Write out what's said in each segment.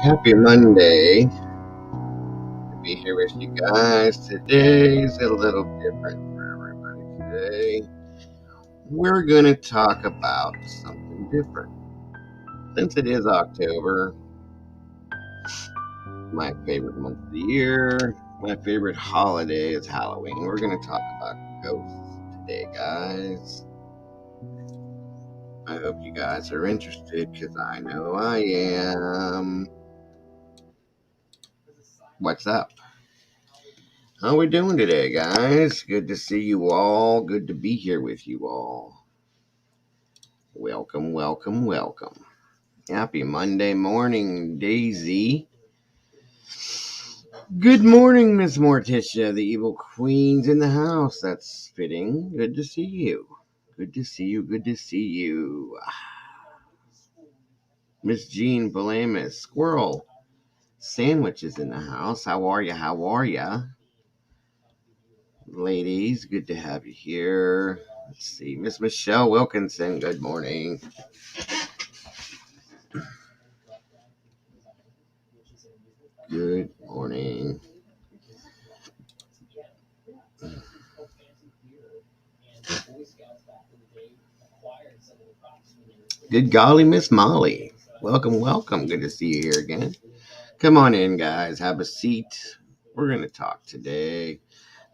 Happy Monday to be here with you guys. Today's a little different for everybody. Today, we're going to talk about something different. Since it is October, my favorite month of the year, my favorite holiday is Halloween. We're going to talk about ghosts today, guys. I hope you guys are interested because I know I am. What's up? How we doing today, guys? Good to see you all. Good to be here with you all. Welcome, welcome, welcome. Happy Monday morning, Daisy. Good morning, Miss Morticia. The evil queen's in the house. That's fitting. Good to see you. Good to see you. Good to see you. Miss Jean Palamas. Squirrel. Sandwich is in the house. How are you? How are you? Ladies, good to have you here. Let's see. Miss Michelle Wilkinson. Good morning. Good morning. Good golly, Miss Molly. Welcome, welcome. Good to see you here again. Come on in, guys. Have a seat. We're going to talk today.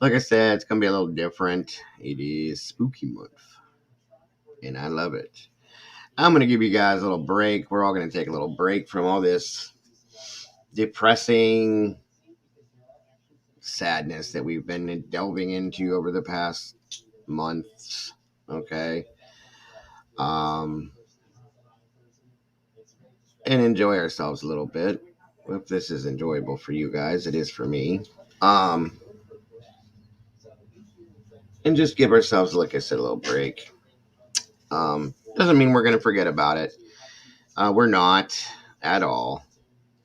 Like I said, it's going to be a little different. It is spooky month, and I love it. I'm going to give you guys a little break. We're all going to take a little break from all this depressing sadness that we've been delving into over the past months. Okay. Um, and enjoy ourselves a little bit. If this is enjoyable for you guys, it is for me. Um, and just give ourselves, like I said, a little break. Doesn't mean we're going to forget about it. We're not at all.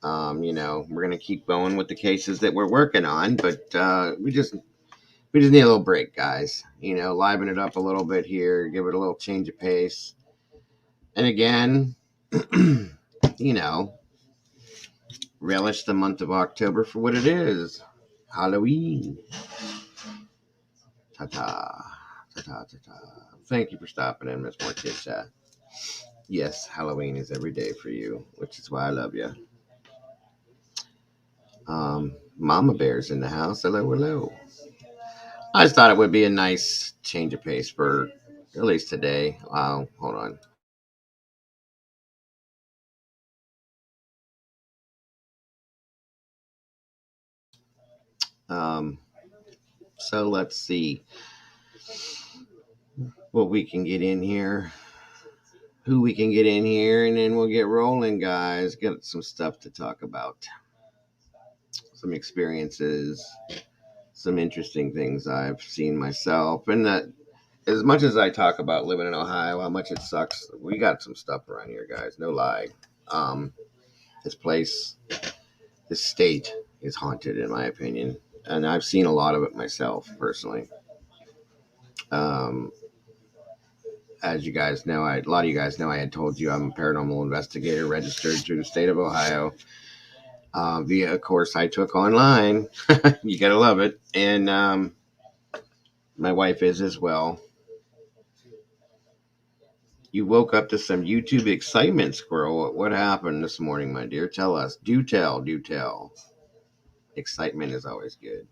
We're going to keep going with the cases that we're working on, but we just need a little break, guys. Liven it up a little bit here, give it a little change of pace. And again, you know, relish the month of October for what it is. Halloween. Ta-ta. Ta-ta, ta-ta. Thank you for stopping in, Miss Morticia. Yes, Halloween is every day for you, which is why I love you. Mama Bear's in the house. Hello, hello. I just thought it would be a nice change of pace for at least today. Hold on. Um, so let's see what we can get in here, who we can get in here, and then we'll get rolling, guys. Get some stuff to talk about, some experiences, some interesting things I've seen myself, and that as much as I talk about living in Ohio, how much it sucks, we got some stuff around here, guys. No lie. Um, this place, this state is haunted, in my opinion, and I've seen a lot of it myself personally. Um, as you guys know, a lot of you guys know, I had told you I'm a paranormal investigator registered through the state of Ohio via a course I took online. You gotta love it, and my wife is as well. You woke up to some YouTube excitement, Squirrel. What happened this morning, my dear? Tell us. Do tell. Do tell. Excitement is always good.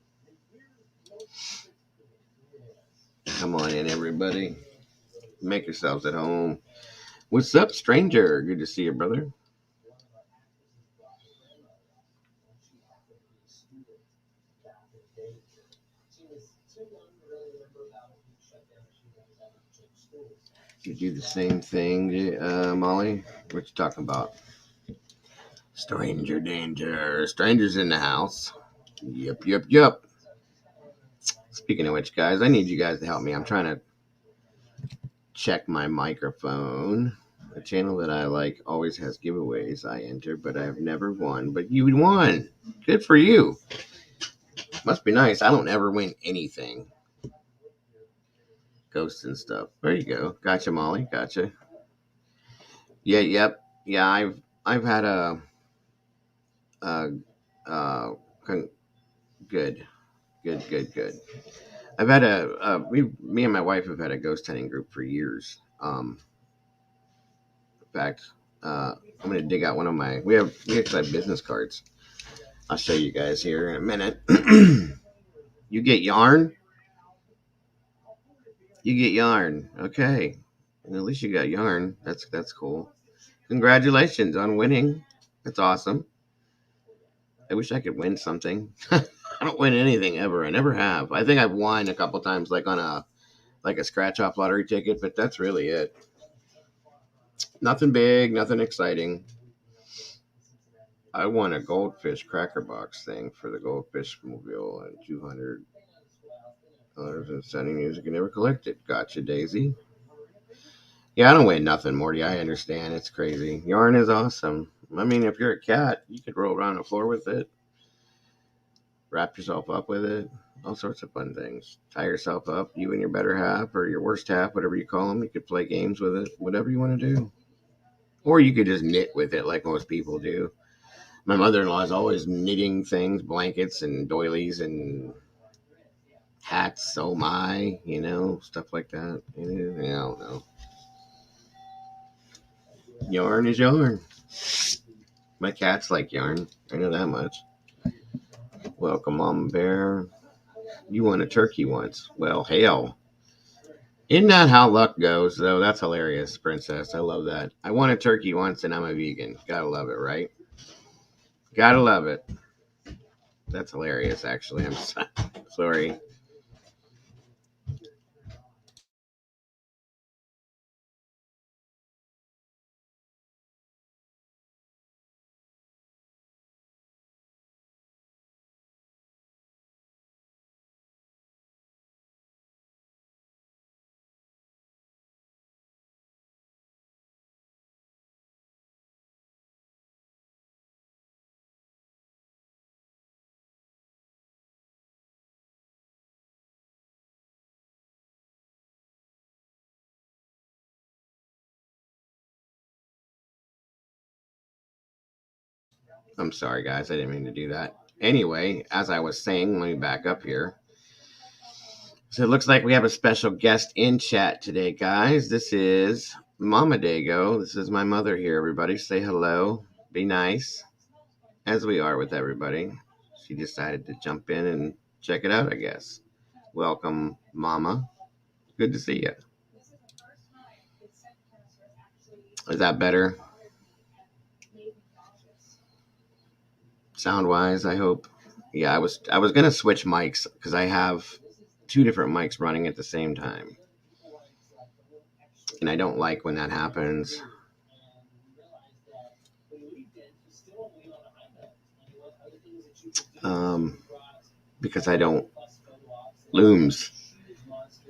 Come on in, everybody. Make yourselves at home. What's up, stranger? Good to see you, brother. You do the same thing, Molly? What you talking about? Stranger danger. Strangers in the house. Yep, yep, yep. Speaking of which, guys, I need you guys to help me. I'm trying to check my microphone. A channel that I like always has giveaways I enter, but I've never won. But you won. Good for you. Must be nice. I don't ever win anything. Ghosts and stuff. There you go. Gotcha, Molly. Gotcha. Yeah, yep. Yeah, I've had a Uh, uh, good, good. I've had me and my wife have had a ghost hunting group for years. In fact, I'm gonna dig out one of my. We actually have business cards. I'll show you guys here in a minute. You get yarn. You get yarn. Okay. Well, at least you got yarn. That's cool. Congratulations on winning. That's awesome. I wish I could win something. I don't win anything ever. I never have. I think I've won a couple times, like on a scratch off lottery ticket, but that's really it. Nothing big, nothing exciting. I won a goldfish cracker box thing for the goldfish mobile and $200 in setting music and never collected. Gotcha, Daisy. Yeah, I don't win nothing, Morty. I understand. It's crazy. Yarn is awesome. I mean, if you're a cat, you could roll around the floor with it, wrap yourself up with it, all sorts of fun things. Tie yourself up, you and your better half or your worst half, whatever you call them. You could play games with it, whatever you want to do. Or you could just knit with it like most people do. My mother-in-law is always knitting things, blankets and doilies and hats, oh my, stuff like that. I don't know. Yarn is yarn. My cats like yarn. I know that much. Welcome, Mama Bear. You won a turkey once. Well, hell. Isn't that how luck goes, though? That's hilarious, Princess. I love that. I won a turkey once and I'm a vegan. Gotta love it, right? Gotta love it. That's hilarious, actually. I'm sorry. I'm sorry, guys. I didn't mean to do that. Anyway, as I was saying, let me back up here. So it looks like we have a special guest in chat today, guys. This is Mama Dago. This is my mother here, everybody. Say hello. Be nice, as we are with everybody. She decided to jump in and check it out, I guess. Welcome, Mama. Good to see you. Is that better? Sound wise, I hope. Yeah, I was gonna switch mics because I have two different mics running at the same time. And I don't like when that happens. Because I don't looms.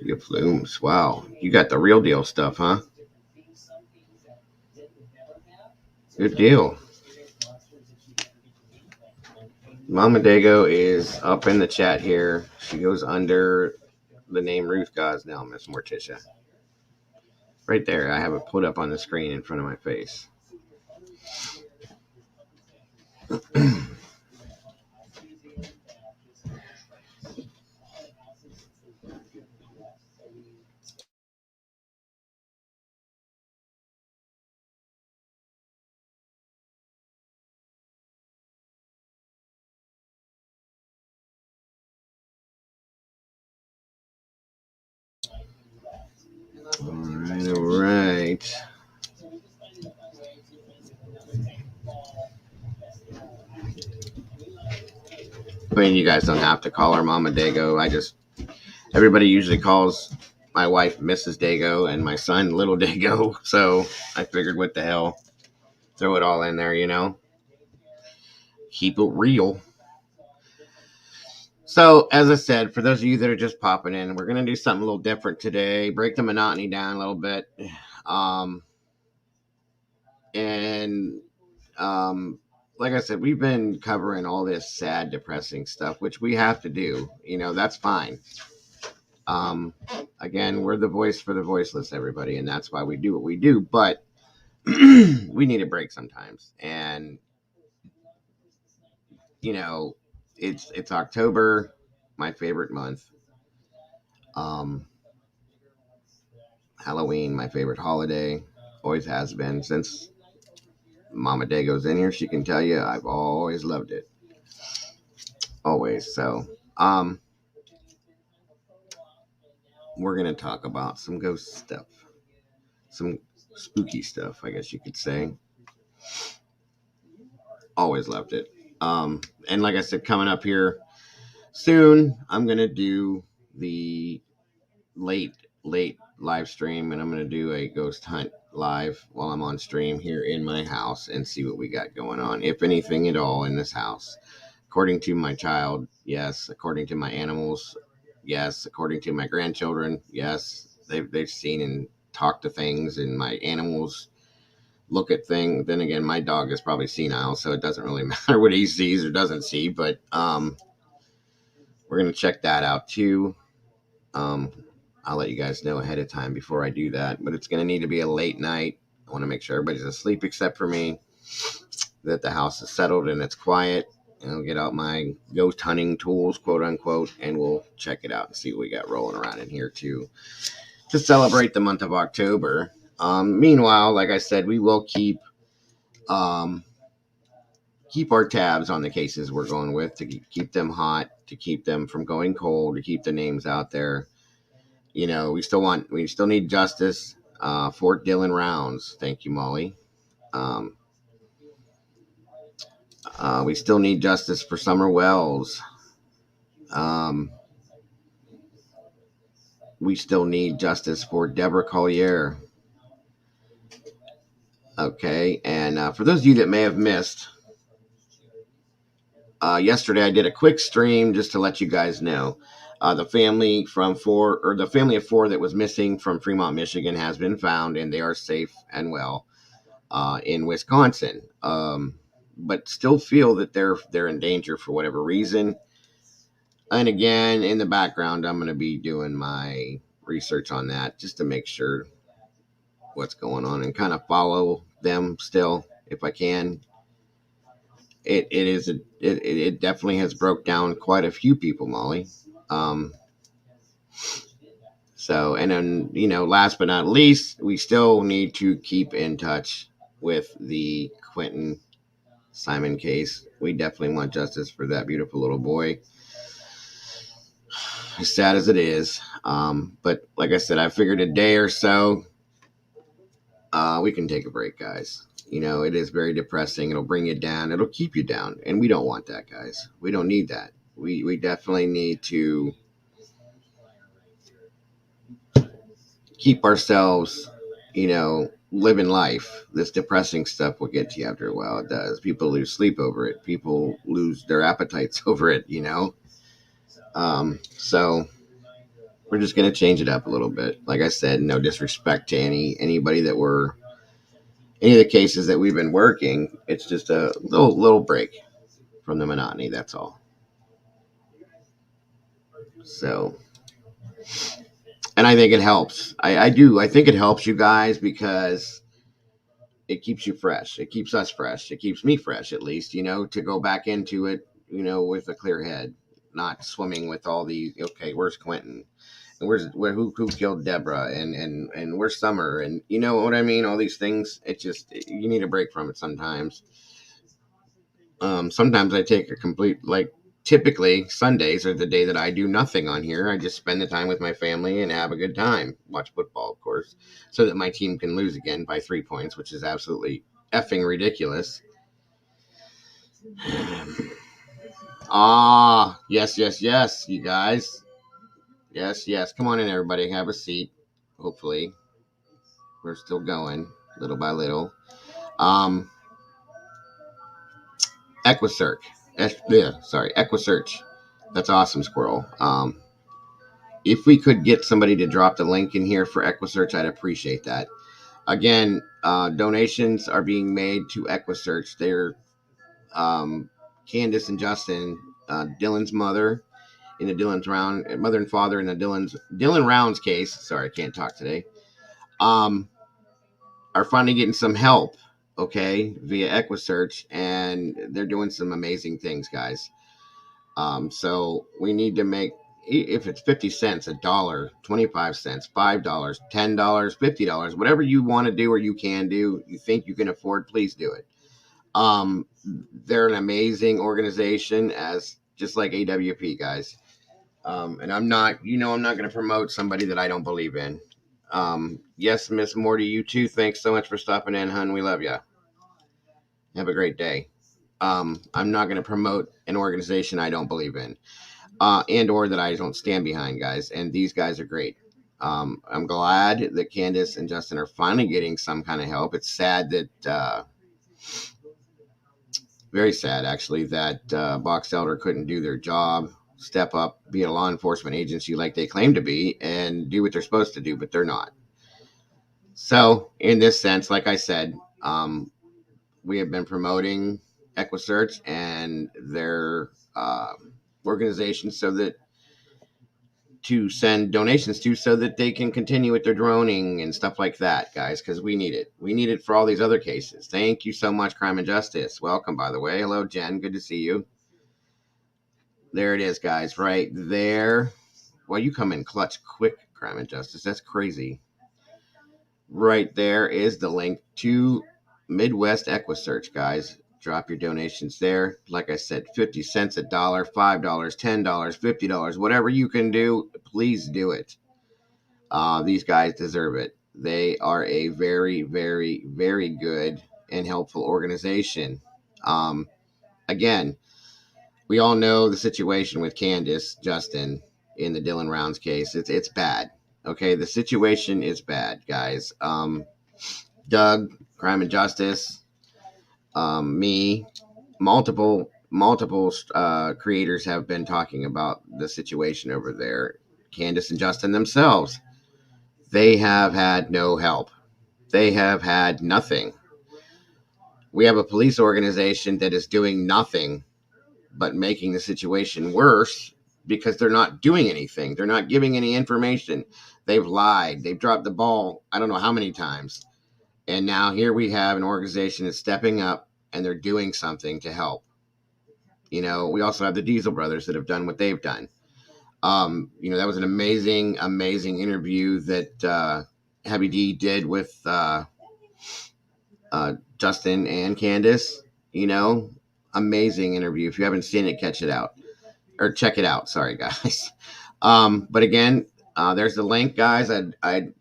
You have looms. Wow. You got the real deal stuff, huh? Good deal. Mama Dago is up in the chat here. She goes under the name Ruth Gosnell, Miss Morticia. Right there. I have it put up on the screen in front of my face. All right. I mean, you guys don't have to call her Mama Dago. Everybody usually calls my wife Mrs. Dago and my son Little Dago. So I figured, what the hell? Throw it all in there, Keep it real. So, as I said, for those of you that are just popping in, we're going to do something a little different today, break the monotony down a little bit. And like I said, we've been covering all this sad, depressing stuff, which we have to do. That's fine. Again, we're the voice for the voiceless, everybody, and that's why we do what we do. But we need a break sometimes. And you know, it's October, my favorite month. Um, Halloween, my favorite holiday, always has been since Mama Dago's in here. She can tell you I've always loved it, always. So, um, we're gonna talk about some ghost stuff, some spooky stuff, I guess you could say. Always loved it. And like I said, coming up here soon, I'm gonna do the late late live stream, and I'm gonna do a ghost hunt live while I'm on stream here in my house and see what we got going on, if anything at all in this house. According to my child, yes. According to my animals, yes. According to my grandchildren, yes. They've seen and talked to things, and my animals look at things. Then again, my dog is probably senile, so it doesn't really matter what he sees or doesn't see. But we're gonna check that out too. Um, I'll let you guys know ahead of time before I do that. But it's gonna need to be a late night. I want to make sure everybody's asleep except for me. That the house is settled and it's quiet. And I'll get out my ghost hunting tools, quote unquote, and we'll check it out and see what we got rolling around in here too to celebrate the month of October. Meanwhile, like I said, we will um, keep our tabs on the cases we're going with to keep them hot, to keep them from going cold, to keep the names out there. You know, we still need justice for Dylan Rounds. Thank you, Molly. Um, we still need justice for Summer Wells. Um, we still need justice for Deborah Collier. Okay, and for those of you that may have missed, yesterday I did a quick stream just to let you guys know. The family the family of four that was missing from Fremont, Michigan, has been found, and they are safe and well in Wisconsin. But still feel that they're in danger for whatever reason. And again, in the background, I'm going to be doing my research on that just to make sure what's going on and kind of follow them still if I can. It definitely has broke down quite a few people, Molly. Um, so, and then, last but not least, we still need to keep in touch with the Quentin Simon case. We definitely want justice for that beautiful little boy. As sad as it is. But like I said, I figured a day or so, we can take a break, guys. It is very depressing. It'll bring you down. It'll keep you down. And we don't want that, guys. We don't need that. We definitely need to keep ourselves, living life. This depressing stuff will get to you after a while. It does. People lose sleep over it. People lose their appetites over it, So we're just going to change it up a little bit. Like I said, no disrespect to anybody that were any of the cases that we've been working. It's just a little break from the monotony. That's all. So, and I think it helps. I do. I think it helps you guys because it keeps you fresh. It keeps us fresh. It keeps me fresh, at least, to go back into it, with a clear head, not swimming with all the, okay, where's Quentin? And who killed Deborah and where's Summer? And you know what I mean? All these things. It just, you need a break from it sometimes. Sometimes I take a complete, typically Sundays are the day that I do nothing on here. I just spend the time with my family and have a good time. Watch football, of course, so that my team can lose again by 3 points, which is absolutely effing ridiculous. Yes, you guys. Yes. Come on in, everybody. Have a seat. Hopefully. We're still going little by little. EquiSearch. EquiSearch. That's awesome, Squirrel. If we could get somebody to drop the link in here for EquiSearch, I'd appreciate that. Again, donations are being made to EquiSearch. They're Candace and Justin, Dylan's mother in the mother and father in the Dylan Rounds case. Sorry, I can't talk today. Are finally getting some help okay, via Equisearch, and they're doing some amazing things, guys. So we need to make, if it's 50 cents, a dollar, 25 cents, $5, $10, $50, whatever you want to do or you can do, you think you can afford, please do it. Um, they're an amazing organization, as just like AWP, guys. And I'm not, I'm not going to promote somebody that I don't believe in. Yes, Miss Morty, you too. Thanks so much for stopping in, hun. We love you. Have a great day. I'm not going to promote an organization I don't believe in, and or that I don't stand behind, guys. And these guys are great. I'm glad that Candace and Justin are finally getting some kind of help. It's sad that, very sad actually, that Box Elder couldn't do their job, step up, be a law enforcement agency like they claim to be, and do what they're supposed to do, but they're not. So, in this sense, like I said, we have been promoting Equisearch and their organization so that to send donations to, so that they can continue with their droning and stuff like that, guys, because we need it. We need it for all these other cases. Thank you so much, Crime and Justice. Welcome, by the way. Hello, Jen. Good to see you. There it is, guys, right there. Well, you come in clutch quick, Crime and Justice. That's crazy. Right there is the link to Midwest Equisearch, guys. Drop your donations there. Like I said, 50 cents, a dollar, $5, $10, $50, whatever you can do, please do it. These guys deserve it. They are a very, very, very good and helpful organization. Again, we all know the situation with Candace, Justin, in the Dylan Rounds case. It's bad. Okay, the situation is bad, guys. Doug, Crime and Justice, me, multiple creators have been talking about the situation over there. Candace and Justin themselves, they have had no help. They have had nothing. We have a police organization that is doing nothing but making the situation worse because they're not doing anything. They're not giving any information. They've lied. They've dropped the ball I don't know how many times. And now here we have an organization that's stepping up and they're doing something to help. We also have the Diesel brothers that have done what they've done. That was an amazing, amazing interview that Heavy D did with Justin and Candace. Amazing interview. If you haven't seen it, catch it out or check it out. Sorry, guys. But again, there's the link, guys. I'd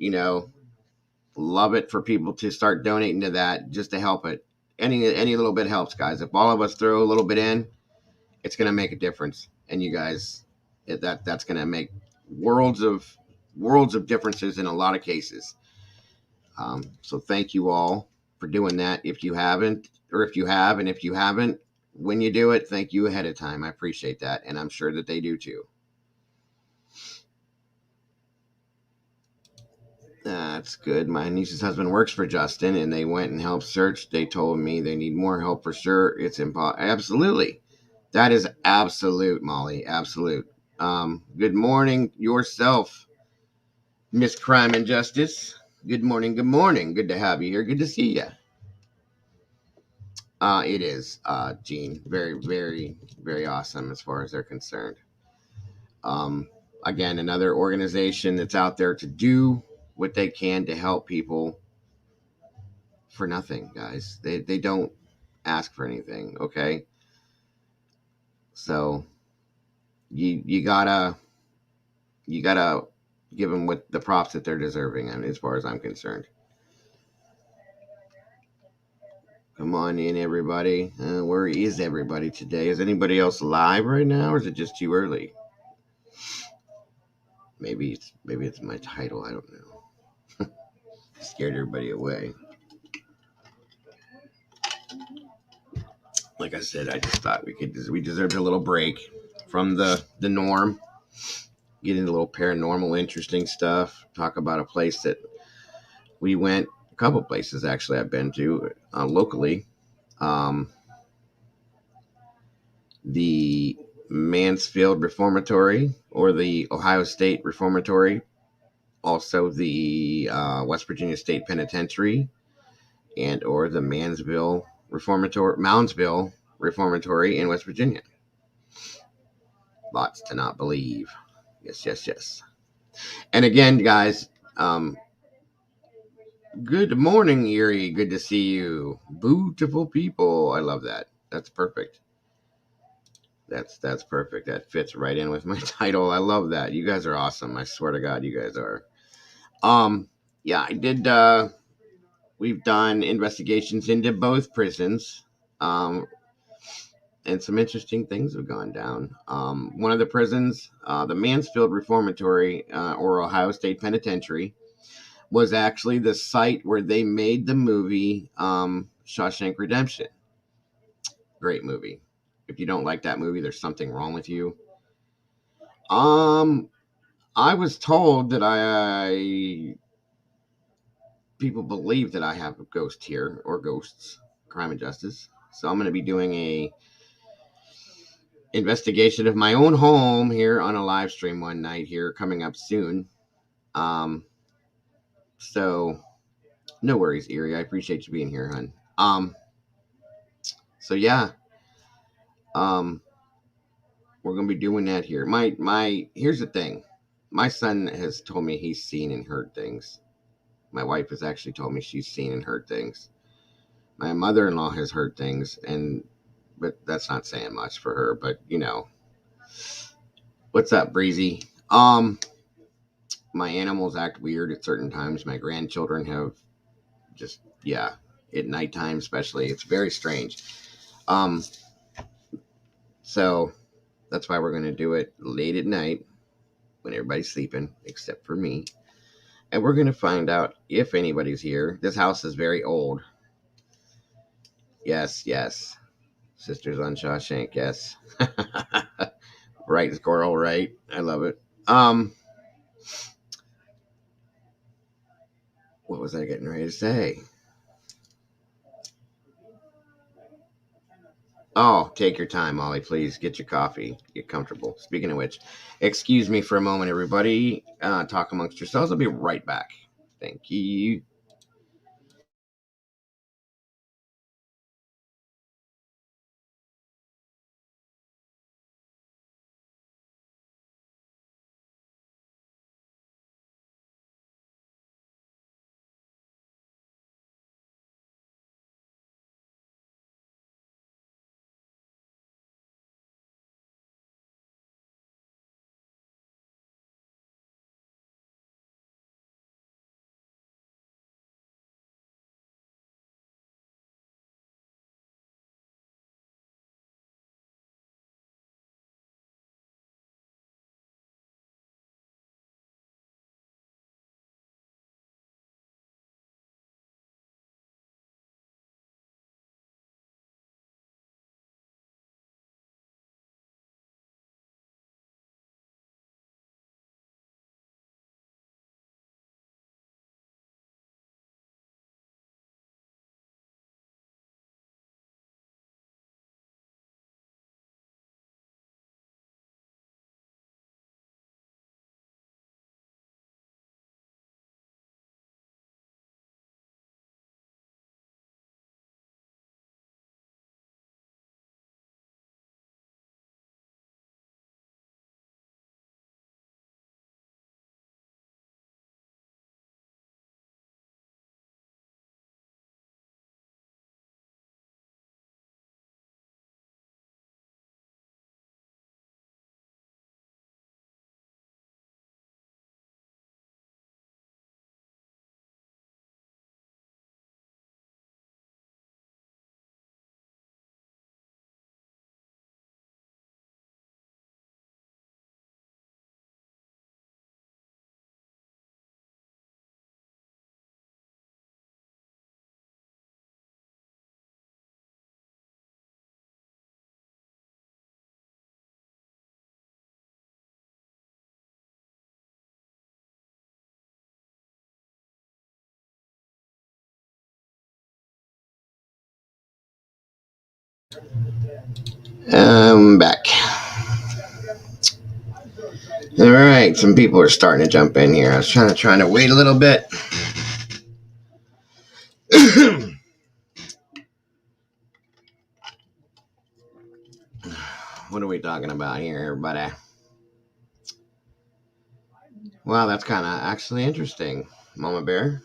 love it for people to start donating to that just to help it. Any little bit helps, guys. If all of us throw a little bit in, it's going to make a difference. And you guys, that's going to make worlds of differences in a lot of cases. So thank you all for doing that. If you haven't, or if you have, and if you haven't, when you do it, thank you ahead of time. I appreciate that. And I'm sure that they do too. That's good. My niece's husband works for Justin, and they went and helped search. They told me they need more help for sure. It's impossible. Absolutely. That is absolute, Molly. Absolute. Good morning yourself, Miss Crime and Justice. Good morning. Good morning. Good to have you here. Good to see you. It is, Gene. Very, very, very awesome as far as they're concerned. Again, another organization that's out there to do what they can to help people for nothing, guys. They don't ask for anything, okay? So you gotta give them what the props that they're deserving. I mean, as far as I'm concerned. Come on in, everybody. Where is everybody today? Is anybody else live right now, or is it just too early? Maybe it's my title. I don't know. Scared everybody away. Like I said, I just thought we deserved a little break from the norm. Get into a little paranormal, interesting stuff. Talk about a place that we went. A couple places actually I've been to locally. The Mansfield Reformatory, or the Ohio State Reformatory, also the West Virginia State Penitentiary, and or the Moundsville Reformatory in West Virginia. Lots to not believe. Yes, yes, yes. And again, guys, good morning, Erie. Good to see you. Beautiful people. I love that. That's perfect. That's perfect. That fits right in with my title. I love that. You guys are awesome. I swear to God, you guys are. Yeah, I did. We've done investigations into both prisons. And some interesting things have gone down. One of the prisons, the Mansfield Reformatory or Ohio State Penitentiary, was actually the site where they made the movie Shawshank Redemption. Great movie. If you don't like that movie, there's something wrong with you. I was told that people believe that I have a ghost here, or ghosts, Crime and Justice. So I'm going to be doing a investigation of my own home here on a live stream one night here coming up soon. So no worries, Erie. I appreciate you being here, hon. So yeah. We're gonna be doing that here. Here's the thing. My son has told me he's seen and heard things. My wife has actually told me she's seen and heard things. My mother-in-law has heard things, but that's not saying much for her. But you know, what's up, Breezy? My animals act weird at certain times. My grandchildren have just at nighttime especially. It's very strange. So that's why we're gonna do it late at night when everybody's sleeping, except for me. And we're going to find out if anybody's here. This house is very old. Yes, yes. Sisters on Shawshank, yes. Right, Squirrel, right. I love it. What was I getting ready to say? Oh, take your time, Ollie, please. Get your coffee. Get comfortable. Speaking of which, excuse me for a moment, everybody. Talk amongst yourselves. I'll be right back. Thank you. I'm back. All right, some people are starting to jump in here. I was trying to wait a little bit. talking about here, everybody? Well, that's kind of actually interesting, Mama Bear.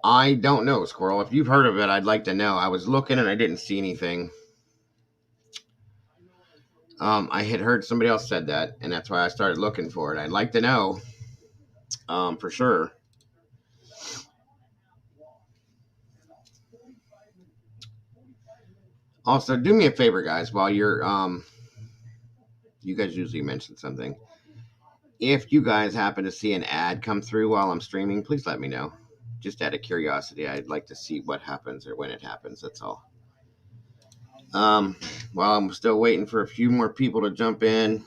I don't know, Squirrel. If you've heard of it, I'd like to know. I was looking and I didn't see anything. I had heard somebody else said that, and that's why I started looking for it. I'd like to know, for sure. Also, do me a favor, guys, while you're, you guys usually mention something. If you guys happen to see an ad come through while I'm streaming, please let me know. Just out of curiosity, I'd like to see what happens or when it happens. That's all. While I'm still waiting for a few more people to jump in,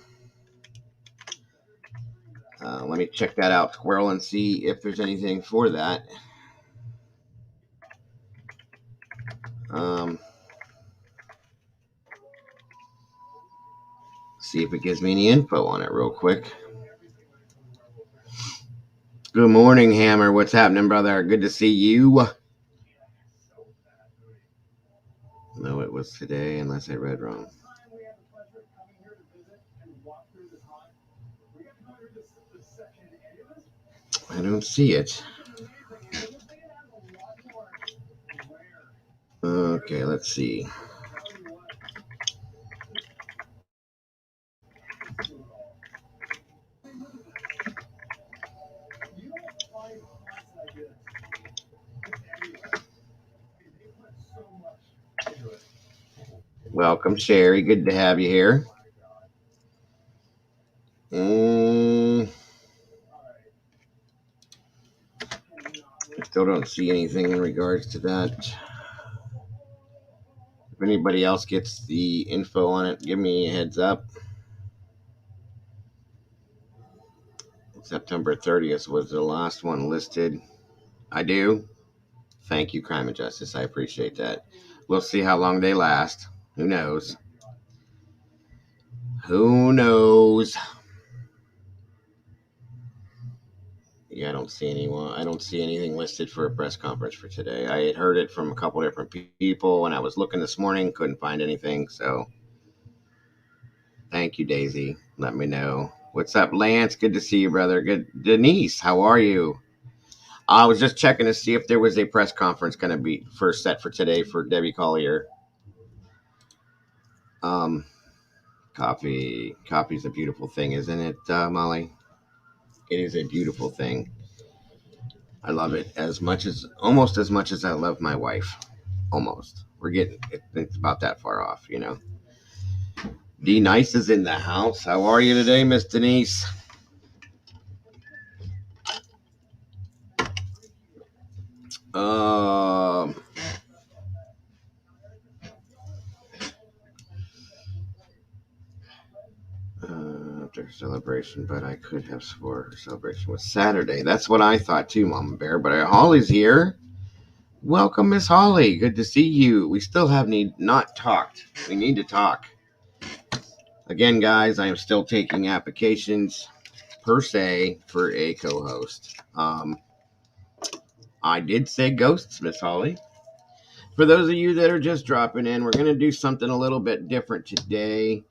let me check that out, Squirrel, and see if there's anything for that. See if it gives me any info on it real quick. Good morning, Hammer. What's happening, brother? Good to see you. No, it was today, unless I read wrong. I don't see it. Okay, let's see. Welcome, Sherry. Good to have you here. I still don't see anything in regards to that. If anybody else gets the info on it, give me a heads up. September 30th was the last one listed. I do. Thank you, Crime and Justice. I appreciate that. We'll see how long they last. Who knows? Who knows? Yeah, I don't see anyone. I don't see anything listed for a press conference for today. I had heard it from a couple different people when I was looking this morning. Couldn't find anything. So, thank you, Daisy. Let me know. What's up, Lance? Good to see you, brother. Good, Denise. How are you? I was just checking to see if there was a press conference going to be set for today for Debbie Collier. Coffee's a beautiful thing, isn't it, Molly? It is a beautiful thing. I love it almost as much as I love my wife. Almost. It's about that far off, you know. D Nice is in the house. How are you today, Miss Denise? After celebration, but I could have swore her celebration was Saturday. That's what I thought too, Mama Bear. But Holly's here. Welcome, Miss Holly. Good to see you. We still have not talked. We need to talk. Again, guys, I am still taking applications per se for a co-host. I did say ghosts, Miss Holly. For those of you that are just dropping in, we're going to do something a little bit different today.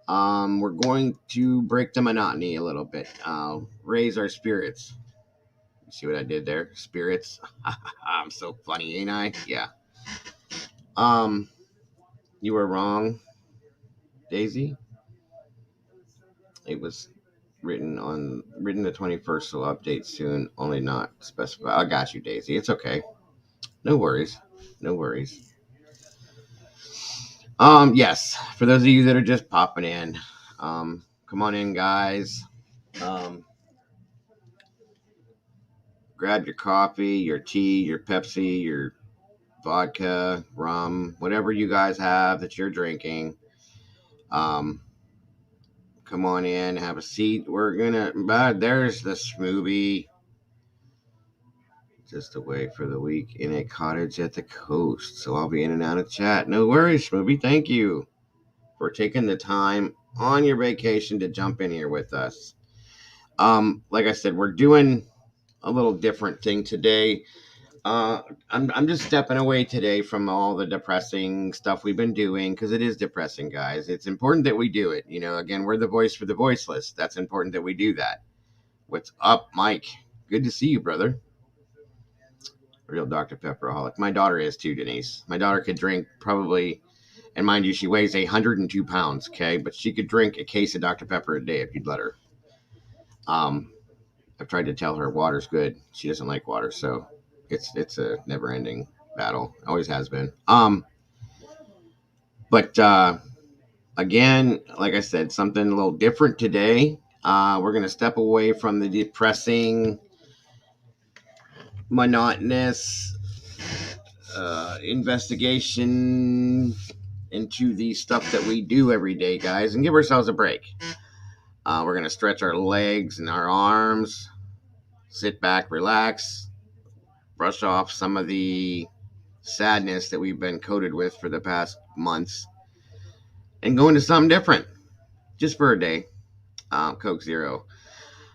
We're going to break the monotony a little bit. Raise our spirits. You see what I did there? Spirits. I'm so funny, ain't I? Yeah. You were wrong, Daisy. It was written the 21st, so update soon. Only not specified. I got you, Daisy. It's okay. No worries. No worries. Yes. For those of you that are just popping in, come on in, guys. Grab your coffee, your tea, your Pepsi, your vodka, rum, whatever you guys have that you're drinking. Come on in, have a seat. There's the smoothie. Just away for the week in a cottage at the coast. So I'll be in and out of chat. No worries, Smoothie. Thank you for taking the time on your vacation to jump in here with us. Like I said, we're doing a little different thing today. I'm just stepping away today from all the depressing stuff we've been doing because it is depressing, guys. It's important that we do it. You know, again, we're the voice for the voiceless. That's important that we do that. What's up, Mike? Good to see you, brother. Real Dr. Pepperaholic. My daughter is too, Denise. My daughter could drink probably, and mind you, she weighs 102 pounds, okay? But she could drink a case of Dr. Pepper a day if you'd let her. I've tried to tell her water's good. She doesn't like water, so it's a never ending battle. Always has been. But again, like I said, something a little different today. We're gonna step away from the depressing, monotonous investigation into the stuff that we do every day, guys, and give ourselves a break. We're gonna stretch our legs and our arms, sit back, relax, brush off some of the sadness that we've been coated with for the past months, and go into something different, just for a day. Coke Zero.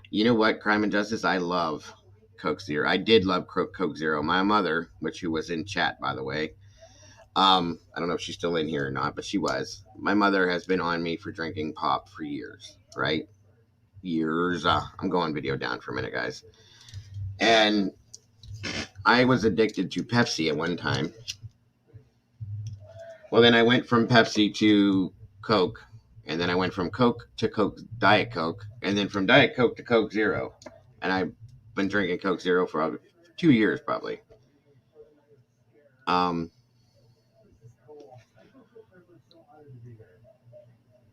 You know what? Crime and Justice. I love Coke Zero. I did love Coke Zero. My mother, who was in chat, by the way. I don't know if she's still in here or not, but she was. My mother has been on me for drinking pop for years, right? Years. I'm going video down for a minute, guys. And I was addicted to Pepsi at one time. Well, then I went from Pepsi to Coke, and then I went from Coke to Coke, Diet Coke, and then from Diet Coke to Coke Zero. And I've been drinking Coke Zero for 2 years, probably.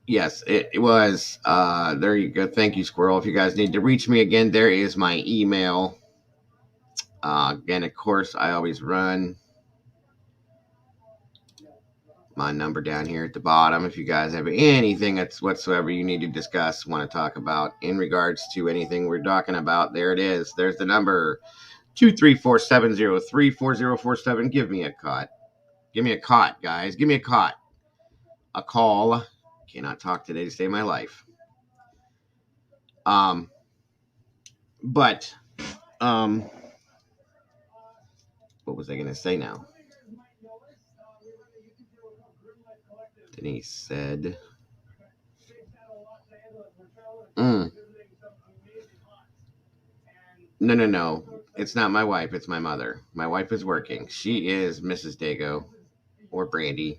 Yes, it was. There you go. Thank you, Squirrel. If you guys need to reach me again, there is my email. Again, of course, I always run my number down here at the bottom. If you guys have anything that's whatsoever you need to discuss, want to talk about in regards to anything we're talking about, there it is. There's the number 234-703-4047. Give me a cot. Give me a cot, guys. Give me a cot. A call. Cannot talk today to save my life. But what was I going to say now? Denise said, No. It's not my wife. It's my mother. My wife is working. She is Mrs. Dago or Brandy.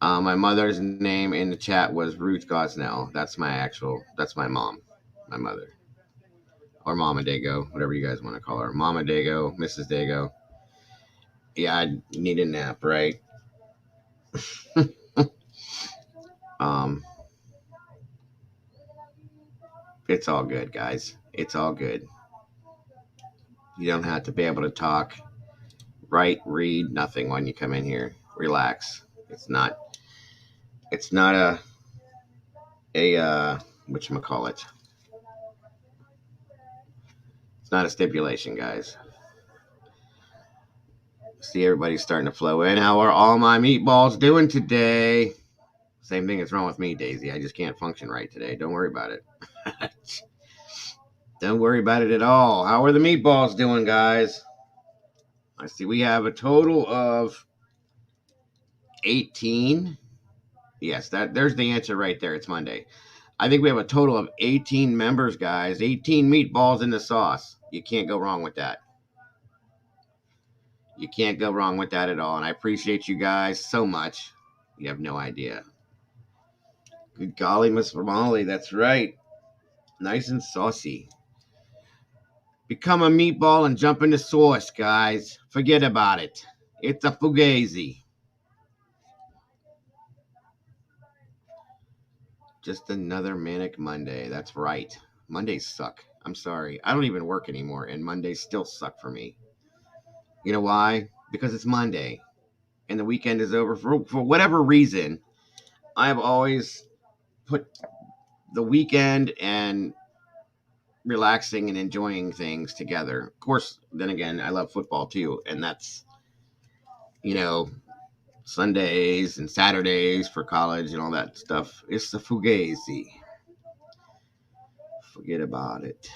My mother's name in the chat was Ruth Gosnell. That's my mom, my mother. Or Mama Dago, whatever you guys want to call her. Mama Dago, Mrs. Dago. Yeah, I need a nap, right? It's all good, guys. It's all good. You don't have to be able to talk, write, read, nothing when you come in here. Relax. It's not a whatchamacallit. It's not a stipulation, guys. See, everybody's starting to flow in. How are all my meatballs doing today? Same thing is wrong with me, Daisy. I just can't function right today. Don't worry about it. Don't worry about it at all. How are the meatballs doing, guys? I see we have a total of 18. Yes, there's the answer right there. It's Monday. I think we have a total of 18 members, guys. 18 meatballs in the sauce. You can't go wrong with that. You can't go wrong with that at all. And I appreciate you guys so much. You have no idea. Good golly, Miss Molly. That's right. Nice and saucy. Become a meatball and jump in the sauce, guys. Forget about it. It's a fugazi. Just another manic Monday. That's right. Mondays suck. I'm sorry. I don't even work anymore, and Mondays still suck for me. You know why? Because it's Monday, and the weekend is over. For whatever reason, I've always put the weekend and relaxing and enjoying things together. Of course, then again, I love football too, and that's, Sundays and Saturdays for college and all that stuff. It's the fugazi. Forget about it.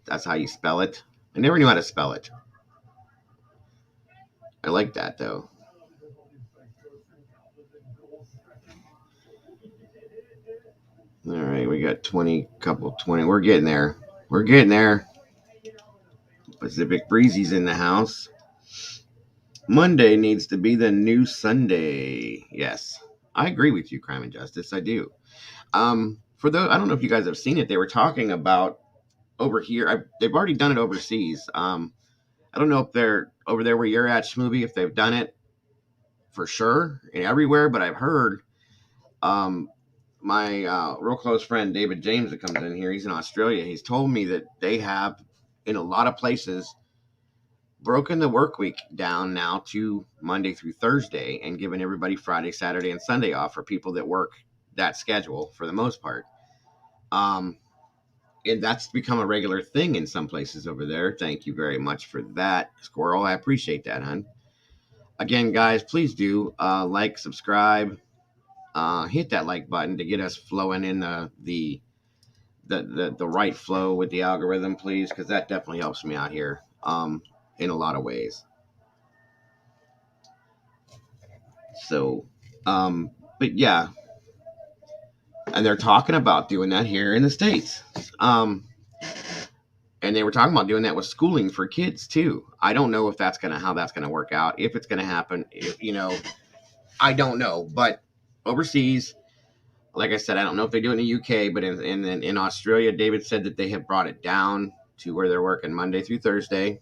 That's how you spell it. I never knew how to spell it. I like that though. All right, we got 20, couple 20. We're getting there. We're getting there. Pacific Breezy's in the house. Monday needs to be the new Sunday. Yes, I agree with you, Crime and Justice. I do. For those, I don't know if you guys have seen it. They were talking about over here. They've already done it overseas. I don't know if they're over there where you're at, Schmovie, if they've done it for sure and everywhere, but I've heard um, my real close friend David James that comes in here. He's in Australia. He's told me that they have in a lot of places broken the work week down now to Monday through Thursday and given everybody Friday, Saturday, and Sunday off for people that work that schedule for the most part. Um, and that's become a regular thing in some places over there. Thank you very much for that, Squirrel. I appreciate that, hon. Again, guys, please do like, subscribe, hit that like button to get us flowing in the right flow with the algorithm, please, because that definitely helps me out here in a lot of ways. So, but yeah, and they're talking about doing that here in the States. And they were talking about doing that with schooling for kids too. I don't know if that's how that's gonna work out. If it's gonna happen, I don't know. But overseas, like I said, I don't know if they do it in the UK, but in Australia, David said that they have brought it down to where they're working Monday through Thursday.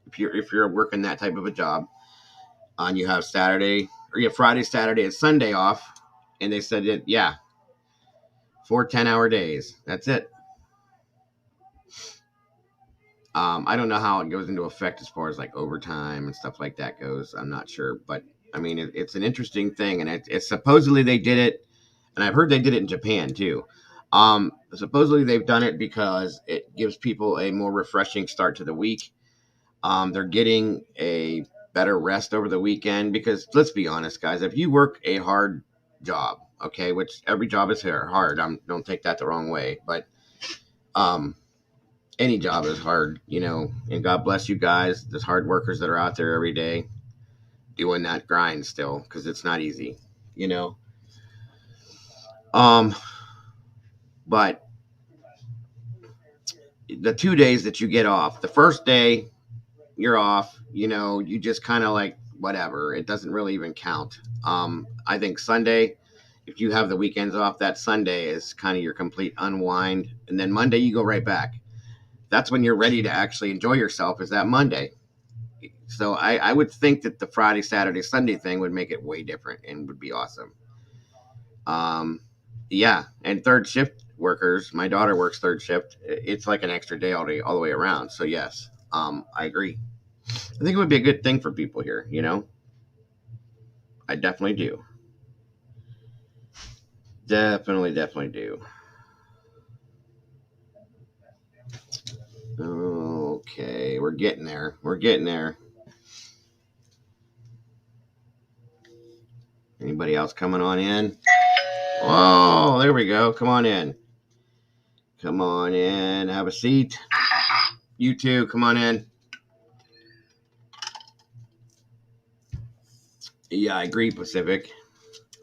If you're working that type of a job, and you have Saturday or you have Friday, Saturday, and Sunday off, and they said that 4 10-hour days. That's it. I don't know how it goes into effect as far as like overtime and stuff like that goes. I'm not sure, but I mean, it's an interesting thing, and it's supposedly they did it, and I've heard they did it in Japan too. Supposedly they've done it because it gives people a more refreshing start to the week. They're getting a better rest over the weekend because let's be honest, guys, if you work a hard job, okay, which every job is hard. Don't take that the wrong way, but um, any job is hard, and God bless you guys, the hard workers that are out there every day doing that grind still, because it's not easy, you know. Um, but the 2 days that you get off, the first day you're off, you just kind of like whatever. It doesn't really even count. I think Sunday, if you have the weekends off, that Sunday is kind of your complete unwind, and then Monday you go right back. That's when you're ready to actually enjoy yourself. Is that Monday? So I would think that the Friday, Saturday, Sunday thing would make it way different and would be awesome. Um, yeah, and third shift workers. My daughter works third shift. It's like an extra day all the way around. So yes, I agree. I think it would be a good thing for people here. I definitely do. Definitely do. Okay, we're getting there. We're getting there. Anybody else coming on in? Oh, there we go. Come on in. Come on in. Have a seat. You too. Come on in. Yeah, I agree, Pacific.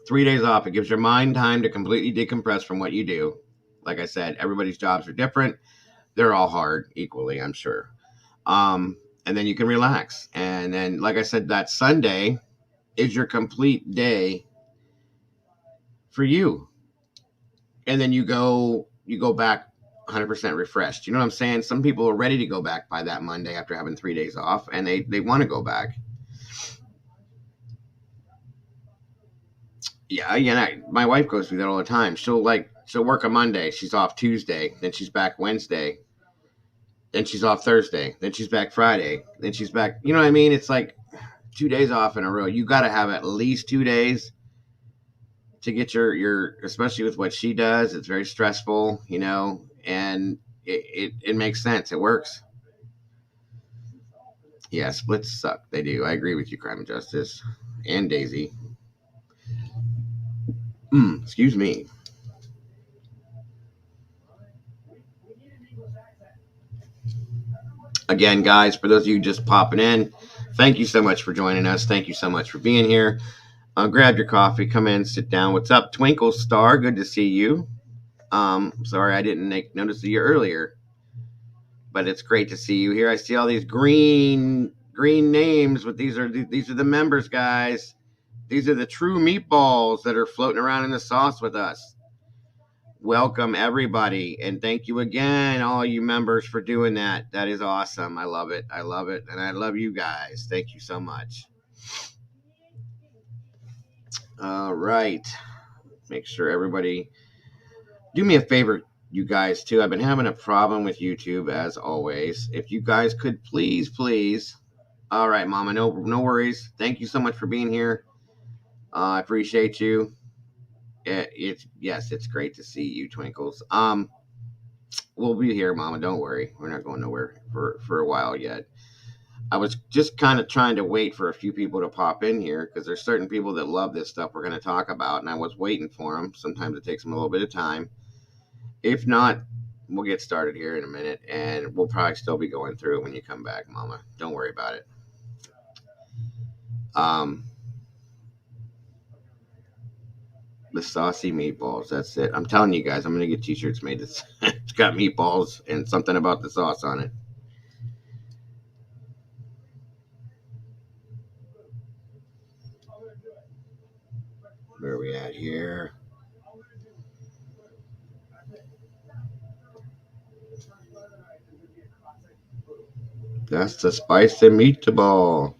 3 days off. It gives your mind time to completely decompress from what you do. Like I said, everybody's jobs are different. They're all hard equally, I'm sure. And then you can relax. And then, like I said, that Sunday is your complete day for you. And then you go back 100% refreshed. You know what I'm saying? Some people are ready to go back by that Monday after having 3 days off, and they want to go back. Yeah, my wife goes through that all the time. She'll work a Monday, she's off Tuesday, then she's back Wednesday, then she's off Thursday, then she's back Friday, then she's back. You know what I mean? It's like 2 days off in a row. You got to have at least 2 days to get your especially with what she does. It's very stressful, and it makes sense. It works. Yeah, splits suck. They do. I agree with you, Crime and Justice, and Daisy. Excuse me. Again, guys, for those of you just popping in, thank you so much for joining us. Thank you so much for being here. Grab your coffee, come in, sit down. What's up, Twinkle Star? Good to see you. Sorry I didn't notice you earlier, but it's great to see you here. I see all these green names, but these are the members, guys. These are the true meatballs that are floating around in the sauce with us. Welcome, everybody, and thank you again, all you members, for doing that. That is awesome. I love it. I love it, and I love you guys. Thank you so much. All right. Make sure everybody do me a favor, you guys, too. I've been having a problem with YouTube, as always. If you guys could please. All right, Mama. No worries. Thank you so much for being here. I appreciate you. It's great to see you, Twinkles. We'll be here, Mama. Don't worry. We're not going nowhere for a while yet. I was just kind of trying to wait for a few people to pop in here because there's certain people that love this stuff we're going to talk about, and I was waiting for them. Sometimes it takes them a little bit of time. If not, we'll get started here in a minute, and we'll probably still be going through it when you come back, Mama. Don't worry about it. The saucy meatballs. That's it. I'm telling you guys, I'm going to get t-shirts made. It's got meatballs and something about the sauce on it. Where are we at here? That's the spicy meatball.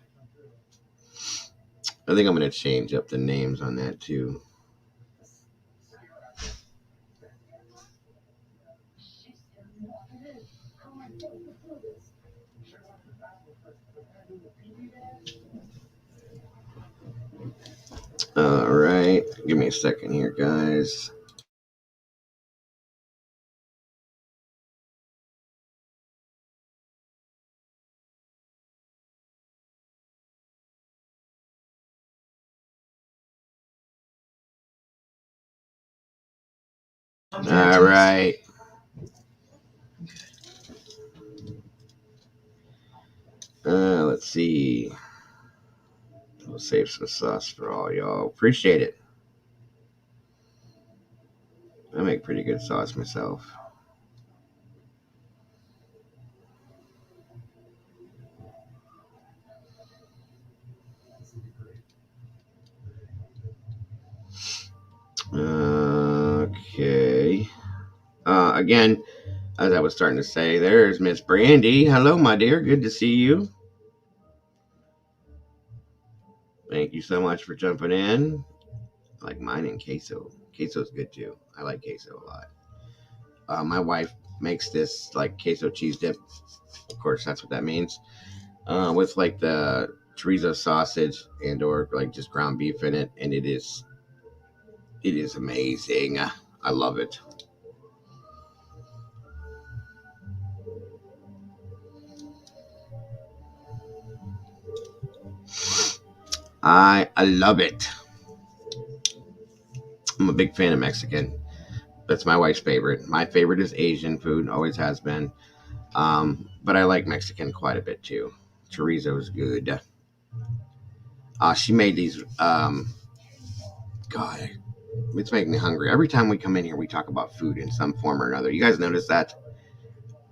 I think I'm going to change up the names on that too. All right. Give me a second here, guys. All right. Let's see. We'll save some sauce for all y'all. Appreciate it. I make pretty good sauce myself. Okay. Again, as I was starting to say, there's Miss Brandy. Hello, my dear. Good to see you. Thank you so much for jumping in. I like mine in queso. Queso's good too. I like queso a lot. My wife makes this like queso cheese dip. Of course, that's what that means. With like the chorizo sausage and or like just ground beef in it, and it is amazing. I love it. I love it. I'm a big fan of Mexican. That's my wife's favorite. My favorite is Asian food, always has been. But I like Mexican quite a bit too. Chorizo is good. She made these. God, it's making me hungry. Every time we come in here, we talk about food in some form or another. You guys notice that?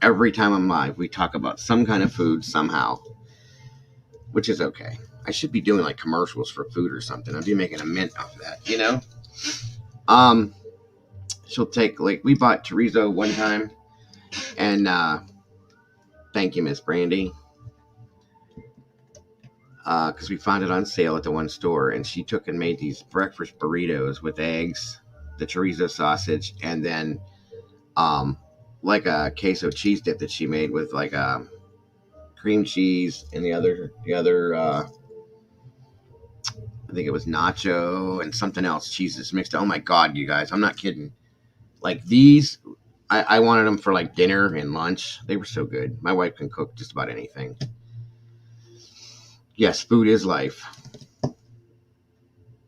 Every time I'm live, we talk about some kind of food somehow, which is okay. I should be doing like commercials for food or something. I'd be making a mint off that, you know? She'll take, like, we bought chorizo one time, and thank you, Miss Brandy, because we found it on sale at the one store, and she took and made these breakfast burritos with eggs, the chorizo sausage, and then like a queso cheese dip that she made with like cream cheese and the other I think it was nacho and something else cheeses mixed. Oh my god, you guys, I'm not kidding. Like these, I wanted them for like dinner and lunch. They were so good. My wife can cook just about anything. Yes, food is life.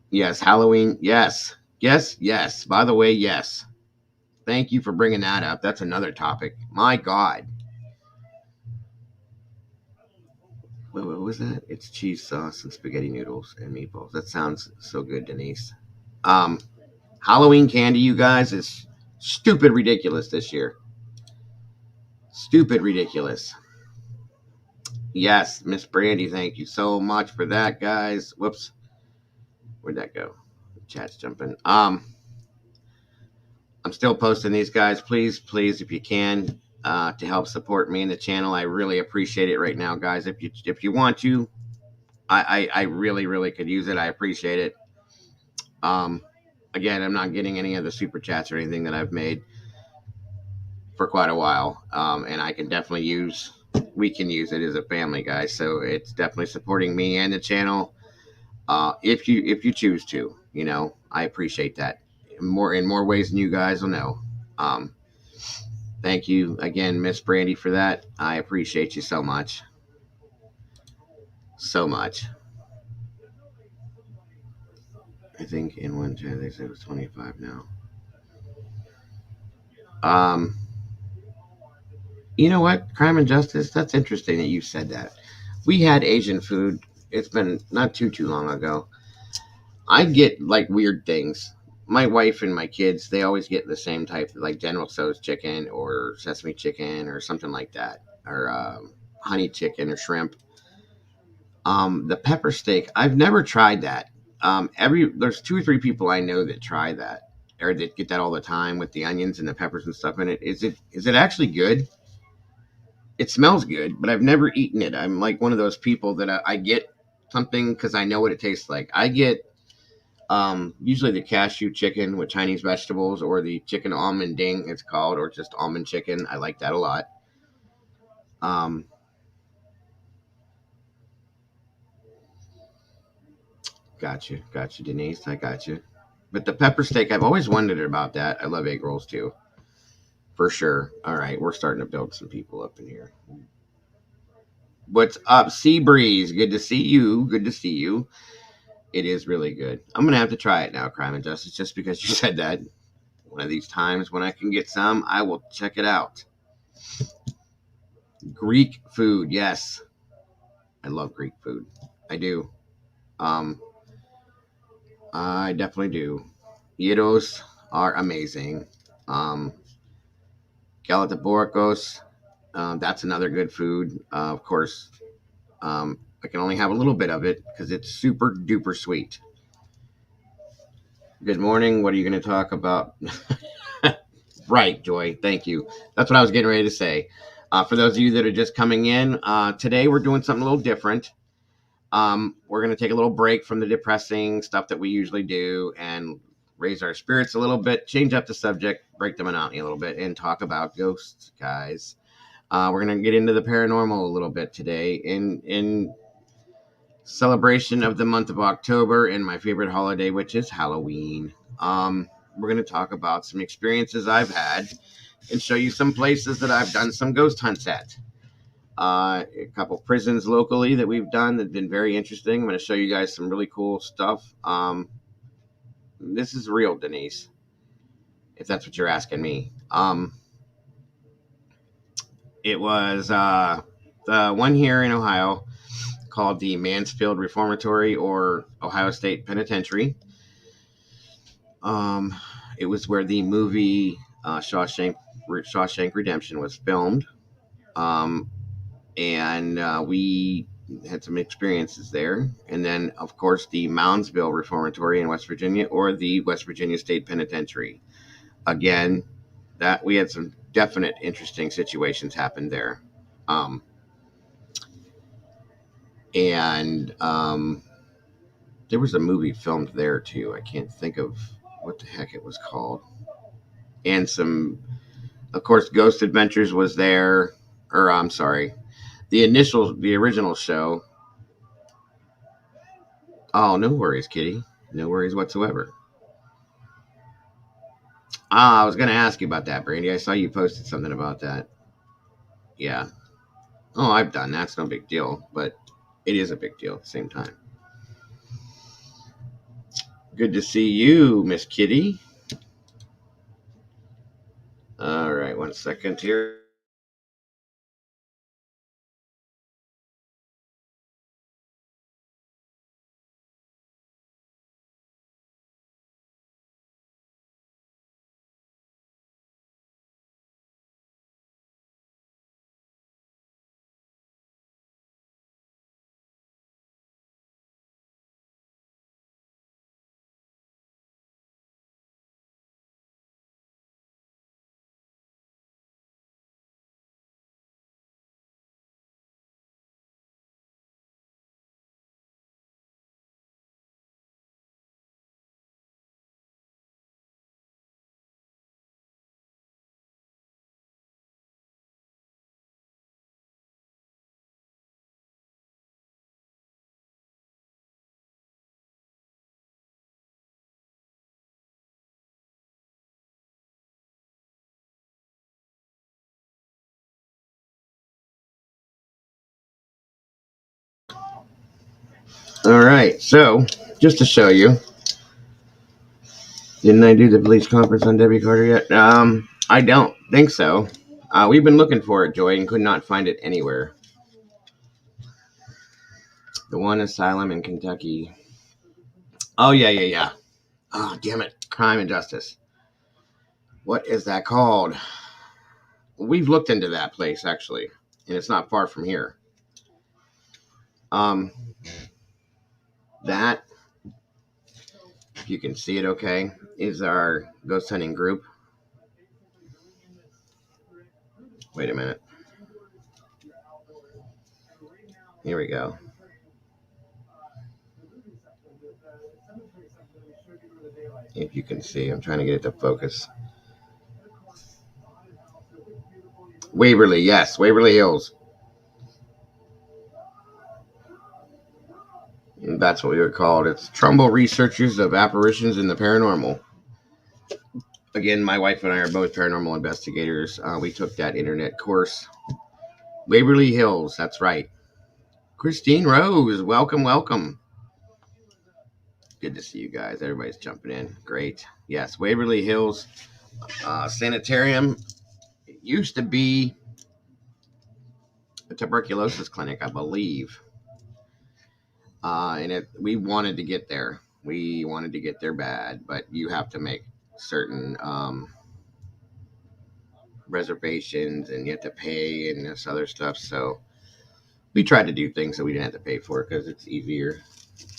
Yes, Halloween. Yes. By the way, yes. Thank you for bringing that up. That's another topic. My God. What was that? It's cheese sauce and spaghetti noodles and meatballs. That sounds so good, Denise. Um, Halloween candy, you guys, is stupid ridiculous this year. Stupid ridiculous. Yes, Miss Brandy, thank you so much for that, guys. Whoops, where'd that go? Chat's jumping. I'm still posting these, guys. Please, please, if you can, to help support me in the channel, I really appreciate it right now, guys. If you want to, I really really could use it. I appreciate it. Um, Again, I'm not getting any of the super chats or anything that I've made for quite a while, and I can definitely use. We can use it as a family, guys. So it's definitely supporting me and the channel. If you choose to, I appreciate that in more ways than you guys will know. Um, Thank you again, Miss Brandy, for that. I appreciate you so much, so much. I think in one chat they said it was 25 now. Um, you know what? Crime and Justice. That's interesting that you said that. We had Asian food. It's been not too long ago. I get like weird things. My wife and my kids, they always get the same type, like General Tso's chicken or sesame chicken or something like that, or honey chicken or shrimp. The pepper steak, I've never tried that. There's two or three people I know that try that or that get that all the time with the onions and the peppers and stuff in it. Is it actually good? It smells good, but I've never eaten it. I'm like one of those people that I get something because I know what it tastes like. I get usually the cashew chicken with Chinese vegetables or the chicken almond ding, it's called, or just almond chicken. I like that a lot. Um, got you, Denise. I got you. But the pepper steak, I've always wondered about that. I love egg rolls too, for sure. All right, we're starting to build some people up in here. What's up, Sea Breeze? Good to see you. Good to see you. It is really good. I'm gonna have to try it now, Crime and Justice, just because you said that. One of these times when I can get some, I will check it out. Greek food, yes, I love Greek food. I do. Um, I definitely do. Gyros are amazing. Um, Galataboricos, that's another good food. Of course, I can only have a little bit of it because it's super duper sweet. Good morning. What are you going to talk about? Right, Joy. Thank you. That's what I was getting ready to say. For those of you that are just coming in, today we're doing something a little different. We're going to take a little break from the depressing stuff that we usually do and raise our spirits a little bit, change up the subject, break the monotony a little bit, and talk about ghosts, guys. We're going to get into the paranormal a little bit today in celebration of the month of October and my favorite holiday, which is Halloween. We're going to talk about some experiences I've had and show you some places that I've done some ghost hunts at. A couple prisons locally that we've done that have been very interesting. I'm going to show you guys some really cool stuff. This is real, Denise, if that's what you're asking me. It was the one here in Ohio called the Mansfield Reformatory or Ohio State Penitentiary. It was where the movie Shawshank Redemption was filmed. And we had some experiences there. And then, of course, the Moundsville Reformatory in West Virginia or the West Virginia State Penitentiary. Again, that we had some definite interesting situations happen there. And there was a movie filmed there too. I can't think of what the heck it was called. And some, of course, Ghost Adventures was there. Or I'm sorry, the original show. Oh, no worries, Kitty. No worries whatsoever. I was going to ask you about that, Brandy. I saw you posted something about that. Yeah. Oh, I've done that. It's no big deal, but it is a big deal at the same time. Good to see you, Miss Kitty. All right, 1 second here. All right, so just to show you, didn't I do the police conference on Debbie Carter yet? I don't think so. We've been looking for it, Joy, and could not find it anywhere. The one asylum in Kentucky. Oh, yeah. Oh, damn it. Crime and Justice. What is that called? We've looked into that place, actually, and it's not far from here. That, if you can see it okay, is our ghost hunting group. Wait a minute. Here we go. If you can see, I'm trying to get it to focus. Waverly, yes, Waverly Hills. That's what we were called. It's Trumbull Researchers of Apparitions in the Paranormal. Again, my wife and I are both paranormal investigators. We took that internet course. Waverly Hills, that's right. Christine Rose, welcome. Good to see you guys. Everybody's jumping in. Great. Yes, Waverly Hills Sanitarium. It used to be a tuberculosis clinic, I believe. And we wanted to get there. We wanted to get there bad, but you have to make certain reservations and you have to pay and this other stuff. So we tried to do things that we didn't have to pay for because it's easier.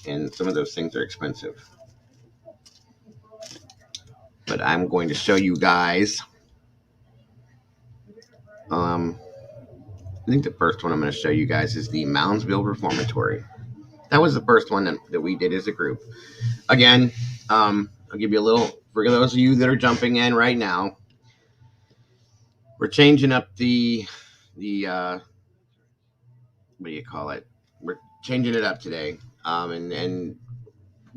And some of those things are expensive. But I'm going to show you guys. I think the first one I'm going to show you guys is the Moundsville Reformatory. That was the first one that we did as a group. Again, I'll give you a little, for those of you that are jumping in right now, we're changing up the what do you call it? We're changing it up today, and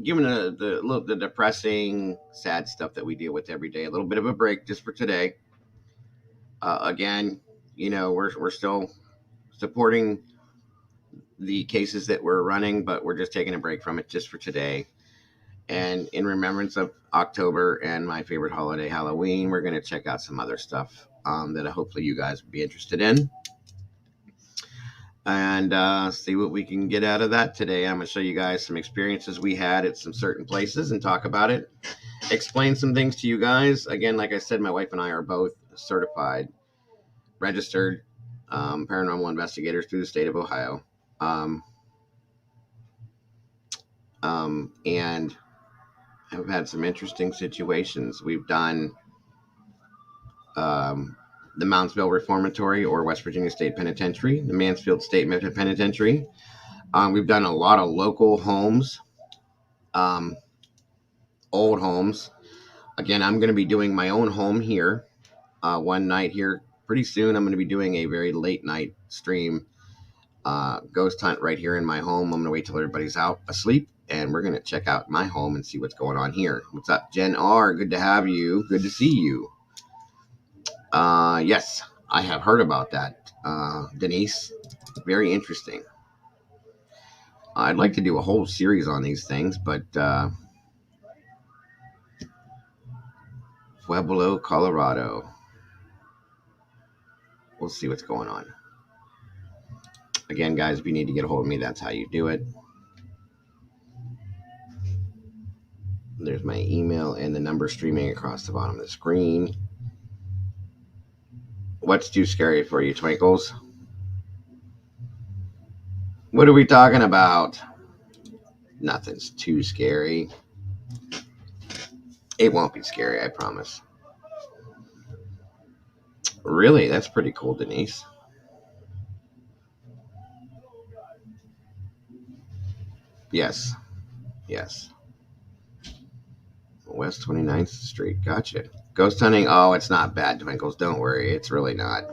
giving the depressing, sad stuff that we deal with every day a little bit of a break just for today. Again, we're still supporting the cases that we're running, but we're just taking a break from it just for today. And in remembrance of October and my favorite holiday, Halloween, we're going to check out some other stuff that hopefully you guys would be interested in. And see what we can get out of that today. I'm going to show you guys some experiences we had at some certain places and talk about it. Explain some things to you guys. Again, like I said, my wife and I are both certified, registered paranormal investigators through the state of Ohio. And I've had some interesting situations. We've done the Moundsville Reformatory or West Virginia State Penitentiary, the Mansfield State Penitentiary. We've done a lot of local homes, old homes. Again, I'm going to be doing my own home here one night here. Pretty soon, I'm going to be doing a very late night stream ghost hunt right here in my home. I'm going to wait till everybody's out asleep, and we're going to check out my home and see what's going on here. What's up, Jen R? Good to have you. Good to see you. Yes, I have heard about that, Denise. Very interesting. I'd like to do a whole series on these things, but Pueblo, Colorado. We'll see what's going on. Again, guys, if you need to get a hold of me, that's how you do it. There's my email and the number streaming across the bottom of the screen. What's too scary for you, Twinkles? What are we talking about? Nothing's too scary. It won't be scary, I promise. Really? That's pretty cool, Denise. Yes. West 29th Street. Gotcha. Ghost hunting? Oh, it's not bad, Twinkles. Don't worry. It's really not.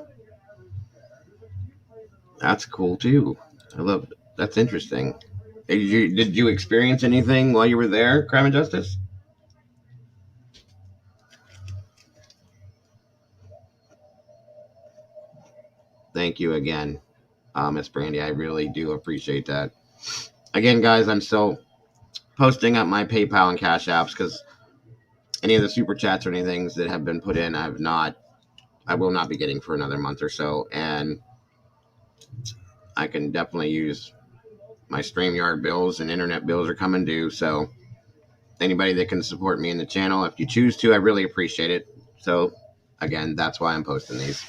That's cool, too. That's interesting. Did you experience anything while you were there, Crime and Justice? Thank you again, Miss Brandy. I really do appreciate that. Again, guys, I'm still posting up my PayPal and Cash Apps because any of the super chats or anything that have been put in, I will not be getting for another month or so, and I can definitely use my StreamYard bills and internet bills are coming due. So anybody that can support me in the channel, if you choose to, I really appreciate it. So again, that's why I'm posting these.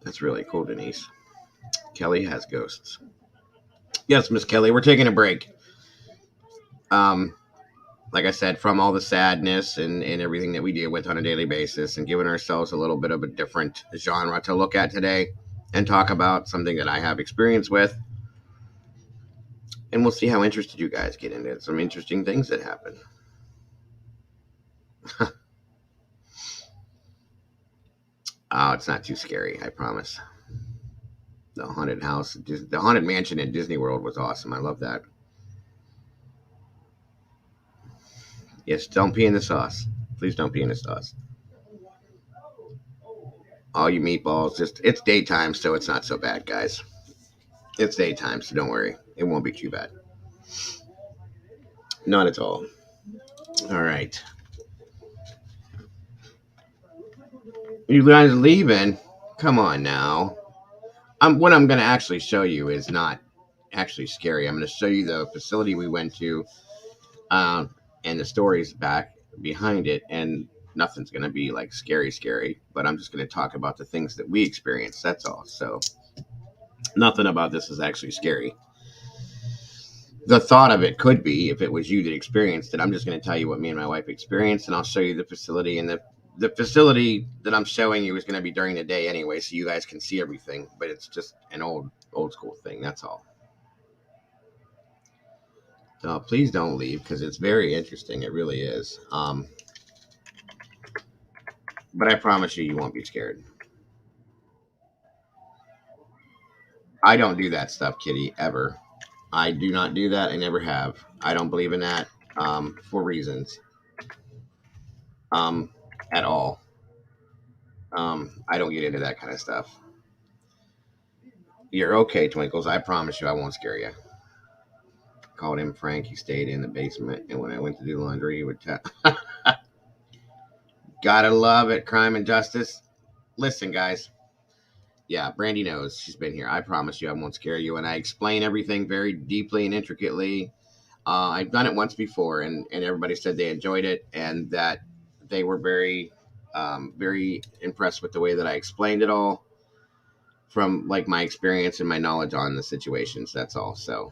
That's really cool, Denise. Kelly has ghosts. Yes, Miss Kelly, we're taking a break. Um, like I said, from all the sadness and everything that we deal with on a daily basis, and giving ourselves a little bit of a different genre to look at today and talk about something that I have experience with. And we'll see how interested you guys get into some interesting things that happen. Oh, it's not too scary, I promise. The haunted house, the haunted mansion in Disney World was awesome. I love that. Yes, don't pee in the sauce. Please don't pee in the sauce. All you meatballs, just it's daytime, so it's not so bad, guys. It's daytime, so don't worry. It won't be too bad. Not at all. All right. You guys leaving? Come on now. What I'm going to actually show you is not actually scary. I'm going to show you the facility we went to, and the stories back behind it, and nothing's going to be like scary, but I'm just going to talk about the things that we experienced. That's all. So nothing about this is actually scary. The thought of it could be if it was you that experienced it. I'm just going to tell you what me and my wife experienced, and I'll show you the facility. And the facility that I'm showing you is going to be during the day anyway, so you guys can see everything. But it's just an old school thing. That's all. So please don't leave because it's very interesting. It really is. But I promise you, you won't be scared. I don't do that stuff, Kitty, ever. I do not do that. I never have. I don't believe in that for reasons um, at all. I don't get into that kind of stuff. You're okay, Twinkles. I promise you, I won't scare you. Called him Frank. He stayed in the basement, and when I went to do laundry, he would tell. Gotta love it, crime and justice. Listen, guys. Yeah, Brandy knows. She's been here. I promise you, I won't scare you. And I explain everything very deeply and intricately. I've done it once before, and everybody said they enjoyed it and that they were very impressed with the way that I explained it all from like my experience and my knowledge on the situations. That's all. So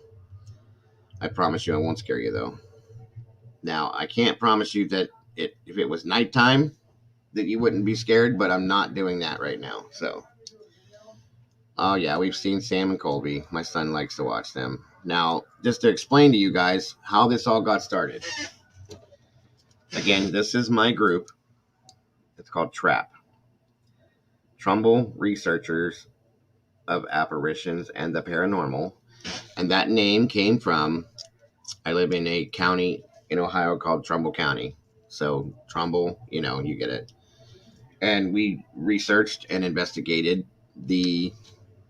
I promise you, I won't scare you though. Now I can't promise you that if it was nighttime that you wouldn't be scared, but I'm not doing that right now. So. Oh yeah, we've seen Sam and Colby. My son likes to watch them. Now, just to explain to you guys how this all got started. Again, this is my group. It's called TRAP. Trumbull Researchers of Apparitions and the Paranormal. And that name came from, I live in a county in Ohio called Trumbull County. So Trumbull, you get it. And we researched and investigated the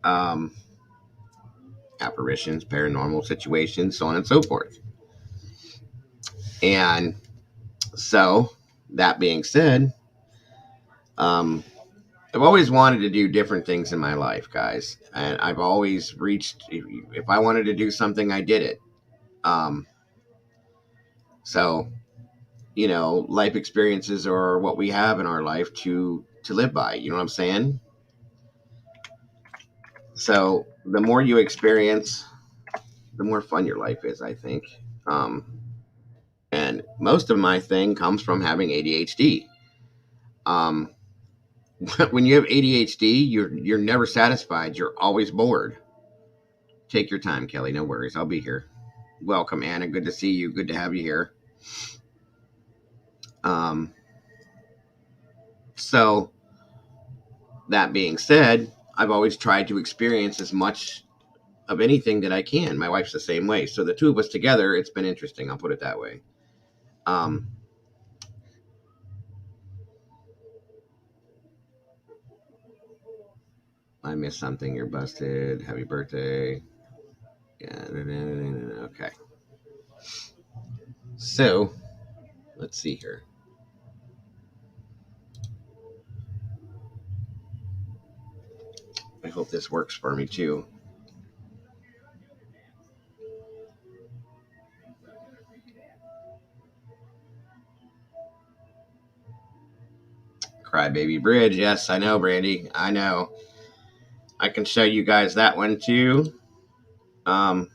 um, apparitions, paranormal situations, so on and so forth. And so, that being said, I've always wanted to do different things in my life, guys. And I've always reached, if I wanted to do something, I did it. Um, so, life experiences are what we have in our life to live by. You know what I'm saying? So, the more you experience, the more fun your life is, I think. And most of my thing comes from having ADHD. Um, when you have ADHD, you're never satisfied. You're always bored. Take your time, Kelly. No worries. I'll be here. Welcome, Anna. Good to see you. Good to have you here. Um, so that being said, I've always tried to experience as much of anything that I can. My wife's the same way. So the two of us together, it's been interesting. I'll put it that way. Um, I missed something. You're busted. Happy birthday. Yeah. Okay. So, let's see here. I hope this works for me too. Crybaby Bridge. Yes, I know, Brandy. I know. I can show you guys that one too. Um,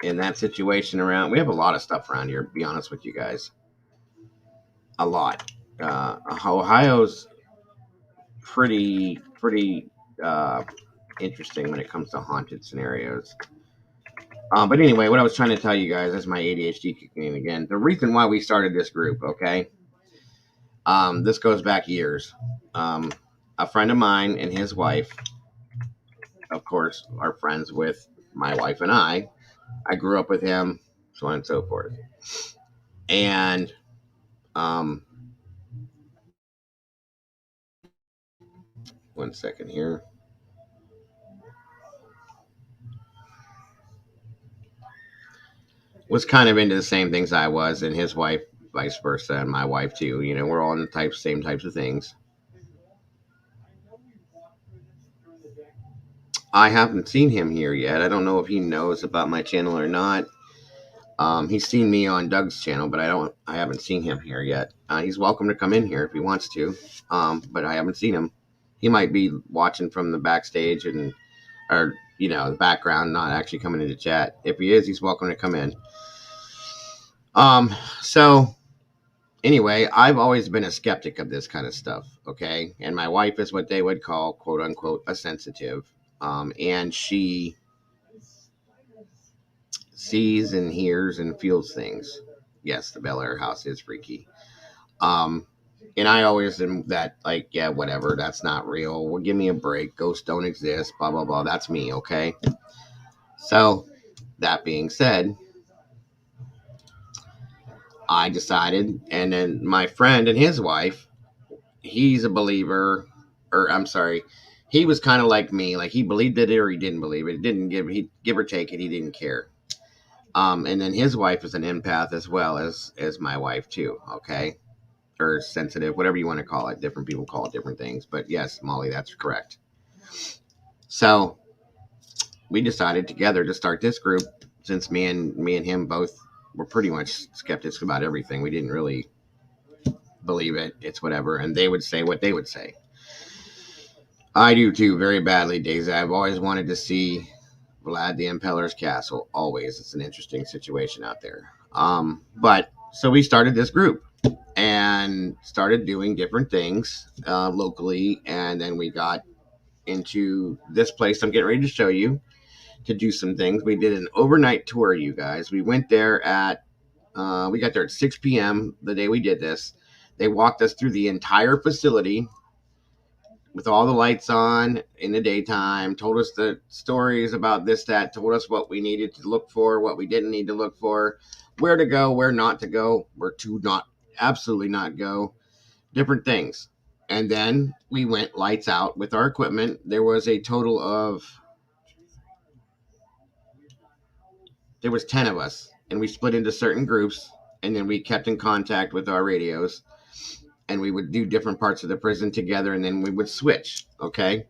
in that situation around, we have a lot of stuff around here. To be honest with you guys, a lot. Ohio's pretty uh, interesting when it comes to haunted scenarios. But anyway, what I was trying to tell you guys is my ADHD kicking in again. The reason why we started this group, okay? This goes back years. A friend of mine and his wife, of course, are friends with my wife and I. I grew up with him, so on and so forth. And um, one second here. Was kind of into the same things I was, and his wife, vice versa, and my wife too. You know, we're all in the same types of things. I haven't seen him here yet. I don't know if he knows about my channel or not. He's seen me on Doug's channel, but I haven't seen him here yet. He's welcome to come in here if he wants to. But I haven't seen him. He might be watching from the backstage or the background, not actually coming into chat. If he is, he's welcome to come in. So anyway, I've always been a skeptic of this kind of stuff. Okay. And my wife is what they would call, quote unquote, a sensitive. And she sees and hears and feels things. Yes, the Bel Air house is freaky. Um, and I always am that, like, yeah, whatever, that's not real. Well, give me a break. Ghosts don't exist. Blah blah blah. That's me. Okay. So that being said, I decided, and then my friend and his wife, he's a believer, or I'm sorry, he was kind of like me. Like he believed it or he didn't believe it. He give or take it. He didn't care. And then his wife is an empath as well as my wife too. Okay, or sensitive, whatever you want to call it. Different people call it different things, but yes, Molly, that's correct. So we decided together to start this group since me and him both were pretty much skeptics about everything. We didn't really believe it. It's whatever, and they would say what they would say. I do too, very badly, Daisy. I've always wanted to see Vlad the Impaler's castle. Always, it's an interesting situation out there. But so we started this group and started doing different things locally, and then we got into this place I'm getting ready to show you to do some things. We did an overnight tour, you guys. We went there we got there at 6 p.m. the day we did this. They walked us through the entire facility with all the lights on in the daytime, told us the stories about this, that, told us what we needed to look for, what we didn't need to look for, where to go, where not to go, where to not, absolutely not go, different things. And then we went lights out with our equipment. There was a total of, there was 10 of us, and we split into certain groups, and then we kept in contact with our radios, and we would do different parts of the prison together, and then we would switch. Okay.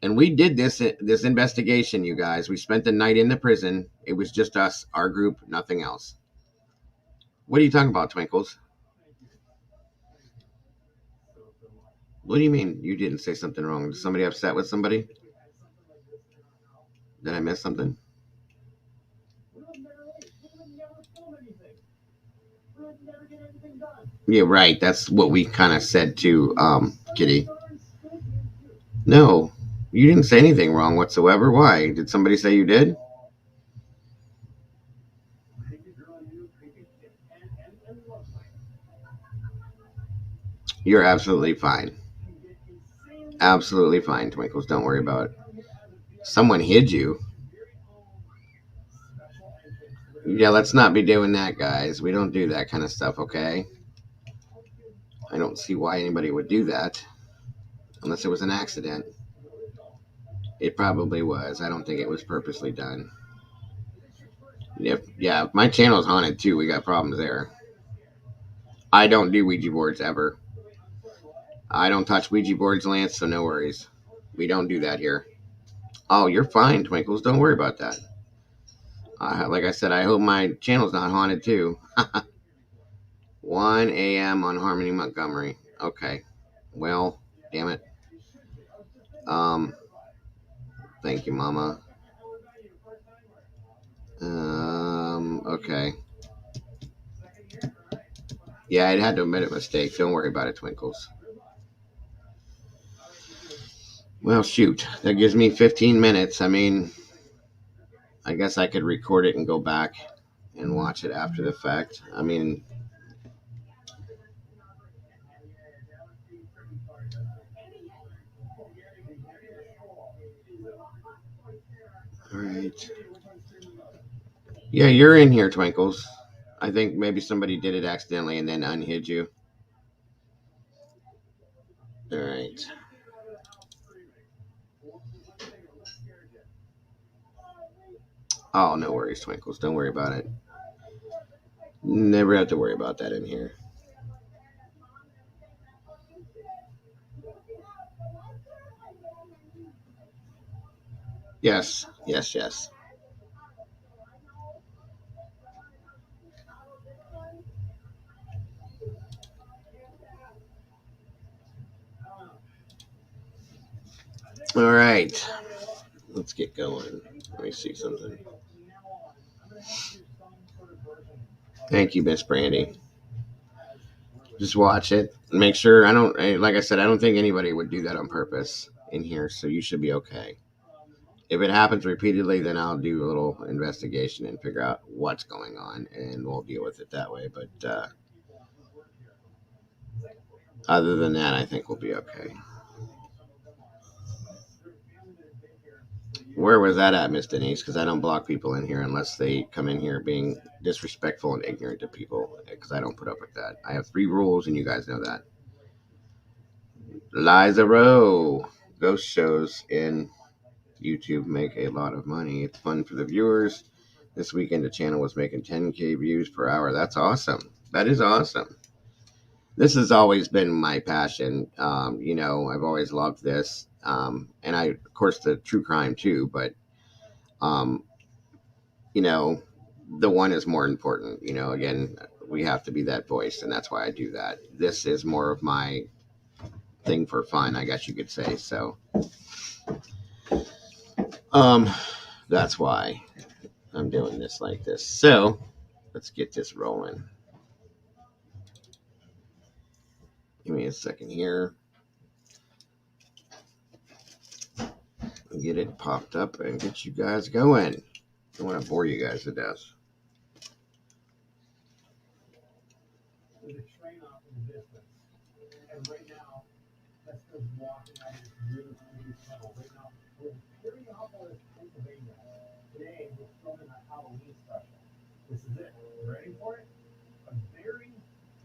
And we did this investigation, you guys. We spent the night in the prison. It was just us, our group, nothing else. What are you talking about, Twinkles? What do you mean you didn't say something wrong? Is somebody upset with somebody? Did I miss something? Yeah, right. That's what we kind of said to Kitty. No, you didn't say anything wrong whatsoever. Why? Did somebody say you did? You're absolutely fine. Absolutely fine, Twinkles. Don't worry about it. Someone hid you. Yeah, let's not be doing that, guys. We don't do that kind of stuff, okay? I don't see why anybody would do that unless it was an accident. It probably was. I don't think it was purposely done. If my channel's haunted too, we got problems there. I don't do Ouija boards ever. I don't touch Ouija boards, Lance, so no worries. We don't do that here. Oh, you're fine, Twinkles. Don't worry about that. Like I said, I hope my channel's not haunted too. 1 a.m. on Harmony Montgomery. Okay. Well, damn it. Thank you, Mama. Okay. Yeah, I had to admit a mistake. Don't worry about it, Twinkles. Well, shoot. That gives me 15 minutes. I mean, I guess I could record it and go back and watch it after the fact. I mean, all right. Yeah, you're in here, Twinkles. I think maybe somebody did it accidentally and then unhid you. All right. Oh, no worries, Twinkles. Don't worry about it. Never have to worry about that in here. Yes, yes, yes. All right. Let's get going. Let me see something. Thank you, Miss Brandy. Just watch it. Make sure like I said, I don't think anybody would do that on purpose in here, so you should be okay. If it happens repeatedly, then I'll do a little investigation and figure out what's going on, and we'll deal with it that way. But other than that, I think we'll be okay. Where was that at, Miss Denise? Because I don't block people in here unless they come in here being disrespectful and ignorant to people, because I don't put up with that. I have 3 rules, and you guys know that. Liza Rowe. Ghost shows in YouTube make a lot of money. It's fun for the viewers. This weekend, the channel was making 10K views per hour. That's awesome. That is awesome. This has always been my passion. I've always loved this. And of course, the true crime too. But, um, the one is more important. Again, we have to be that voice, and that's why I do that. This is more of my thing for fun, I guess you could say. So, that's why I'm doing this like this. So, let's get this rolling. Give me a second here. Get it popped up and get you guys going. I don't want to bore you guys to death.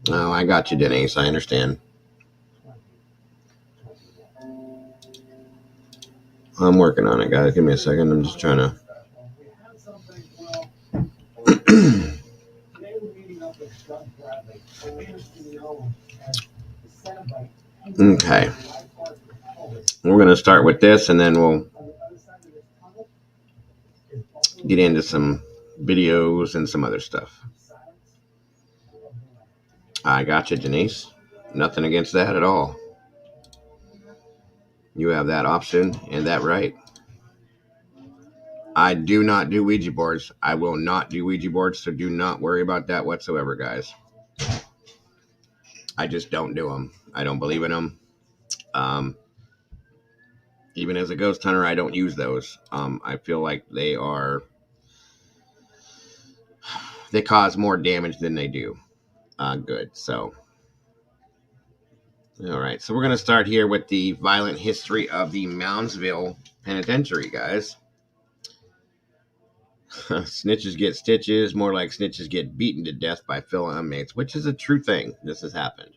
Oh, I got you, Denise. I understand. I'm working on it, guys. Give me a second. I'm just trying to. Okay. We're going to start with this, and then we'll get into some videos and some other stuff. I got you, Denise. Nothing against that at all. You have that option and that right. I do not do Ouija boards. I will not do Ouija boards, so do not worry about that whatsoever, guys. I just don't do them. I don't believe in them. Even as a ghost hunter, I don't use those. I feel like they cause more damage than they do good. So, all right. So we're going to start here with the violent history of the Moundsville Penitentiary, guys. Snitches get stitches, more like snitches get beaten to death by fellow inmates, which is a true thing. This has happened.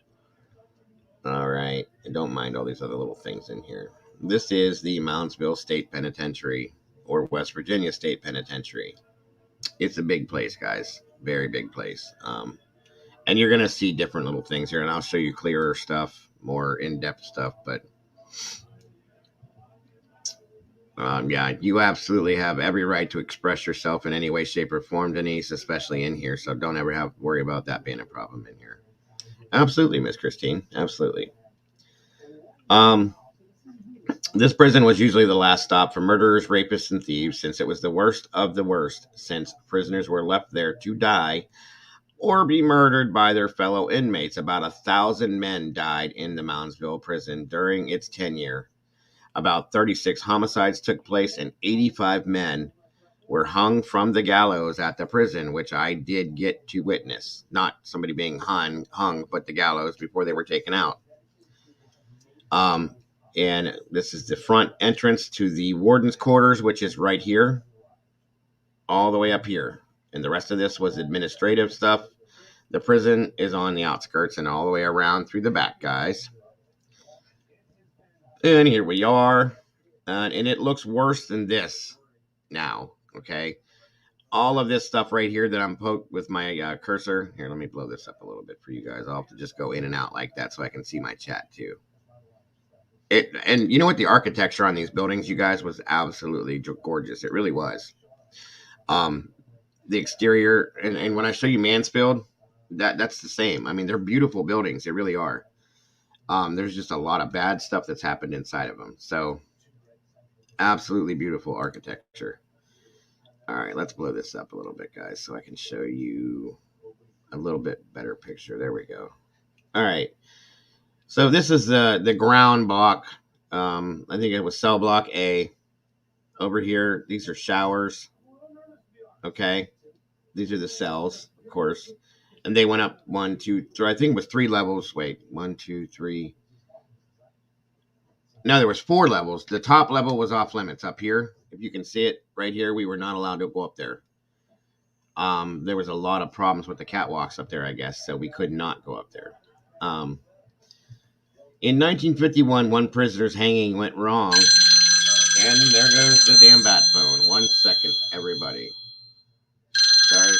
All right. And don't mind all these other little things in here. This is the Moundsville State Penitentiary, or West Virginia State Penitentiary. It's a big place, guys. Very big place. And you're going to see different little things here, and I'll show you clearer stuff, more in-depth stuff. But yeah, you absolutely have every right to express yourself in any way, shape, or form, Denise, especially in here. So don't ever have to worry about that being a problem in here. Absolutely, Miss Christine. Absolutely. Um, this prison was usually the last stop for murderers, rapists, and thieves, since it was the worst of the worst, since prisoners were left there to die or be murdered by their fellow inmates. About 1,000 men died in the Moundsville prison during its tenure. About 36 homicides took place, and 85 men were hung from the gallows at the prison, which I did get to witness. Not somebody being hung, but the gallows before they were taken out. And this is the front entrance to the warden's quarters, which is right here, all the way up here. And the rest of this was administrative stuff. The prison is on the outskirts and all the way around through the back, guys. And here we are. And it looks worse than this now, okay? All of this stuff right here that I'm poked with my cursor. Here, let me blow this up a little bit for you guys. I'll have to just go in and out like that so I can see my chat too. And you know what? The architecture on these buildings, you guys, was absolutely gorgeous. It really was. The exterior, and when I show you Mansfield, that's the same. I mean, they're beautiful buildings. They really are. There's just a lot of bad stuff that's happened inside of them. So, absolutely beautiful architecture. All right, let's blow this up a little bit, guys, so I can show you a little bit better picture. There we go. All right. So this is the ground block. I think it was cell block A. Over here, these are showers. Okay. These are the cells, of course. And they went up 1, 2, 3. I think it was 3 levels. Wait, 1, 2, 3. No, there was 4 levels. The top level was off limits up here. If you can see it right here, we were not allowed to go up there. There was a lot of problems with the catwalks up there, I guess, so we could not go up there. In 1951, one prisoner's hanging went wrong, and there goes the damn bat phone. 1 second, everybody. Sorry.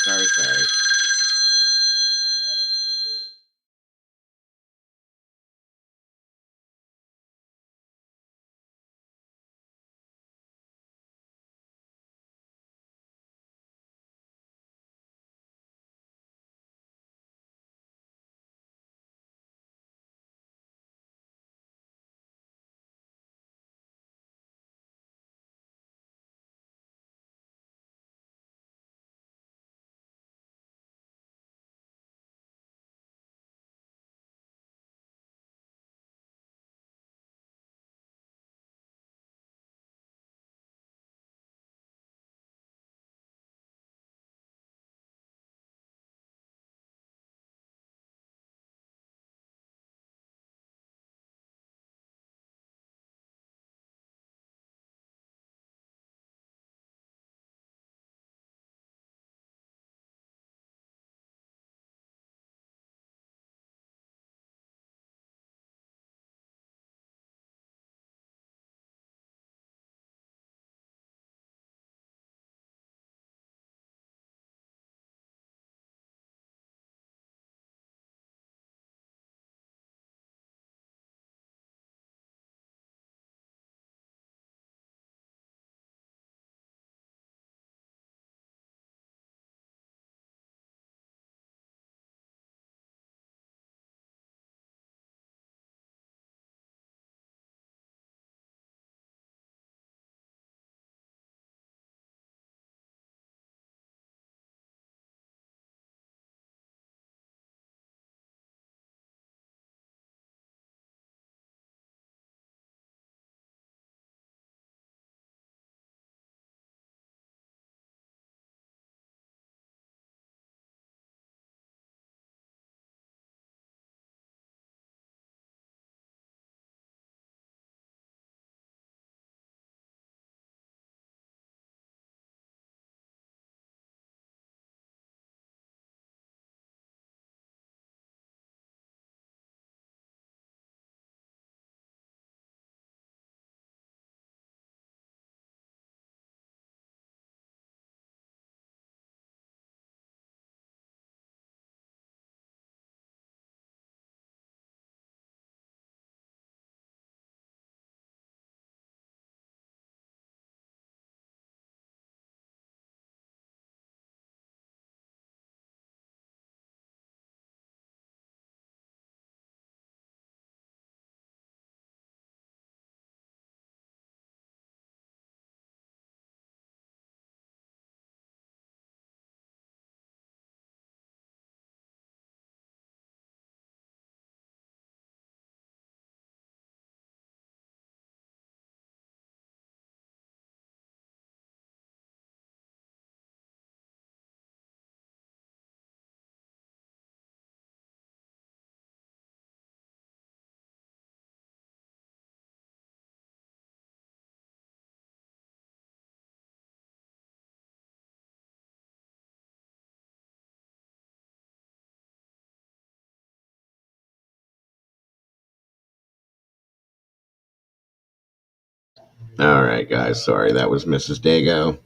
All right, guys. Sorry, that was Mrs. Dago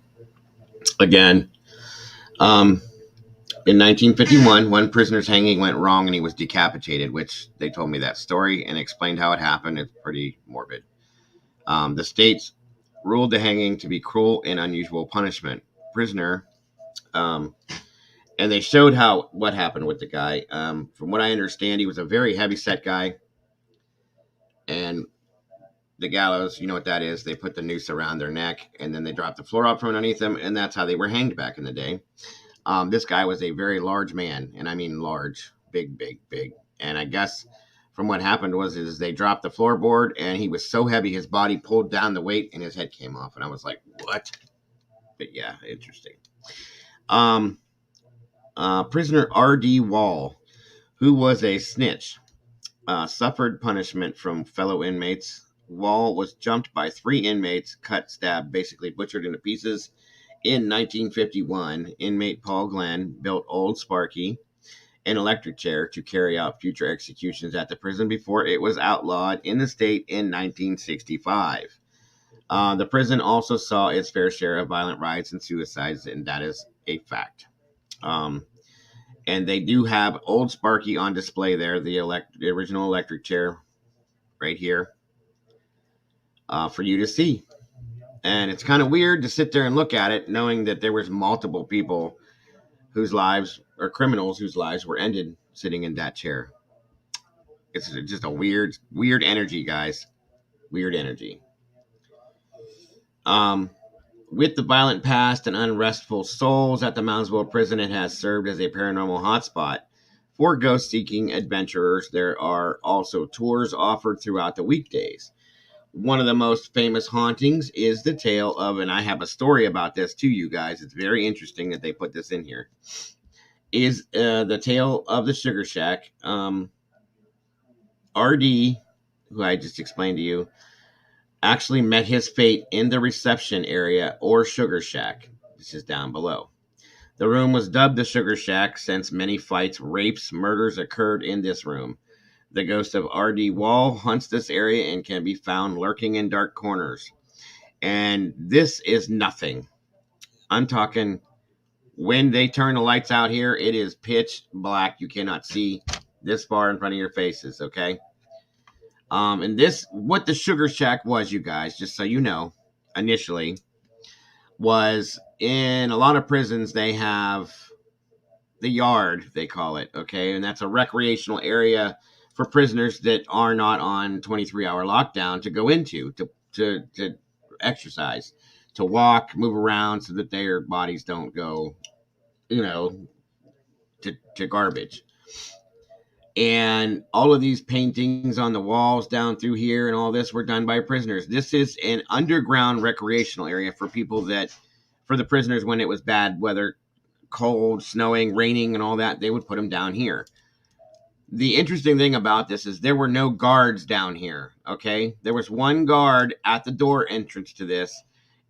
again. Um, in 1951, one prisoner's hanging went wrong and he was decapitated, which they told me that story and explained how it happened. It's pretty morbid. The states ruled the hanging to be cruel and unusual punishment. Prisoner, um, and they showed how what happened with the guy. From what I understand, he was a very heavy set guy, and the gallows, you know what that is? They put the noose around their neck, and then they dropped the floor out from underneath them, and that's how they were hanged back in the day. This guy was a very large man, and I mean large, big, big, big. And I guess from what happened was is they dropped the floorboard, and he was so heavy his body pulled down the weight, and his head came off. And I was like, what? But yeah, interesting. Um, Prisoner R.D. Wall, who was a snitch, suffered punishment from fellow inmates. Wall was jumped by 3 inmates, cut, stabbed, basically butchered into pieces. In 1951, inmate Paul Glenn built Old Sparky, an electric chair, to carry out future executions at the prison before it was outlawed in the state in 1965. The prison also saw its fair share of violent riots and suicides, and that is a fact. Um, and they do have Old Sparky on display there, the original electric chair, right here, for you to see. And it's kind of weird to sit there and look at it, knowing that there was multiple people whose lives, or criminals whose lives were ended sitting in that chair. It's just a weird, weird energy, guys. Weird energy. Um, with the violent past and unrestful souls at the Moundsville prison, it has served as a paranormal hotspot for ghost-seeking adventurers. There are also tours offered throughout the weekdays. One of the most famous hauntings is the tale of, and I have a story about this to you guys. It's very interesting that they put this in here. Is the tale of the Sugar Shack. RD, who I just explained to you, actually met his fate in the reception area, or Sugar Shack. This is down below. The room was dubbed the Sugar Shack since many fights, rapes, murders occurred in this room. The ghost of R.D. Wall hunts this area and can be found lurking in dark corners. And this is nothing. I'm talking, when they turn the lights out here, it is pitch black. You cannot see this far in front of your faces, okay? And this, what the Sugar Shack was, you guys, just so you know, initially, was in a lot of prisons, they have the yard, they call it, okay? And that's a recreational area for prisoners that are not on 23-hour lockdown to go into, to exercise, to walk, move around so that their bodies don't go, you know, to garbage. And all of these paintings on the walls down through here and all this were done by prisoners. This is an underground recreational area for people that, for the prisoners when it was bad weather, cold, snowing, raining, and all that, they would put them down here. The interesting thing about this is there were no guards down here, okay? There was one guard at the door entrance to this,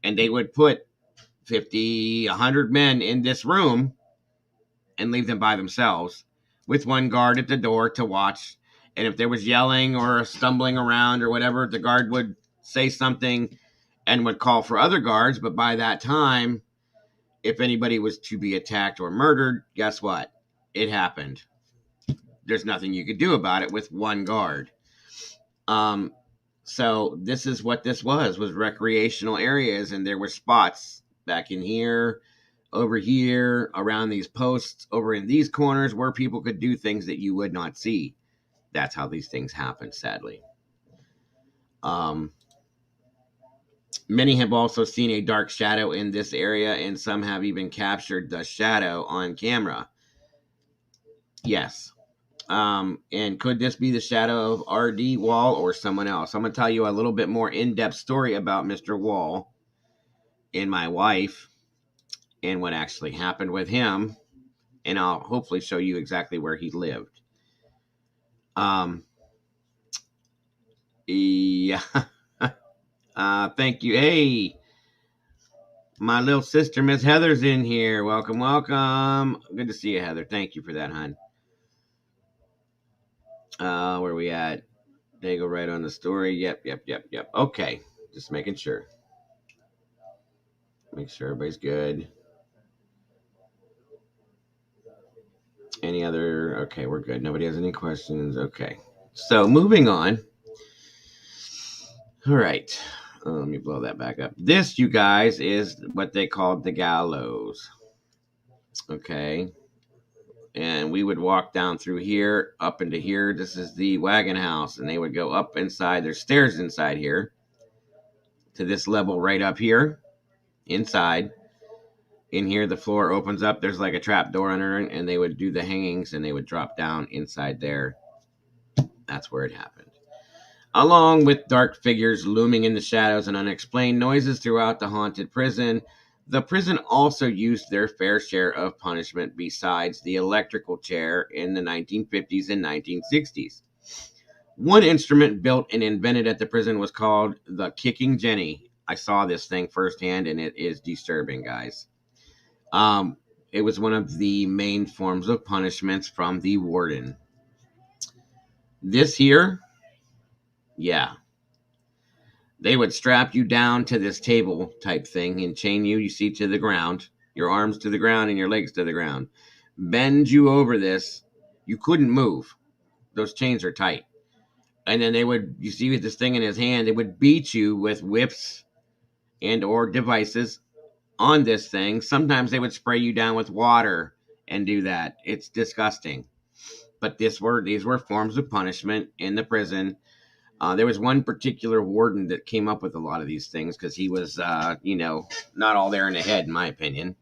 and they would put 50, 100 men in this room and leave them by themselves with one guard at the door to watch. And if there was yelling or stumbling around or whatever, the guard would say something and would call for other guards. But by that time, if anybody was to be attacked or murdered, guess what? It happened. There's nothing you could do about it with one guard. So this is what this was recreational areas, and there were spots back in here, over here, around these posts, over in these corners where people could do things that you would not see. That's how these things happen, sadly. Many have also seen a dark shadow in this area, and some have even captured the shadow on camera. Yes. And could this be the shadow of R.D. Wall or someone else? I'm going to tell you a little bit more in-depth story about Mr. Wall and my wife and what actually happened with him. And I'll hopefully show you exactly where he lived. Yeah. Thank you. Hey, my little sister, Miss Heather's in here. Welcome, welcome. Good to see you, Heather. Thank you for that, hon. Where are we at? They go right on the story. Yep. Okay. Just making sure. Make sure everybody's good. Any other? Okay, we're good. Nobody has any questions. Okay. So moving on. All right. Let me blow that back up. This, you guys, is what they called the gallows. Okay. And we would walk down through here, up into here. This is the wagon house. And they would go up inside. There's stairs inside here to this level right up here inside. In here, the floor opens up. There's like a trap door under it. And they would do the hangings and they would drop down inside there. That's where it happened. Along with dark figures looming in the shadows and unexplained noises throughout the haunted prison, the prison also used their fair share of punishment besides the electrical chair in the 1950s and 1960s. One instrument built and invented at the prison was called the Kicking Jenny. I saw this thing firsthand and it is disturbing, guys. It was one of the main forms of punishments from the warden. This here, yeah. They would strap you down to this table type thing and chain you, see, to the ground, your arms to the ground and your legs to the ground. Bend you over this. You couldn't move. Those chains are tight. And then they would, you see with this thing in his hand, they would beat you with whips and or devices on this thing. Sometimes they would spray you down with water and do that. It's disgusting. But these were forms of punishment in the prison. There was one particular warden that came up with a lot of these things because he was, not all there in the head, in my opinion.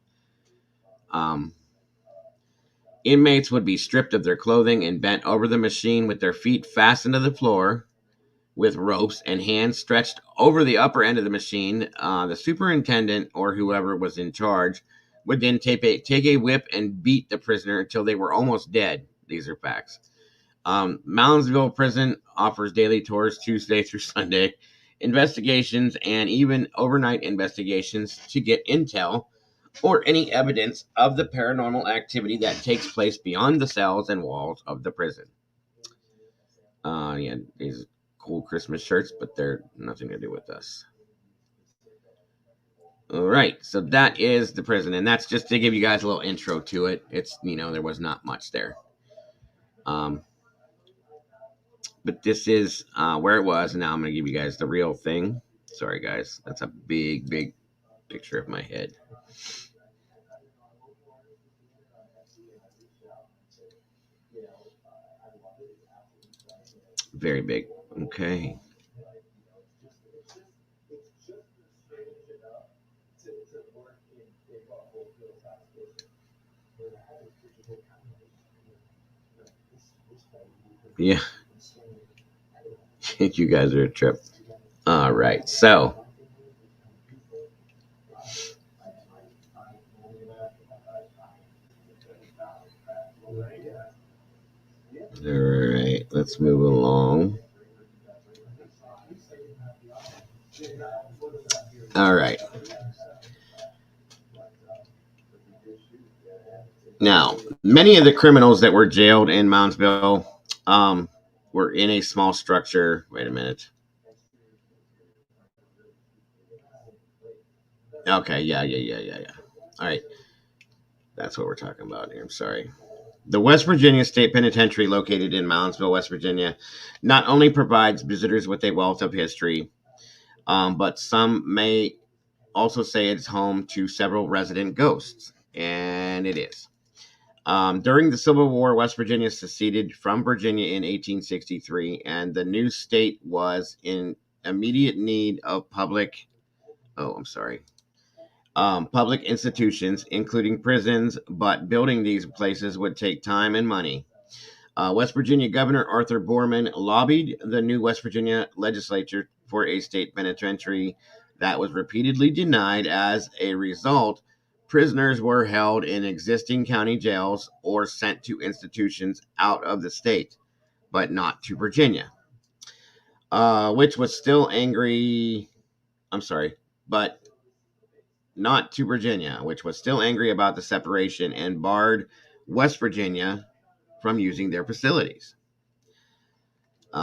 Inmates would be stripped of their clothing and bent over the machine with their feet fastened to the floor with ropes and hands stretched over the upper end of the machine. The superintendent or whoever was in charge would then take a whip and beat the prisoner until they were almost dead. These are facts. Moundsville Prison offers daily tours Tuesday through Sunday, investigations, and even overnight investigations to get intel or any evidence of the paranormal activity that takes place beyond the cells and walls of the prison. Yeah, these cool Christmas shirts, but they're nothing to do with us. All right, so that is the prison, and that's just to give you guys a little intro to it. It's, there was not much there. But this is where it was. And now I'm going to give you guys the real thing. Sorry, guys. That's a big, big picture of my head. Very big. Okay. Yeah. You guys are a trip. All right. So. All right. Let's move along. All right. Now, many of the criminals that were jailed in Moundsville were in a small structure. Wait a minute. Okay, yeah. All right. That's what we're talking about here. I'm sorry. The West Virginia State Penitentiary, located in Moundsville, West Virginia, not only provides visitors with a wealth of history, but some may also say it's home to several resident ghosts, and it is. During the Civil War, West Virginia seceded from Virginia in 1863, and the new state was in immediate need of public institutions, including prisons, but building these places would take time and money. West Virginia Governor Arthur Borman lobbied the new West Virginia legislature for a state penitentiary that was repeatedly denied. As a result, prisoners were held in existing county jails or sent to institutions out of the state, but not to Virginia, which was still angry. But not to Virginia, which was still angry about the separation and barred West Virginia from using their facilities.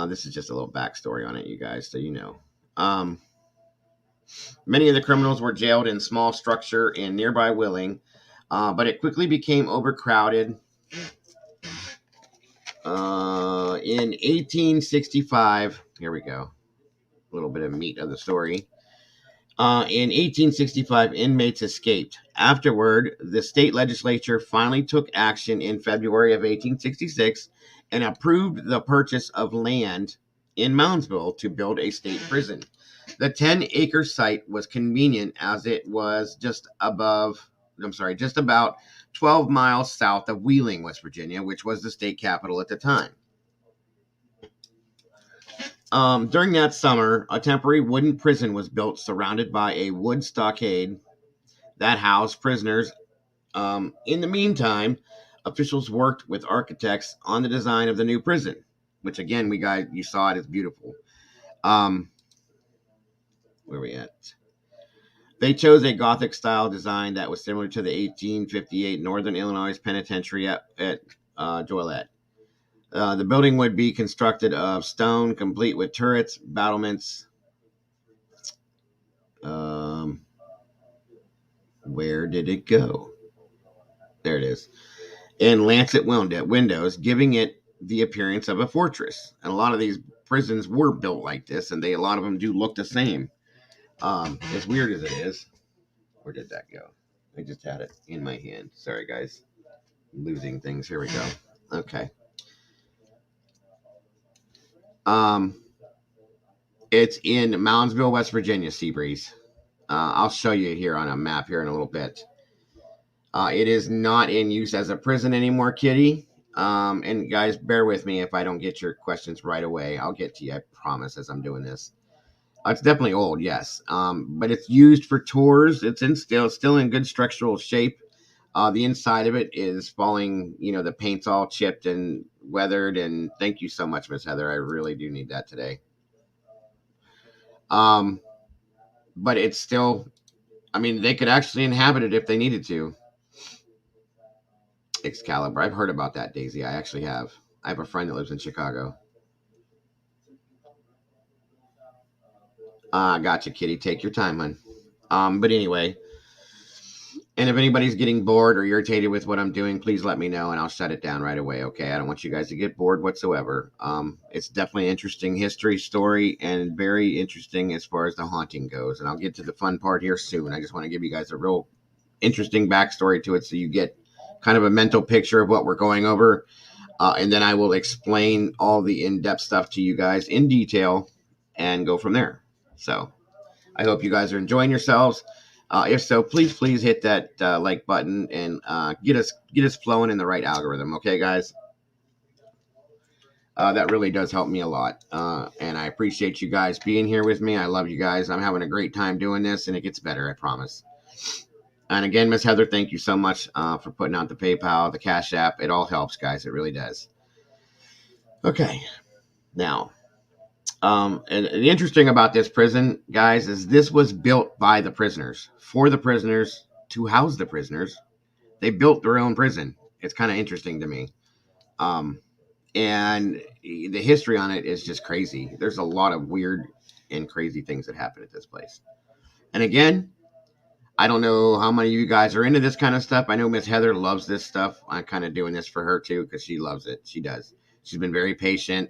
This is just a little backstory on it, you guys, so you know. Many of the criminals were jailed in small structure in nearby Wheeling, but it quickly became overcrowded. In 1865, here we go, a little bit of meat of the story. In 1865, inmates escaped. Afterward, the state legislature finally took action in February of 1866 and approved the purchase of land in Moundsville to build a state prison. The 10-acre site was convenient as it was just about 12 miles south of Wheeling, West Virginia, which was the state capital at the time. During that summer, a temporary wooden prison was built surrounded by a wood stockade that housed prisoners. In the meantime, officials worked with architects on the design of the new prison, which again, you saw it, is beautiful. Where are we at? They chose a Gothic style design that was similar to the 1858 Northern Illinois Penitentiary at Joliet. The building would be constructed of stone, complete with turrets, battlements. Where did it go? There it is. And lancet windows, giving it the appearance of a fortress. And a lot of these prisons were built like this, and a lot of them do look the same. As weird as it is. Where did that go? I just had it in my hand. Sorry, guys. Losing things. Here we go. Okay. It's in Moundsville, West Virginia, Seabreeze. I'll show you here on a map here in a little bit. It is not in use as a prison anymore, Kitty. And guys, bear with me if I don't get your questions right away. I'll get to you, I promise, as I'm doing this. It's definitely old, yes. But it's used for tours. It's still in good structural shape. The inside of it is falling, the paint's all chipped and weathered. And thank you so much, Miss Heather. I really do need that today. But it's still, they could actually inhabit it if they needed to. Excalibur. I've heard about that, Daisy. I actually have. I have a friend that lives in Chicago. Gotcha, Kitty. Take your time, hon. But anyway, and if anybody's getting bored or irritated with what I'm doing, please let me know and I'll shut it down right away, okay? I don't want you guys to get bored whatsoever. It's definitely an interesting history story and very interesting as far as the haunting goes. And I'll get to the fun part here soon. I just want to give you guys a real interesting backstory to it so you get kind of a mental picture of what we're going over. And then I will explain all the in-depth stuff to you guys in detail and go from there. So I hope you guys are enjoying yourselves. If so, please hit that like button and get us flowing in the right algorithm. Okay, guys? That really does help me a lot. And I appreciate you guys being here with me. I love you guys. I'm having a great time doing this, and it gets better, I promise. And again, Miss Heather, thank you so much for putting out the PayPal, the Cash App. It all helps, guys. It really does. Okay. Now, and the interesting about this prison, guys, is this was built by the prisoners, for the prisoners, to house the prisoners. They built their own prison. It's kind of interesting to me. And the history on it is just crazy. There's a lot of weird and crazy things that happen at this place. And again, I don't know how many of you guys are into this kind of stuff. I know Miss Heather loves this stuff. I'm kind of doing this for her too because she loves it. She does. She's been very patient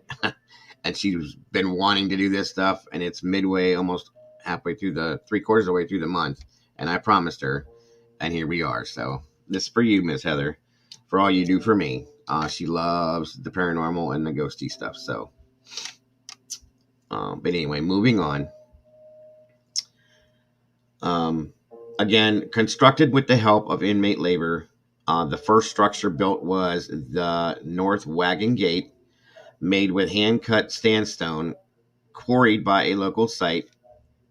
and she's been wanting to do this stuff. And it's midway, almost halfway through three-quarters of the way through the month. And I promised her. And here we are. So this is for you, Miss Heather, for all you do for me. She loves the paranormal and the ghosty stuff. So, but anyway, moving on. Again, constructed with the help of inmate labor, the first structure built was the North Wagon Gate, made with hand-cut sandstone, quarried by a local site,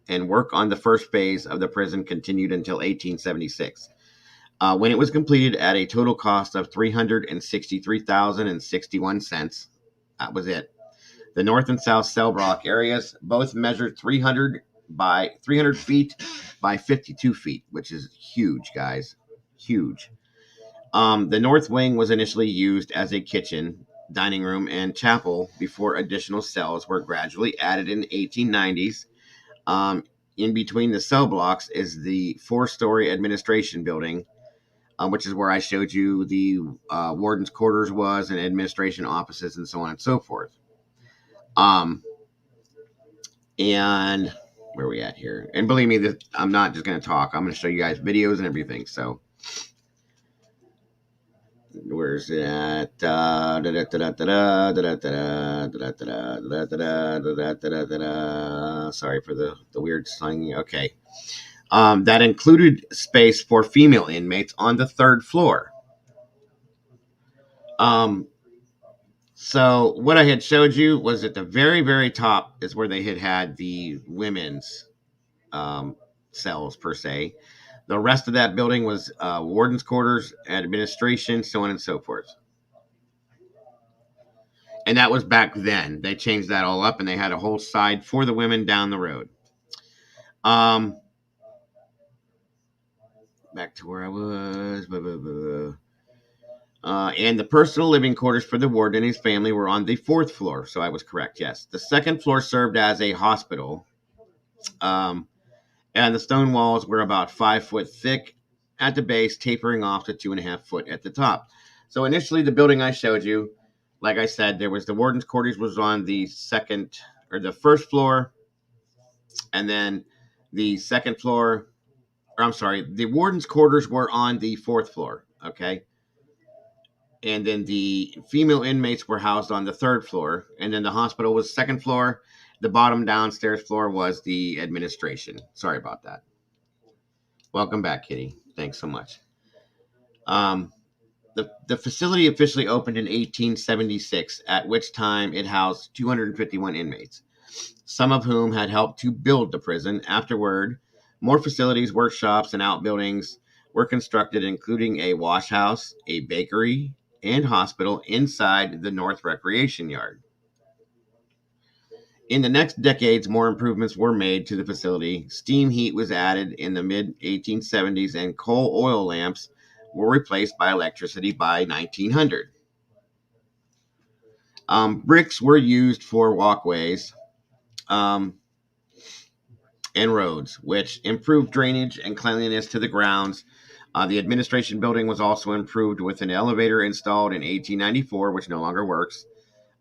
and work on the first phase of the prison continued until 1876, when it was completed at a total cost of $363,061. That was it. The north and south cell block areas both measured 300 feet by 52 feet, which is huge, guys. Huge. The north wing was initially used as a kitchen, dining room, and chapel before additional cells were gradually added in the 1890s. in between the cell blocks is the 4-story administration building, which is where I showed you the warden's quarters was, and administration offices, and so on and so forth. And where are we at here? And believe me, I'm not just going to talk. I'm going to show you guys videos and everything. So where's it at? Sorry for the weird slang. Okay. That included space for female inmates on the 3rd floor. So what I had showed you was at the very, very top is where they had the women's cells per se. The rest of that building was warden's quarters, administration, so on and so forth. And that was back then. They changed that all up, and they had a whole side for the women down the road. Back to where I was. And the personal living quarters for the warden and his family were on the 4th floor. So I was correct, yes. The 2nd floor served as a hospital. And the stone walls were about 5 foot thick at the base, tapering off to 2.5 foot at the top. So initially, the building I showed you, like I said, there was the warden's quarters was on the 1st floor, and then the 2nd floor, the warden's quarters were on the 4th floor, okay? And then the female inmates were housed on the 3rd floor, and then the hospital was 2nd floor. The bottom downstairs floor was the administration. Sorry about that. Welcome back, Kitty. Thanks so much. The facility officially opened in 1876, at which time it housed 251 inmates, some of whom had helped to build the prison. Afterward, more facilities, workshops, and outbuildings were constructed, including a wash house, a bakery, and hospital inside the North Recreation Yard. In the next decades, more improvements were made to the facility. Steam heat was added in the mid-1870s, and coal oil lamps were replaced by electricity by 1900. Bricks were used for walkways and roads, which improved drainage and cleanliness to the grounds. The administration building was also improved with an elevator installed in 1894, which no longer works.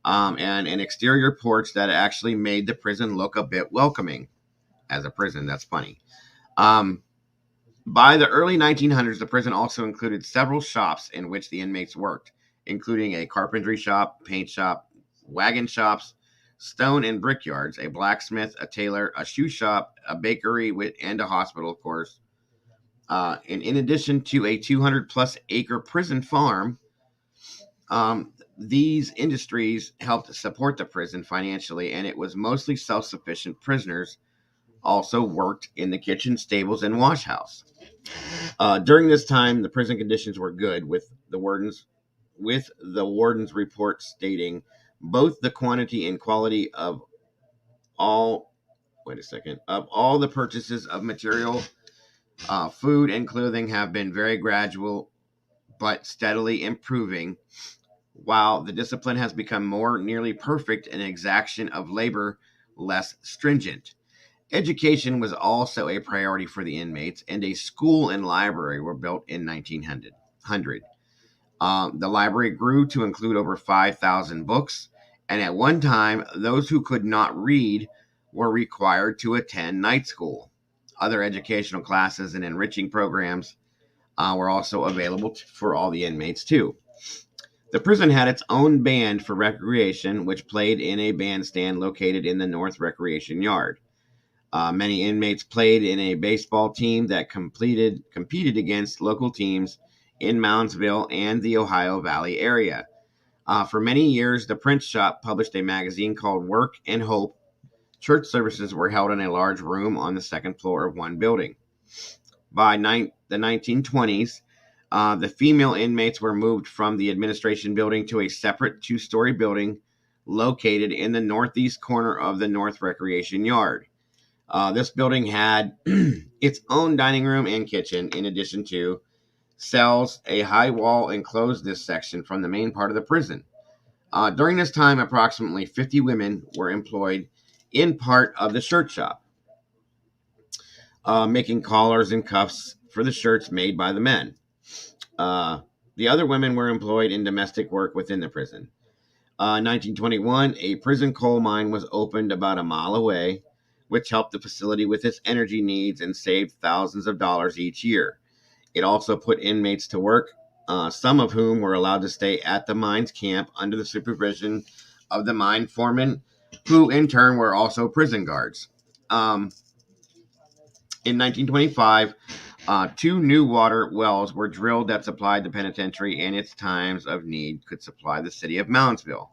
And an exterior porch that actually made the prison look a bit welcoming as a prison. That's funny. By the early 1900s, the prison also included several shops in which the inmates worked, including a carpentry shop, paint shop, wagon shops, stone and brick yards, a blacksmith, a tailor, a shoe shop, a bakery, and a hospital, of course. And in addition to a 200-plus acre prison farm, these industries helped support the prison financially, and it was mostly self-sufficient prisoners also worked in the kitchen, stables, and wash house. During this time, the prison conditions were good, with the warden's report stating both the quantity and quality of all the purchases of material, food, and clothing have been very gradual but steadily improving, while the discipline has become more nearly perfect and exaction of labor less stringent. Education was also a priority for the inmates, and a school and library were built in 1900. The library grew to include over 5,000 books, and at one time, those who could not read were required to attend night school. Other educational classes and enriching programs were also available for all the inmates, too. The prison had its own band for recreation, which played in a bandstand located in the North Recreation Yard. Many inmates played in a baseball team that competed against local teams in Moundsville and the Ohio Valley area. For many years, the print shop published a magazine called Work and Hope. Church services were held in a large room on the 2nd floor of one building. By the 1920s, the female inmates were moved from the administration building to a separate 2-story building located in the northeast corner of the North Recreation Yard. This building had its own dining room and kitchen, in addition to cells. A high wall enclosed this section from the main part of the prison. During this time, approximately 50 women were employed in part of the shirt shop. making collars and cuffs for the shirts made by the men. Uh, the other women were employed in domestic work within the prison. 1921, a prison coal mine was opened about a mile away, which helped the facility with its energy needs and saved thousands of dollars each year. It also put inmates to work, some of whom were allowed to stay at the mine's camp under the supervision of the mine foreman, who in turn were also prison guards. In 1925, two new water wells were drilled that supplied the penitentiary and its times of need could supply the city of Moundsville.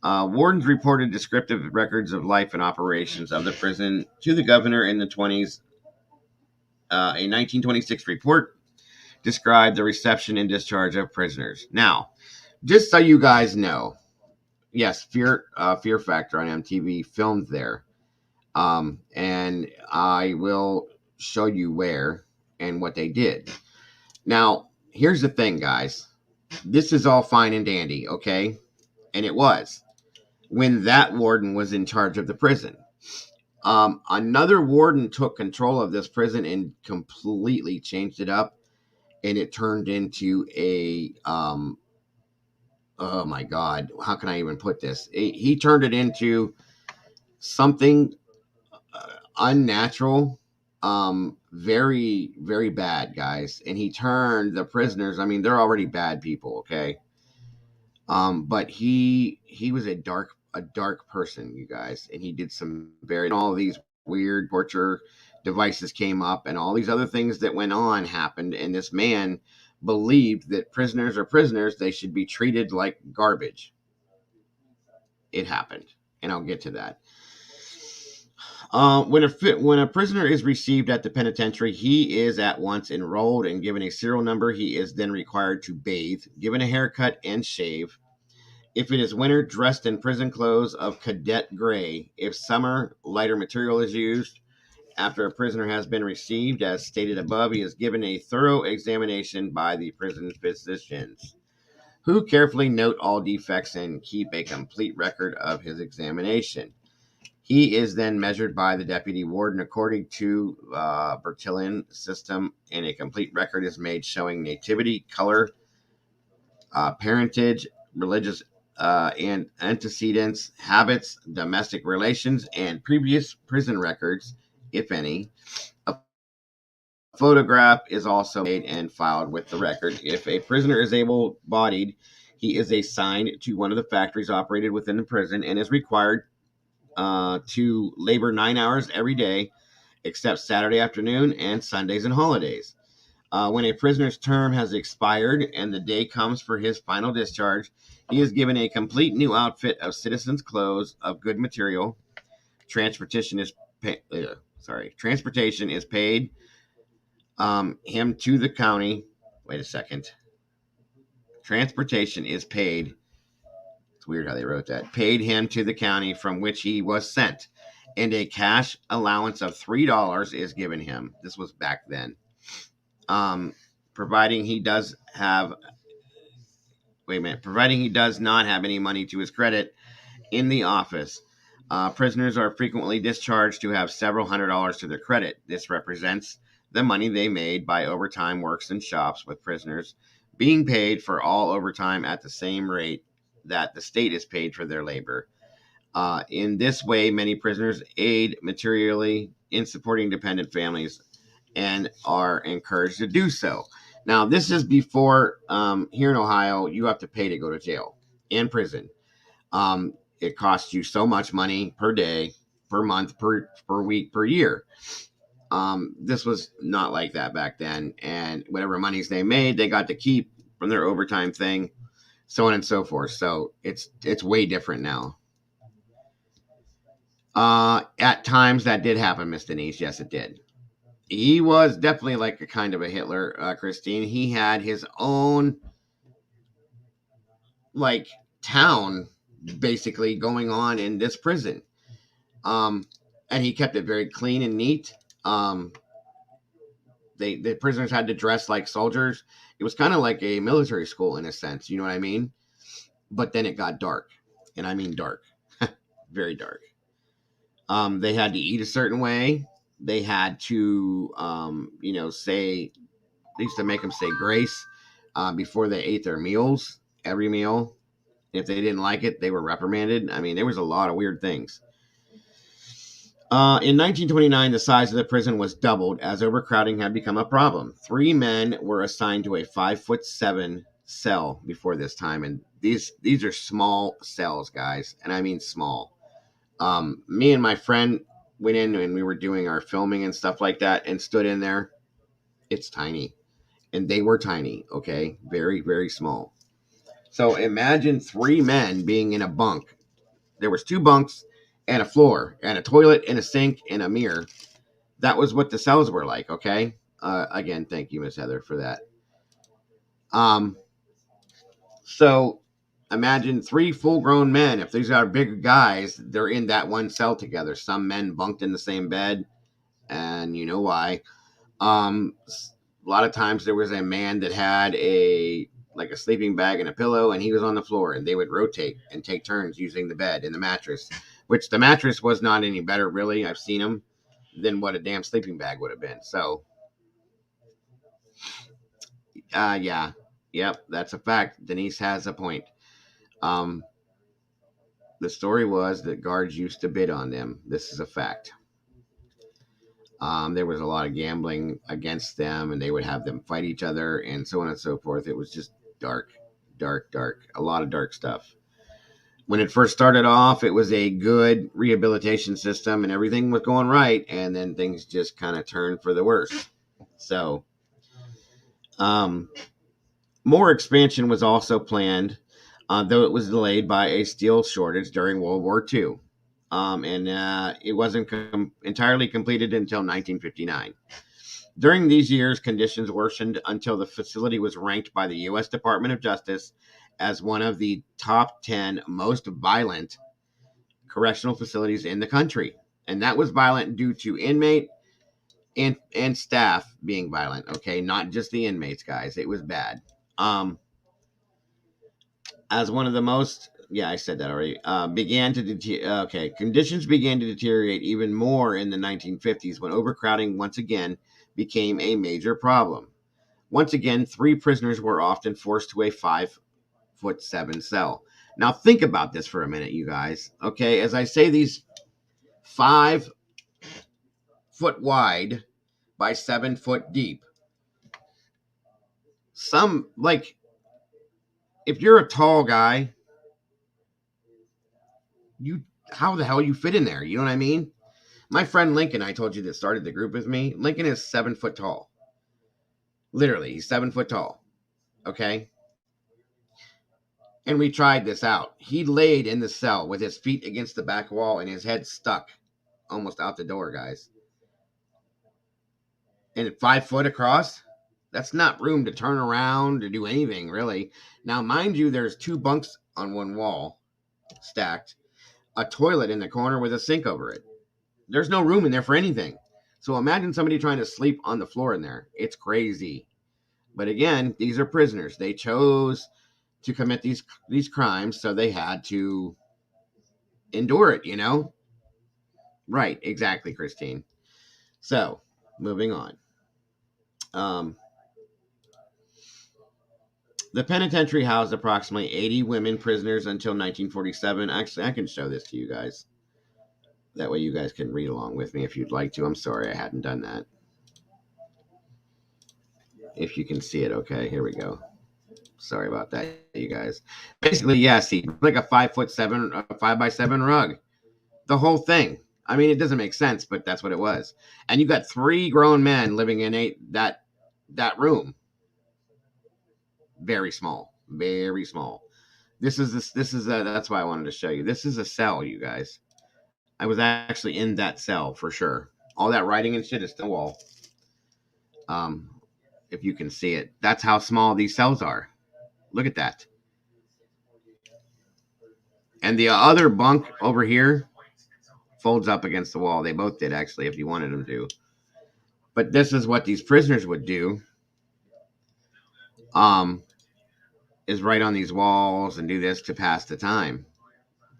Wardens reported descriptive records of life and operations of the prison to the governor in the 20s. A 1926 report described the reception and discharge of prisoners. Now, just so you guys know, yes, Fear Factor on MTV filmed there, and I will show you where and what they did. Now, here's the thing, guys. This is all fine and dandy, okay? And it was when that warden was in charge of the prison. Another warden took control of this prison and completely changed it up, and it turned into a oh my god, how can I even put this? He turned it into something unnatural, very very bad, guys. And he turned the prisoners. I mean, they're already bad people, okay? But he was a dark person, you guys, and he did some very all these weird torture devices came up, and all these other things that went on happened, and this man believed that prisoners are prisoners; they should be treated like garbage. It happened, and I'll get to that. When a prisoner is received at the penitentiary, he is at once enrolled and given a serial number. He is then required to bathe, given a haircut, and shave. If it is winter, dressed in prison clothes of cadet gray. If summer, lighter material is used. After a prisoner has been received, as stated above, he is given a thorough examination by the prison physicians, who carefully note all defects and keep a complete record of his examination. He is then measured by the deputy warden according to Bertillon system, and a complete record is made showing nativity, color, parentage, religious and antecedents, habits, domestic relations, and previous prison records, if any. A photograph is also made and filed with the record. If a prisoner is able-bodied, he is assigned to one of the factories operated within the prison and is required to labor 9 hours every day, except Saturday afternoon and Sundays and holidays. When a prisoner's term has expired and the day comes for his final discharge, he is given a complete new outfit of citizen's clothes of good material. Transportation is paid him to the county. Wait a second. Transportation is paid. It's weird how they wrote that. Paid him to the county from which he was sent, and a cash allowance of $3 is given him. This was back then. Providing he does not have any money to his credit in the office. Prisoners are frequently discharged to have several $100s to their credit. This represents the money they made by overtime works in shops, with prisoners being paid for all overtime at the same rate that the state is paid for their labor. In this way, many prisoners aid materially in supporting dependent families and are encouraged to do so. Now, this is before, here in Ohio, you have to pay to go to jail and prison. It costs you so much money per day, per month, per week, per year. This was not like that back then. And whatever monies they made, they got to keep from their overtime thing, so on and so forth. So it's way different now. At times that did happen, Miss Denise. Yes, it did. He was definitely like a kind of a Hitler, Christine. He had his own like town basically going on in this prison. And he kept it very clean and neat. The prisoners had to dress like soldiers. It was kind of like a military school in a sense, you know what I mean? But then it got dark, and I mean dark, very dark. They had to eat a certain way. they had to, say, they used to make them say grace before they ate their meals, every meal. If they didn't like it, they were reprimanded. I mean, there was a lot of weird things. In 1929, the size of the prison was doubled as overcrowding had become a problem. 3 men were assigned to a 5'7" cell before this time, and these are small cells, guys, and I mean small. Me and my friend went in and we were doing our filming and stuff like that, and stood in there. It's tiny, and they were tiny. Okay, very very small. So imagine 3 men being in a bunk. There was 2 bunks and a floor and a toilet and a sink and a mirror. That was what the cells were like. Okay. Again, thank you, Miss Heather, for that. Um, so imagine 3 full-grown men. If these are big guys, they're in that one cell together. Some men bunked in the same bed, and you know why. A lot of times there was a man that had a sleeping bag and a pillow, and he was on the floor, and they would rotate and take turns using the bed and the mattress, which the mattress was not any better, really. I've seen them, than what a damn sleeping bag would have been. So, yeah, yep, that's a fact. Denise has a point. Um, the story was that guards used to bid on them. This is a fact. There was a lot of gambling against them, and they would have them fight each other, and so on and so forth. It was just dark, dark, dark. A lot of dark stuff. When it first started off, it was a good rehabilitation system, and everything was going right, and then things just kind of turned for the worse. So, um, more expansion was also planned, though it was delayed by a steel shortage during World War II. And it wasn't entirely completed until 1959. During these years, conditions worsened until the facility was ranked by the U.S. Department of Justice as one of the top 10 most violent correctional facilities in the country. And that was violent due to inmate and staff being violent, okay? Not just the inmates, guys. It was bad. As one of the most, yeah, I said that already, conditions began to deteriorate even more in the 1950s when overcrowding once again became a major problem. Once again, 3 prisoners were often forced to a 5'7" cell. Now think about this for a minute, you guys. Okay, as I say, these 5 foot wide by 7 foot deep. Some, like, if you're a tall guy, you how the hell you fit in there? You know what I mean? My friend Lincoln, I told you that started the group with me. Lincoln is 7 foot tall. Literally, he's 7 foot tall. Okay? And we tried this out. He laid in the cell with his feet against the back wall and his head stuck almost out the door, guys. And 5 foot across, that's not room to turn around or do anything, really. Now, mind you, there's 2 bunks on one wall stacked, a toilet in the corner with a sink over it. There's no room in there for anything. So imagine somebody trying to sleep on the floor in there. It's crazy. But again, these are prisoners. They chose to commit these crimes, so they had to endure it, you know? Right, exactly, Christine. So, moving on. The penitentiary housed approximately 80 women prisoners until 1947. Actually, I can show this to you guys. That way you guys can read along with me if you'd like to. I'm sorry I hadn't done that. If you can see it, okay, here we go. Sorry about that, you guys. Basically, yeah, see, like a 5'7", 5x7 rug. The whole thing. I mean, it doesn't make sense, but that's what it was. And you got 3 grown men living in that room. Very small, very small. This is that's why I wanted to show you. This is a cell, you guys. I was actually in that cell for sure. All that writing and shit is still wall. If you can see it, that's how small these cells are. Look at that. And the other bunk over here folds up against the wall. They both did, actually, if you wanted them to. But this is what these prisoners would do. Is write on these walls and do this to pass the time.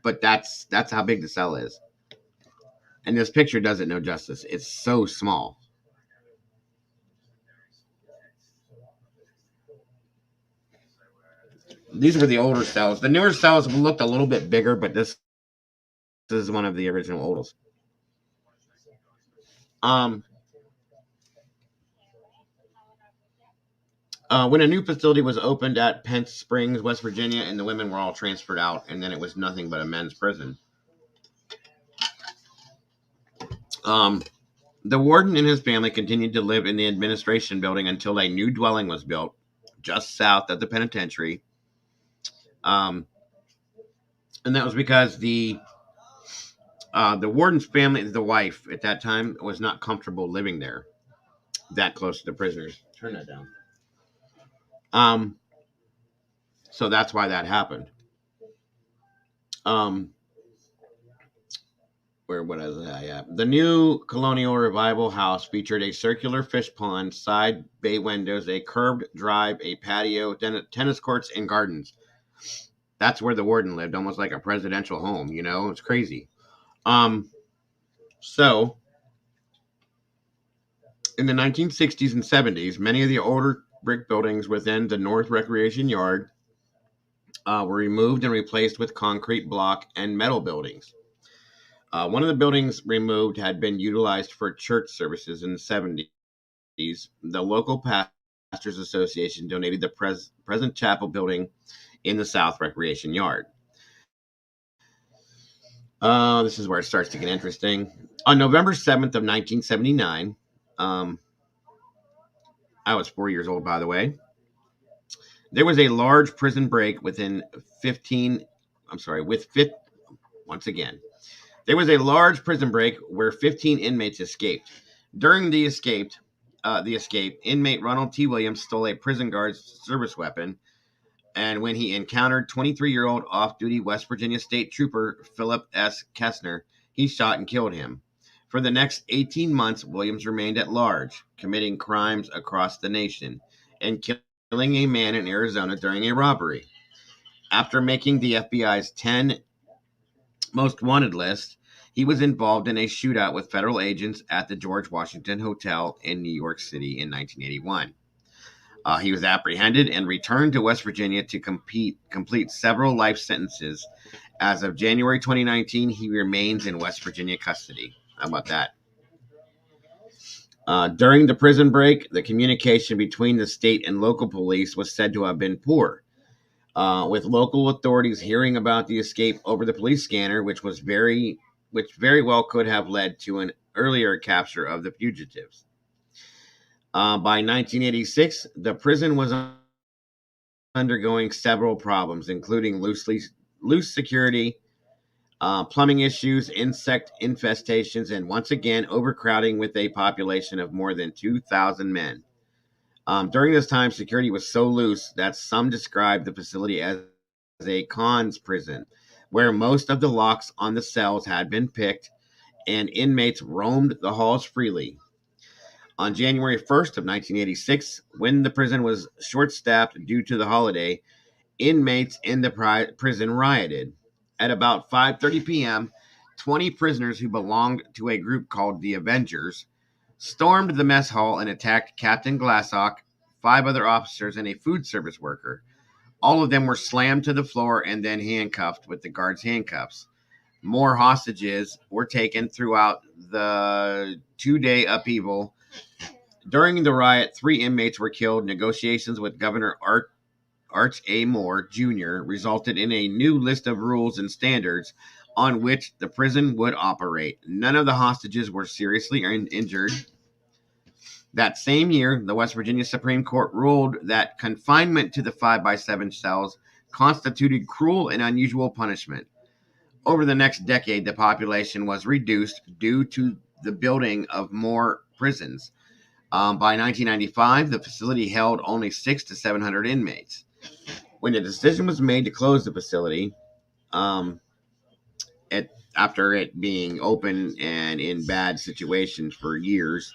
But that's how big the cell is. And this picture doesn't know justice. It's so small. These were the older cells. The newer cells looked a little bit bigger, but this is one of the original old. Um, when a new facility was opened at Pence Springs, West Virginia, and the women were all transferred out, and then it was nothing but a men's prison. The warden and his family continued to live in the administration building until a new dwelling was built just south of the penitentiary. And that was because the warden's family, the wife at that time, was not comfortable living there that close to the prisoners. Turn that down. So that's why that happened. Where what is that? Yeah. The new Colonial Revival house featured a circular fish pond, side bay windows, a curved drive, a patio, tennis courts, and gardens. That's where the warden lived, almost like a presidential home. You know, it's crazy. So in the 1960s and 70s, many of the older brick buildings within the North Recreation Yard were removed and replaced with concrete block and metal buildings. One of the buildings removed had been utilized for church services in the 70s. The local Pastors Association donated the present chapel building in the South Recreation Yard. This is where it starts to get interesting. On November 7th of 1979, I was 4 years old, by the way. There was a large prison break within 15. I'm sorry, once again. There was a large prison break where 15 inmates escaped. During the escape, inmate Ronald T. Williams stole a prison guard's service weapon, and when he encountered 23-year-old off-duty West Virginia State Trooper Philip S. Kessner, he shot and killed him. For the next 18 months, Williams remained at large, committing crimes across the nation, and killing a man in Arizona during a robbery. After making the FBI's 10 most wanted list, he was involved in a shootout with federal agents at the George Washington Hotel in New York City in 1981. He was apprehended and returned to West Virginia to complete several life sentences. As of January 2019, he remains in West Virginia custody. How about that? During the prison break, the communication between the state and local police was said to have been poor, with local authorities hearing about the escape over the police scanner, which very well could have led to an earlier capture of the fugitives. By 1986, the prison was undergoing several problems, including loose security, plumbing issues, insect infestations, and once again, overcrowding with a population of more than 2,000 men. During this time, security was so loose that some described the facility as a cons prison, where most of the locks on the cells had been picked and inmates roamed the halls freely. On January 1st of 1986, when the prison was short-staffed due to the holiday, inmates in the prison rioted. At about 5:30 p.m., 20 prisoners who belonged to a group called the Avengers stormed the mess hall and attacked Captain Glassock, 5 other officers, and a food service worker. All of them were slammed to the floor and then handcuffed with the guards' handcuffs. More hostages were taken throughout the 2-day upheaval. During the riot, 3 inmates were killed. Negotiations with Governor Arch A. Moore, Jr. resulted in a new list of rules and standards on which the prison would operate. None of the hostages were seriously injured. That same year, the West Virginia Supreme Court ruled that confinement to the 5x7 cells constituted cruel and unusual punishment. Over the next decade, the population was reduced due to the building of more prisons. By 1995, the facility held only 600 to 700 inmates. When the decision was made to close the facility, after it being open and in bad situations for years,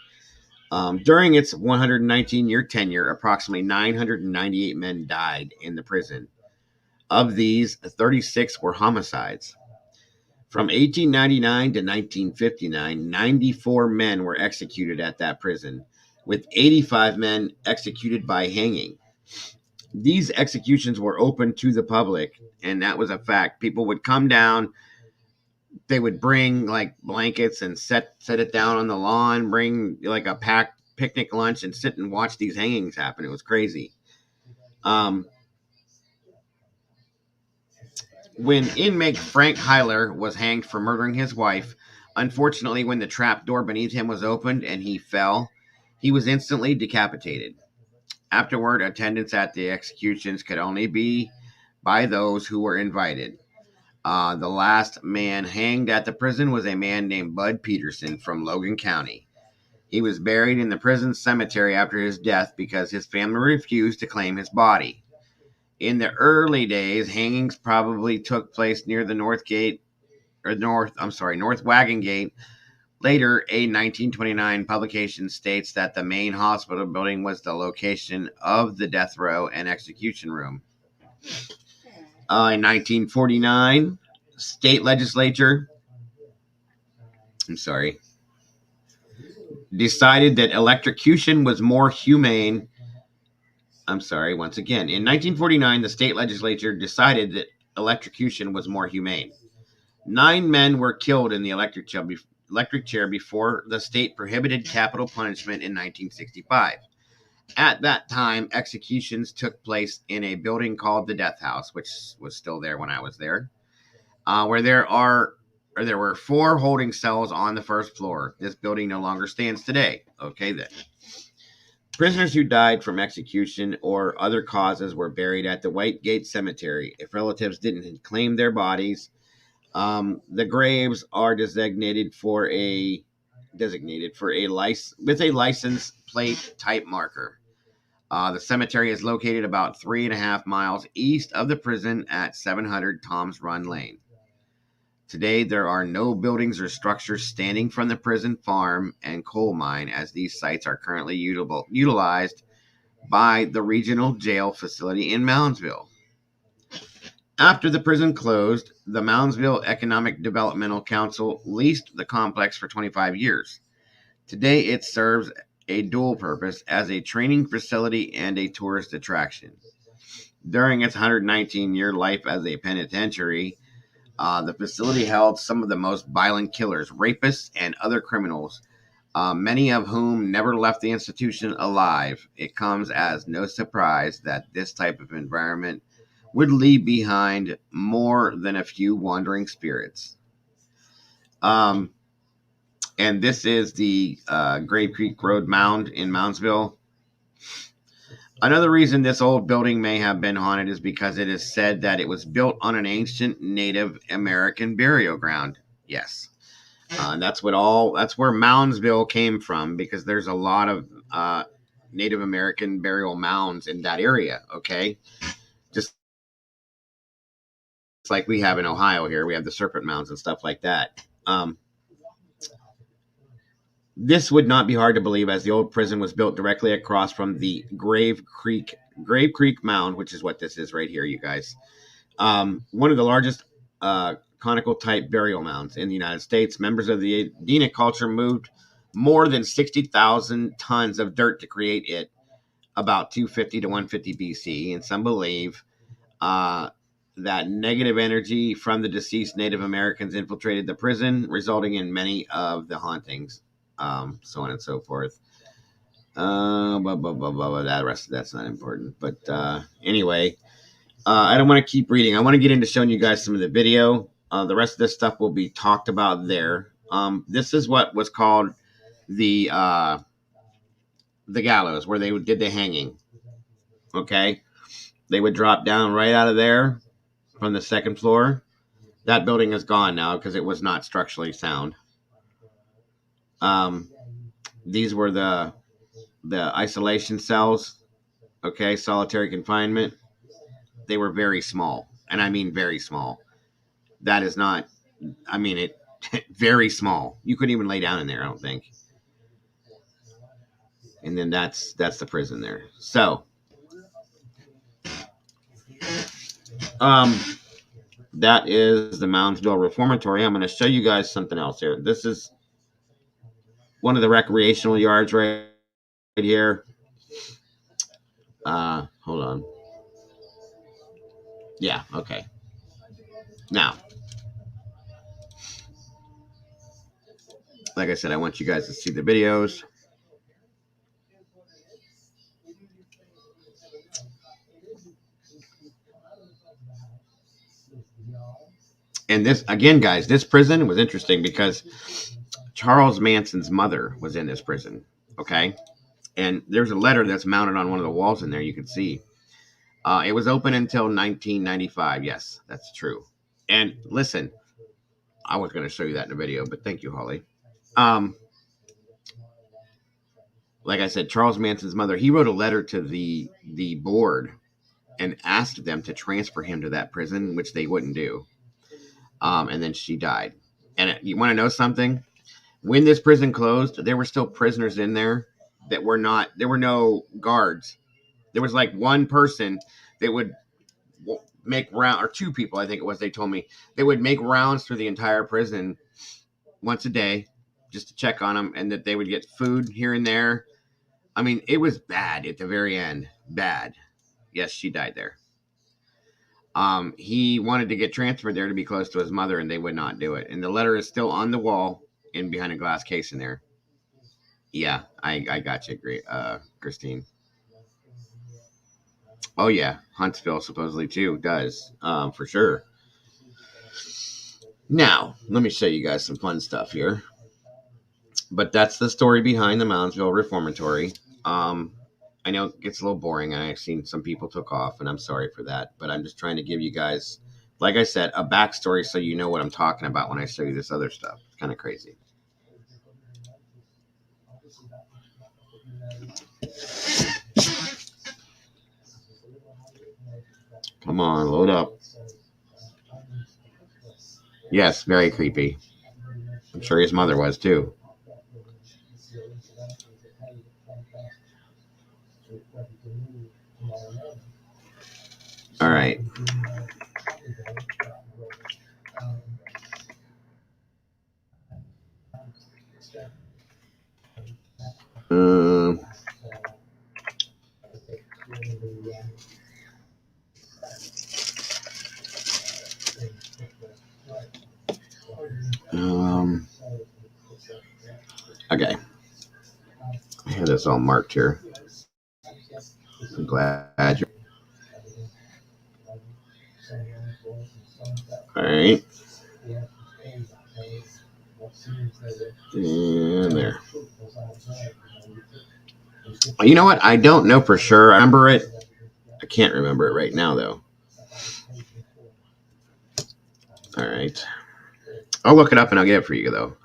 during its 119-year tenure, approximately 998 men died in the prison. Of these, 36 were homicides. From 1899 to 1959, 94 men were executed at that prison, with 85 men executed by hanging. These executions were open to the public, and that was a fact. People would come down, they would bring like blankets and set it down on the lawn, bring like a packed picnic lunch and sit and watch these hangings happen. It was crazy. When inmate Frank Heiler was hanged for murdering his wife, unfortunately, when the trap door beneath him was opened and he fell, he was instantly decapitated. Afterward, attendance at the executions could only be by those who were invited. The last man hanged at the prison was a man named Bud Peterson from Logan County. He was buried in the prison cemetery after his death because his family refused to claim his body. In the early days, hangings probably took place near the North Wagon Gate. Later, a 1929 publication states that the main hospital building was the location of the death row and execution room. In 1949, state legislature decided that electrocution was more humane. Once again, in 1949, the state legislature decided that electrocution was more humane. 9 men were killed in the electric chair before the state prohibited capital punishment in 1965. At that time, executions took place in a building called the Death House, which was still there when I was there, where there were 4 holding cells on the first floor. This building no longer stands today. Okay, then. Prisoners who died from execution or other causes were buried at the White Gate Cemetery. If relatives didn't claim their bodies, the graves are designated for a license plate type marker. The cemetery is located about 3.5 miles east of the prison at 700 Tom's Run Lane. Today, there are no buildings or structures standing from the prison, farm, and coal mine, as these sites are currently utilized by the regional jail facility in Moundsville. After the prison closed, the Moundsville Economic Developmental Council leased the complex for 25 years. Today, it serves a dual purpose as a training facility and a tourist attraction. During its 119-year life as a penitentiary, the facility held some of the most violent killers, rapists, and other criminals, many of whom never left the institution alive. It comes as no surprise that this type of environment would leave behind more than a few wandering spirits. And this is the Grave Creek Road Mound in Moundsville. Another reason this old building may have been haunted is because it is said that it was built on an ancient Native American burial ground. Yes. That's where Moundsville came from, because there's a lot of Native American burial mounds in that area, okay? Just like we have in Ohio here. We have the serpent mounds and stuff like that. This would not be hard to believe, as the old prison was built directly across from the Grave Creek Mound, which is what this is right here, you guys. One of the largest conical type burial mounds in the United States. Members of the Adena culture moved more than 60,000 tons of dirt to create it, about 250 to 150 BC. And some believe that negative energy from the deceased Native Americans infiltrated the prison, resulting in many of the hauntings. So on and so forth. That rest of that's not important. But anyway, I don't want to keep reading. I want to get into showing you guys some of the video. The rest of this stuff will be talked about there. This is what was called the gallows, where they did the hanging. Okay, they would drop down right out of there from the second floor. That building is gone now because it was not structurally sound. These were the isolation cells, okay, solitary confinement. They were very small, and I mean very small. That is not, I mean it, very small. You couldn't even lay down in there, I don't think. And then that's the prison there. So, that is the Moundsville Reformatory. I'm going to show you guys something else here. This is one of the recreational yards right here. Hold on. Yeah, okay. Now, like I said, I want you guys to see the videos. And this, again, guys, this prison was interesting because Charles Manson's mother was in this prison. Okay. And there's a letter that's mounted on one of the walls in there. You can see it was open until 1995. Yes, that's true. And listen, I was going to show you that in a video, but thank you, Holly. Like I said, Charles Manson's mother, he wrote a letter to the board and asked them to transfer him to that prison, which they wouldn't do. And then she died. And you want to know something? When this prison closed, there were still prisoners in there that were not, there were no guards. There was like one person that would make round, or two people, I think it was, they told me, they would make rounds through the entire prison once a day just to check on them, and that they would get food here and there. I mean, it was bad at the very end. Bad. Yes, she died there. He wanted to get transferred there to be close to his mother, and they would not do it. And the letter is still on the wall and behind a glass case in there. Yeah, I got you, Christine. Oh yeah, Huntsville supposedly too does, for sure. Now, let me show you guys some fun stuff here. But that's the story behind the Moundsville Reformatory. I know it gets a little boring. I've seen some people took off, and I'm sorry for that. But I'm just trying to give you guys, like I said, a backstory so you know what I'm talking about when I show you this other stuff. It's kind of crazy. Come on, load up. Yes, very creepy. I'm sure his mother was too. All right. Okay. I have this all marked here. I'm glad you're. All right. And there. You know what? I don't know for sure. I remember it. I can't remember it right now, though. All right. I'll look it up and I'll get it for you, though.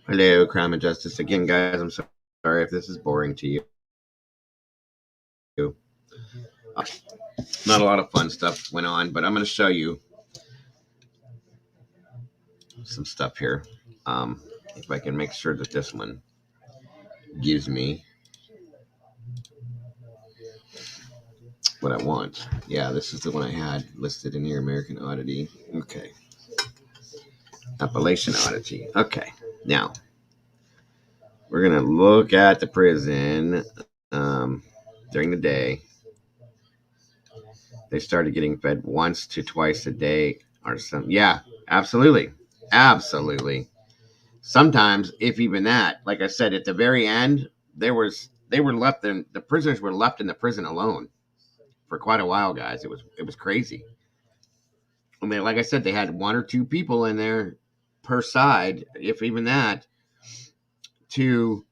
Hello, Crime and Justice. Again, guys, I'm sorry if this is boring to you. Not a lot of fun stuff went on, but I'm going to show you some stuff here. If I can make sure that this one gives me what I want. Yeah, this is the one I had listed in here, American Oddity. Okay. Appalachian Oddity. Okay. Now, we're going to look at the prison during the day. They started getting fed once to twice a day or something. Yeah, absolutely. Absolutely. Sometimes, if even that, like I said, at the very end, the prisoners were left in the prison alone for quite a while, guys. It was crazy. I mean, like I said, they had one or two people in there per side, if even that, to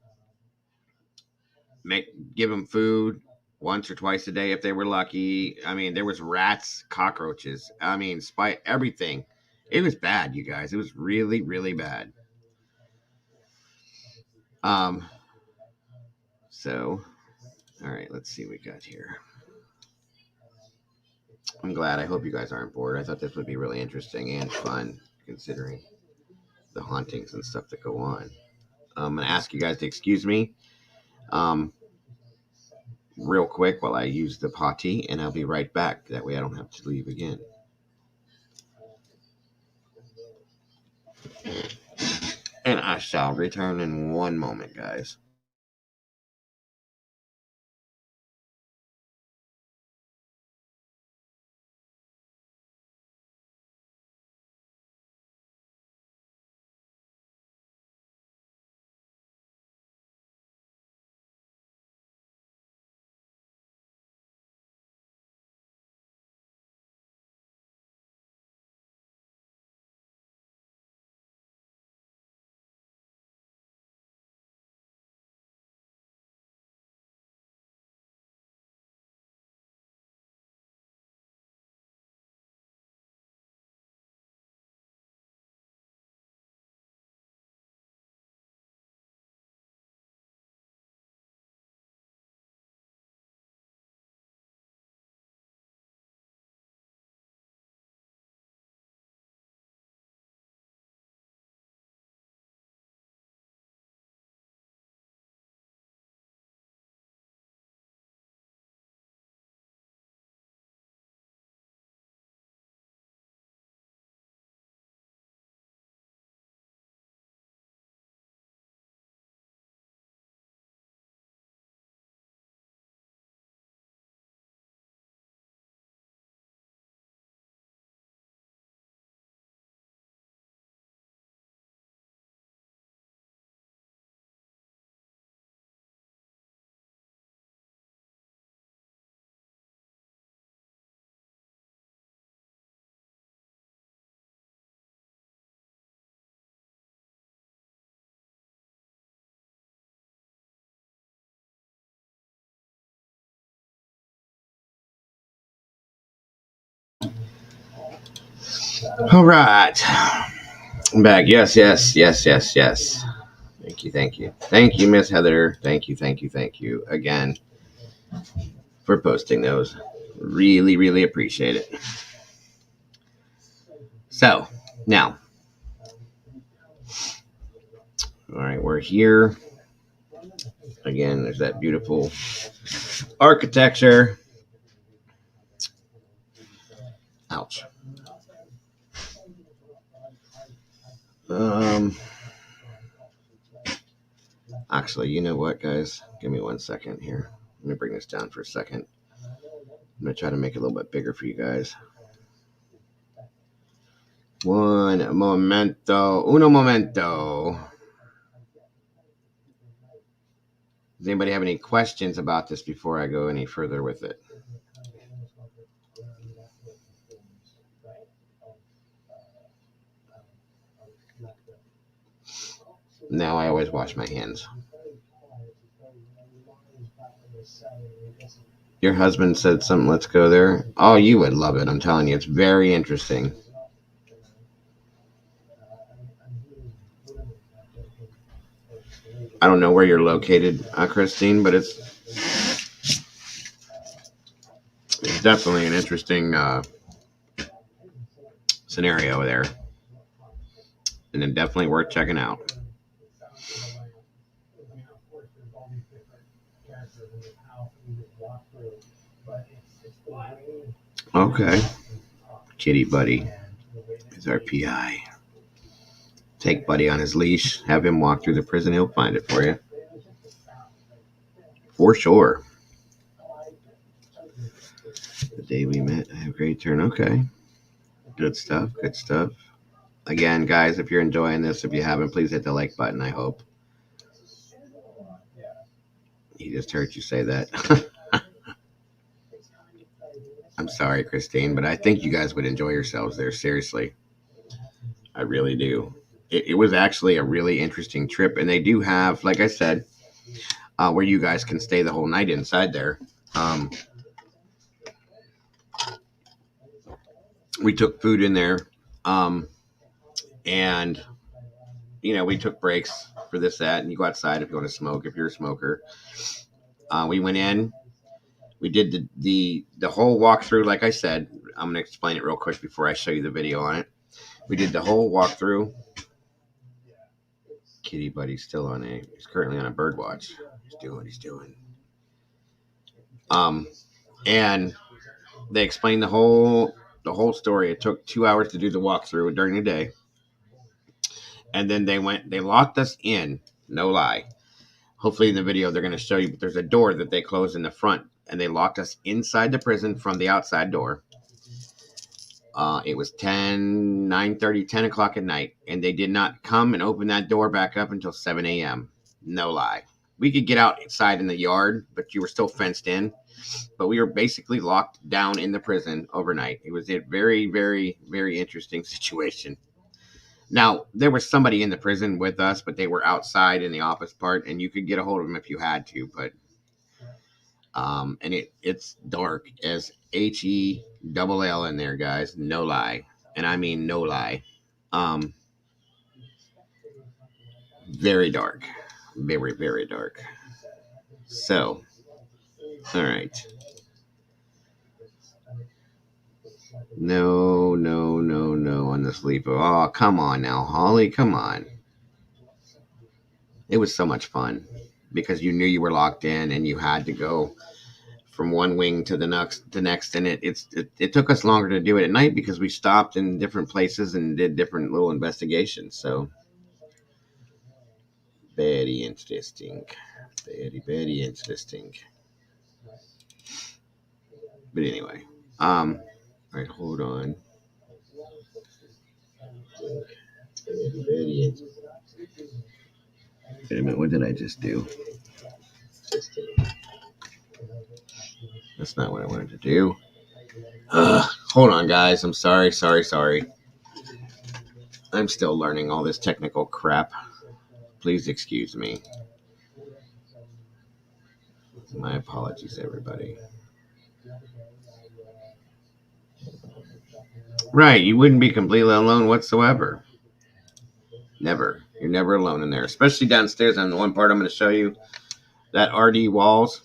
give them food once or twice a day if they were lucky. I mean, there was rats, cockroaches. I mean, everything. It was bad, you guys. It was really, really bad. So, all right, let's see what we got here. I'm glad. I hope you guys aren't bored. I thought this would be really interesting and fun, considering the hauntings and stuff that go on. I'm going to ask you guys to excuse me real quick while I use the potty, and I'll be right back. That way I don't have to leave again. And I shall return in one moment, guys. All right. I'm back. Yes, yes, yes, yes, yes. Thank you, thank you. Thank you, Miss Heather. Thank you, thank you, thank you again for posting those. Really, really appreciate it. So, now, all right, we're here. Again, there's that beautiful architecture. Ouch. Um, Actually, you know what, guys? Give me 1 second here. Let me bring this down for a second. I'm going to try to make it a little bit bigger for you guys. Uno momento. Does anybody have any questions about this before I go any further with it? Now I always wash my hands. Your husband said something, let's go there. Oh, you would love it. I'm telling you, it's very interesting. I don't know where you're located, Christine, but it's definitely an interesting scenario there. And then definitely worth checking out. Okay. Kitty Buddy is our PI. Take Buddy on his leash, have him walk through the prison, he'll find it for you. For sure. The day we met, I have a great turn. Okay. Good stuff. Good stuff. Again, guys, if you're enjoying this, if you haven't, please hit the like button, I hope. He just heard you say that. I'm sorry, Christine, but I think you guys would enjoy yourselves there. Seriously. I really do. It was actually a really interesting trip. And they do have, like I said, where you guys can stay the whole night inside there. We took food in there. And, we took breaks for this, that, and you go outside if you want to smoke, if you're a smoker. We went in. We did the whole walkthrough, like I said. I'm going to explain it real quick before I show you the video on it. We did the whole walkthrough. Kitty Buddy's still he's currently on a bird watch. He's doing what he's doing. And they explained the whole story. It took 2 hours to do the walkthrough during the day. And then they locked us in. No lie. Hopefully in the video they're going to show you, but there's a door that they closed in the front, and they locked us inside the prison from the outside door. It was 9:30, 10 o'clock at night, and they did not come and open that door back up until 7 a.m. No lie. We could get outside in the yard, but you were still fenced in. But we were basically locked down in the prison overnight. It was a very, very, very interesting situation. Now, there was somebody in the prison with us, but they were outside in the office part, and you could get a hold of them if you had to. But and it's dark as HELL in there, guys. No lie, and I mean no lie. Very dark, very, very dark. So, all right. No on the sleeper. Oh, come on now, Holly. Come on. It was so much fun because you knew you were locked in and you had to go from one wing to the next, and it took us longer to do it at night because we stopped in different places and did different little investigations. So very interesting, very interesting. But anyway, all right, hold on. Wait a minute, what did I just do? That's not what I wanted to do. Hold on, guys. I'm sorry. I'm still learning all this technical crap. Please excuse me. My apologies, everybody. Right, you wouldn't be completely alone whatsoever. Never. You're never alone in there, especially downstairs on the one part I'm going to show you. That RD walls.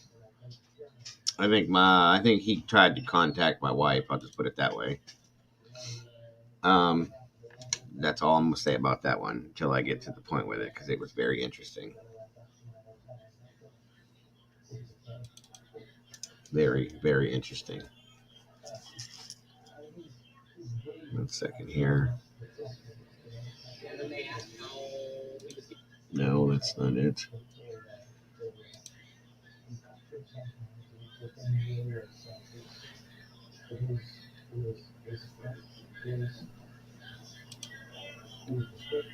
I think he tried to contact my wife. I'll just put it that way. That's all I'm going to say about that one until I get to the point with it, because it was very interesting. Very, very interesting. 1 second here. No, that's not it.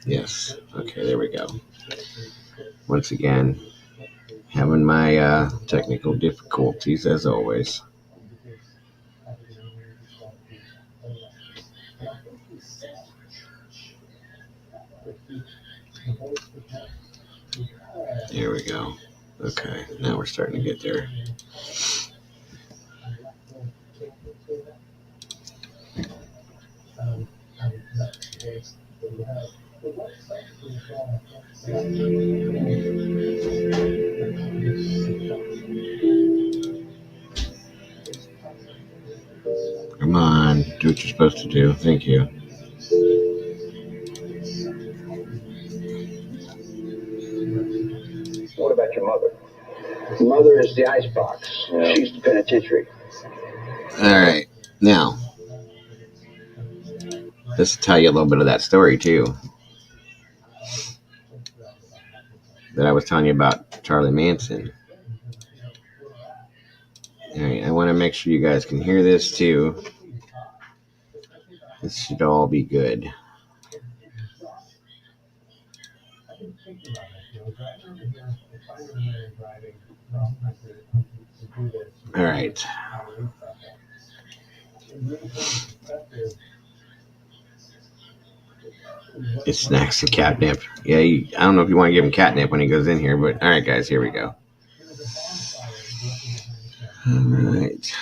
Yes. Okay, there we go. Once again, having my technical difficulties as always. There we go. Okay, now we're starting to get there. Come on, do what you're supposed to do. Thank you. What about your mother? Mother is the icebox. Yeah. She's the penitentiary. All right, now this will tell you a little bit of that story too that I was telling you about Charlie Manson. All right, I want to make sure you guys can hear this too. This should all be good. All right. It's snacks and catnip. Yeah, I don't know if you want to give him catnip when he goes in here, but all right, guys, here we go. All right.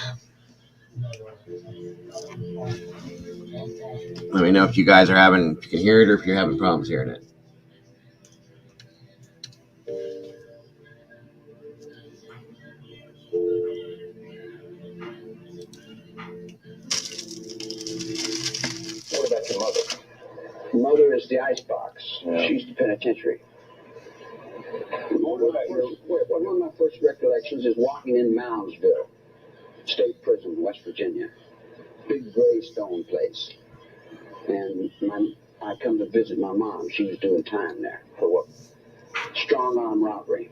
Let me know if you guys are if you can hear it or if you're having problems hearing it. What about your mother? Mother is the icebox. Yeah. She's the penitentiary. One of my first recollections is walking in Moundsville, State Prison, West Virginia. Big gray stone place. And I come to visit my mom. She was doing time there for what? Strong arm robbery.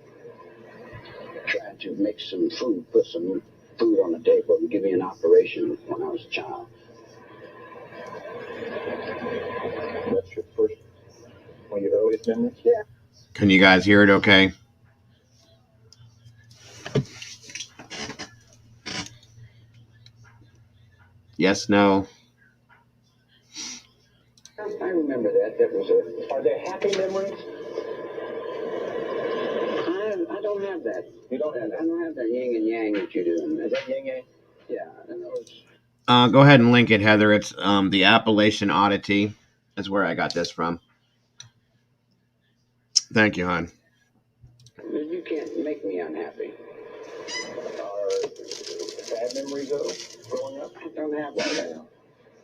Tried to make some food, put some food on the table, and give me an operation when I was a child. That's your first, one of your earliest memories? Yeah. Can you guys hear it okay? Yes, no? I remember that. That was a. Are there happy memories? I don't have that. You don't have that? I don't have that yin and yang that you do. Is that yin yang? Yeah. And those... Go ahead and link it, Heather. It's the Appalachian Oddity. That's where I got this from. Thank you, hon. You can't make me unhappy. Bad memories, though, growing up? I don't have that now.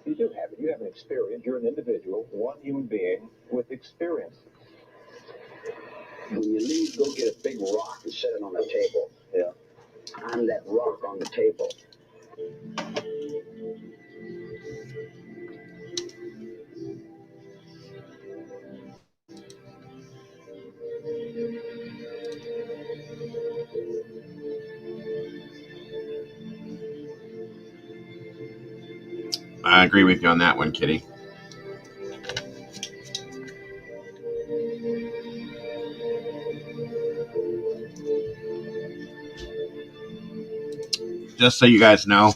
You do have it. You have an experience. You're an individual, one human being with experience. When you leave, go get a big rock and set it on the table. Yeah. I'm that rock on the table. I agree with you on that one, Kitty. Just so you guys know,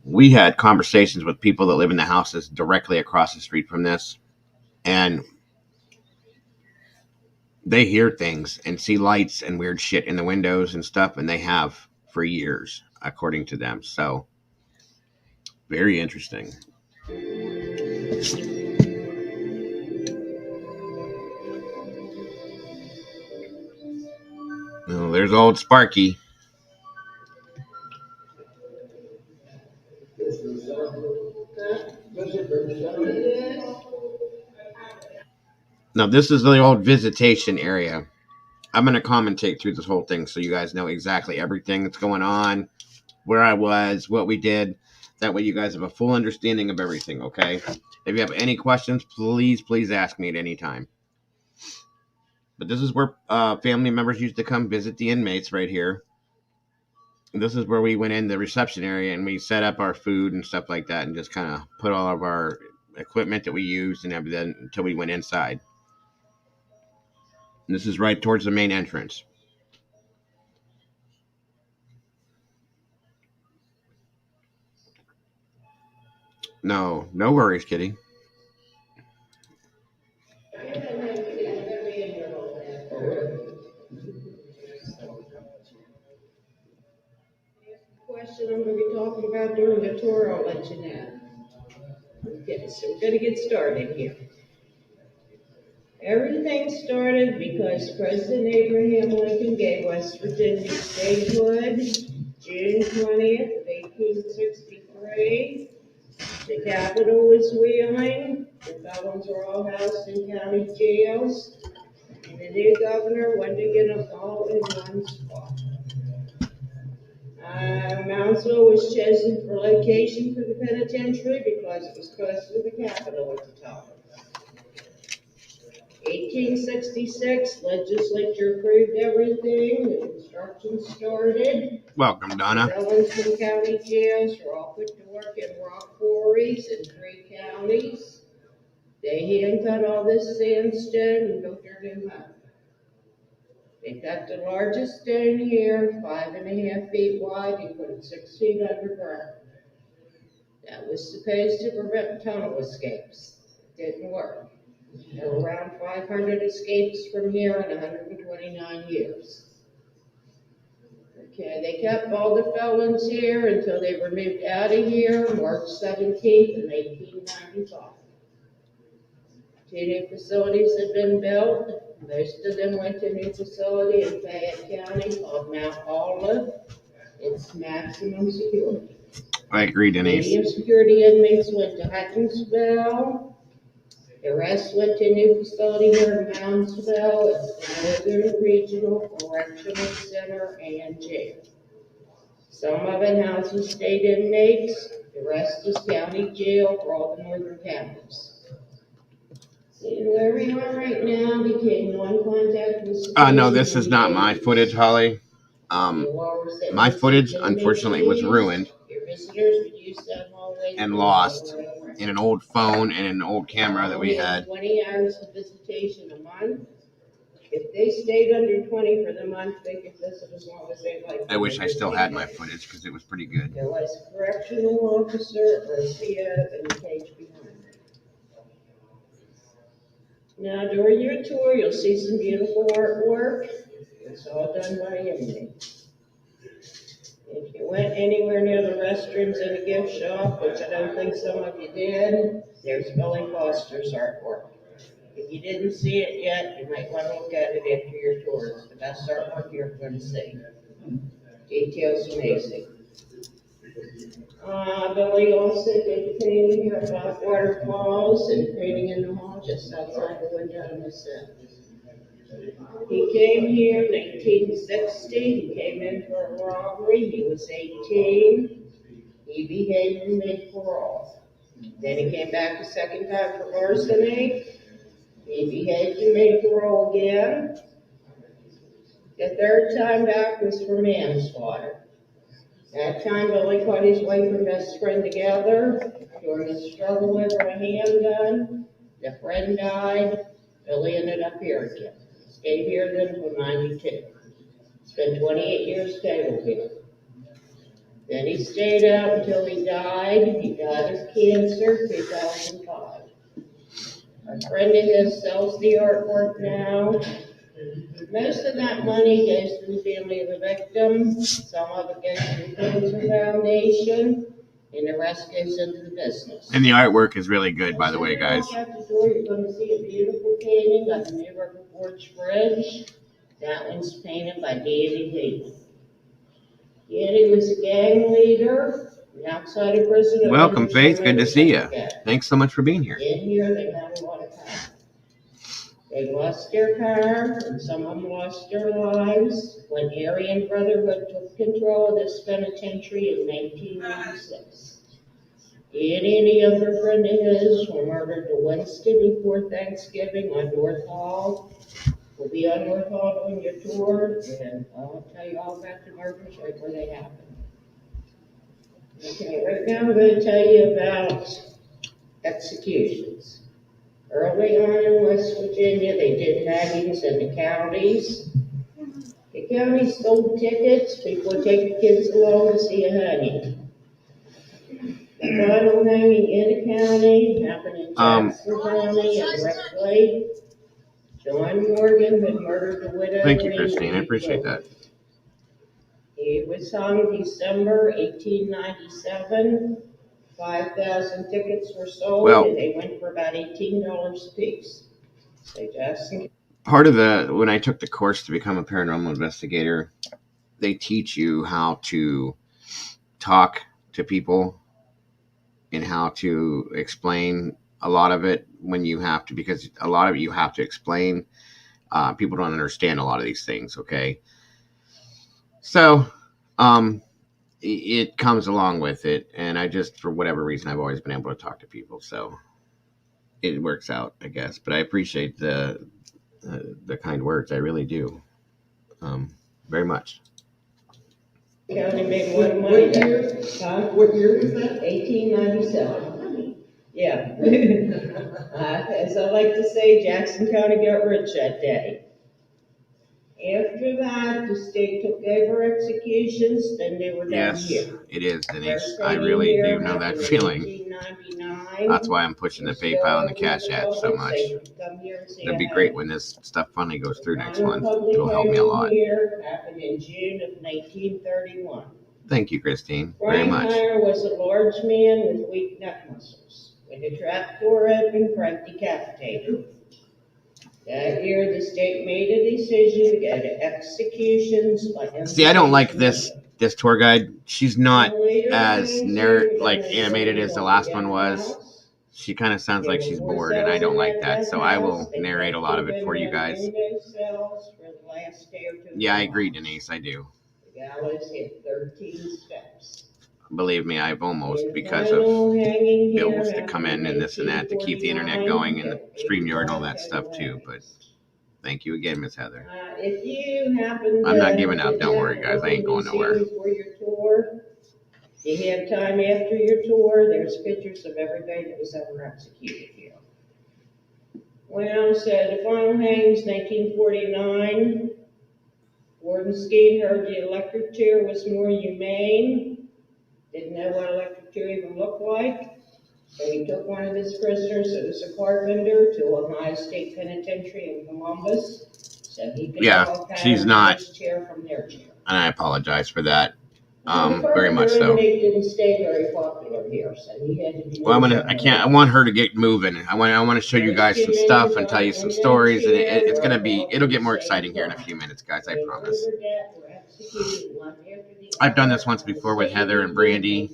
we had conversations with people that live in the houses directly across the street from this, and they hear things and see lights and weird shit in the windows and stuff, and they have for years, according to them. So, very interesting. Oh, there's old Sparky. Now, this is the old visitation area. I'm going to commentate through this whole thing so you guys know exactly everything that's going on, where I was, what we did. That way you guys have a full understanding of everything, okay? If you have any questions, please ask me at any time. But this is where family members used to come visit the inmates right here. This is where we went in the reception area and we set up our food and stuff like that and just kind of put all of our equipment that we used and everything until we went inside. And this is right towards the main entrance. No worries, Kitty. Question I'm going to be talking about during the tour, I'll let you know. Okay, so we're going to get started here. Everything started because President Abraham Lincoln gave West Virginia statehood June 20th of 1863. The capital was Wheeling. The felons were all housed in county jails. And the new governor wanted to get them all in one spot. Moundsville was chosen for location for the penitentiary because it was close to the capital at the time. 1866, legislature approved everything, the construction started. Welcome, Donna. Felons from county jails were all put to work in rock quarries in 3 counties. They hand cut all this sandstone and built their new home. They cut the largest stone here, 5.5 feet wide, and put it 6 feet underground. That was supposed to prevent tunnel escapes. It didn't work. There were around 500 escapes from here in 129 years. Okay, they kept all the felons here until they were moved out of here March 17th in 1895. 2 new facilities had been built. Most of them went to a new facility in Fayette County called Mount Olive. It's maximum security. I agree, Denise. Medium security inmates went to Hutchinsville. The rest went to a new facility here in Moundsville. It's the Northern Regional Correctional Center and Jail. Some of it houses state inmates. The rest is county jail for all the northern counties. And where we are right now, we came one contact with. No, this is not my footage, Holly. My footage, unfortunately, was ruined and lost in an old phone and an old camera that we had. 20 hours of visitation a month. If they stayed under 20 for the month, they could visit as long as they like. I wish I still had my footage because it was pretty good. There was a correctional officer or a CO in the cage behind. Now, during your tour, you'll see some beautiful artwork. It's all done by inmates. If you went anywhere near the restrooms in the gift shop, which I don't think some of you did, there's Billy Foster's artwork. If you didn't see it yet, you might want to look at it after your tour. It's the best artwork you're going to see. Details amazing. Billy also did painting here about waterfalls and painting in the hall just outside the window in the set. He came here in 1960. He came in for a robbery. He was 18. He behaved and made parole. Then he came back a second time for larceny. He behaved and made parole again. The third time back was for manslaughter. That time, Billy caught his wife and best friend together during a struggle over a handgun. The friend died. Billy ended up here again. Stayed here then until 92. Spent 28 years stable here. Then he stayed out until he died. He died of cancer, 2005. A friend of his sells the artwork now. Most of that money goes to the family of the victim. Some of it goes to the Cancer Foundation, and the rest goes into the business. And the artwork is really good, by the way, guys. Walk out the door, you're going to see a beautiful painting of the New River Forge Bridge. That one's painted by Danny Hayden. Danny was a gang leader outside of prison. Welcome, Faith. Good to see you. Thanks so much for being here. In here, they had a lot of power. They lost their power, and some of them lost their lives when Aryan Brotherhood took control of this penitentiary in 1996. Danny and a younger friend of his were murdered the Wednesday before Thanksgiving on North Hall. We'll be on North Hall on your tour, and I'll tell you all about the murders right where they happened. Okay, right now I'm going to tell you about executions. Early on in West Virginia, they did hangings in the counties. The counties sold tickets. People would take the kids along to see a hanging. The final hanging in the county happened in Jackson County at Wreck Lake. John Morgan had murdered the widow. Thank you, Christine. I appreciate that. He was hung December 1897. 5,000 tickets were sold, and they went for about $18 a piece. So Jackson. Part of when I took the course to become a paranormal investigator, they teach you how to talk to people and how to explain a lot of it when you have to, because a lot of it you have to explain. People don't understand a lot of these things, okay? So, it comes along with it, and I just, for whatever reason, I've always been able to talk to people, so it works out, I guess. But I appreciate the kind words. I really do, very much. County made one money. What year was that? 1897. Yeah. As I like to say, Jackson County got rich that day. After that, the state took over executions, then they were down here. Yes, it is, Denise. I really do know that feeling. That's why I'm pushing the PayPal and the Cash App so much. It'd be great when this stuff finally goes through next month. It'll help me a lot. Happened in June of 1931. Thank you, Christine, very much. Frank Meyer was a large man with weak neck muscles. When the trap door opened, Frank decapitated. That year, the state made a decision to go to executions. See, I don't like this tour guide. She's not as animated as the last one was. She kind of sounds like she's bored, and I don't like that. So I will narrate a lot of it for you guys. Yeah, I agree, Denise. I do. The gallows had 13 steps. believe me, I've almost, because of bills to come in and this and that, to keep the internet going and the StreamYard and all that stuff too. But thank you again, Miss Heather. If you happen I'm not giving up. Don't worry, guys. I ain't going nowhere. For your tour, if you have time after your tour, there's pictures of everybody that was ever executed here. Well, so the final hangings, 1949. Warden Skeen heard the electric chair was more humane. Didn't know what electric chair even looked like. So he took one of his prisoners that was a carpenter to Ohio State Penitentiary in Columbus. So he could she's not. Chair from their chair. And I apologize for that. Very much so. Didn't stay very popular here, so he had to be. Well, I want her to get moving. I want to show you guys some stuff and tell you some stories, and it'll get more exciting here in a few minutes, guys. I promise. I've done this once before with Heather and Brandy.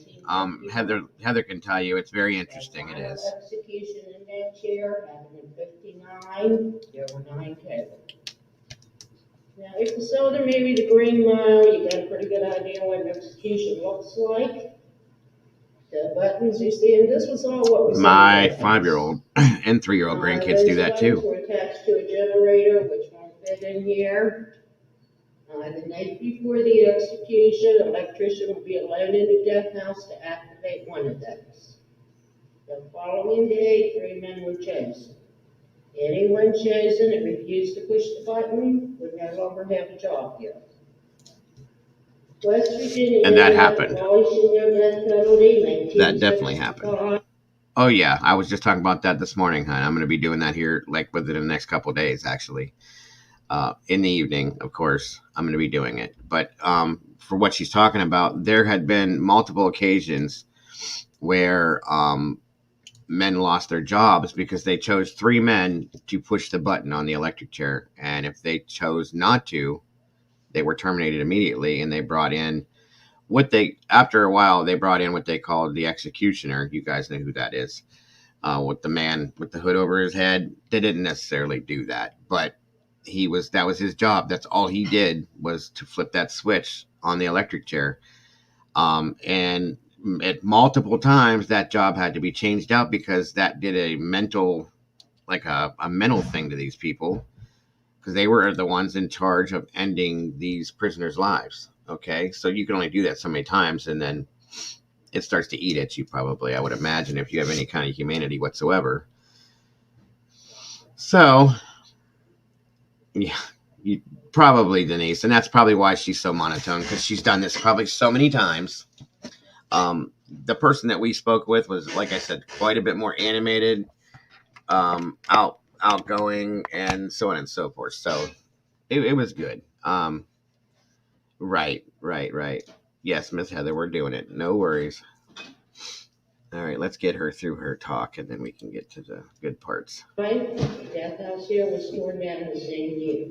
Heather can tell you it's very interesting. It is. Execution in that chair happened in 1959. There were 9 total. Now, if you saw the movie The Green Mile, you got a pretty good idea what an execution looks like. The buttons you see, and this was all what was. My 5-year-old and 3-year-old grandkids do that too. Were attached to a generator, which won't fit in here. The night before the execution, an electrician will be alone in the death house to activate one of those. The following day, 3 men were chosen. Anyone chosen that refused to push the button would no longer have a job here. West Virginia. And that happened. That definitely happened. Oh yeah, I was just talking about that this morning, hon. I'm going to be doing that here, like within the next couple of days, actually. In the evening, of course, I'm going to be doing it. But for what she's talking about, there had been multiple occasions where men lost their jobs because they chose 3 men to push the button on the electric chair. And if they chose not to, they were terminated immediately. And they brought in after a while, they brought in what they called the executioner. You guys know who that is. With the man with the hood over his head. They didn't necessarily do that, but that was his job. That's all he did, was to flip that switch on the electric chair. And at multiple times that job had to be changed out because that did a mental thing to these people, because they were the ones in charge of ending these prisoners' lives. Okay, so you can only do that so many times, and then it starts to eat at you, probably, I would imagine, if you have any kind of humanity whatsoever. So yeah, you probably, Denise, and that's probably why she's so monotone, because she's done this probably so many times. The person that we spoke with was, like I said, quite a bit more animated, outgoing, and so on and so forth. So it was good. Right. Yes, Miss Heather, we're doing it. No worries. All right, let's get her through her talk, and then we can get to the good parts. Right, the death house here was torn down in the same year.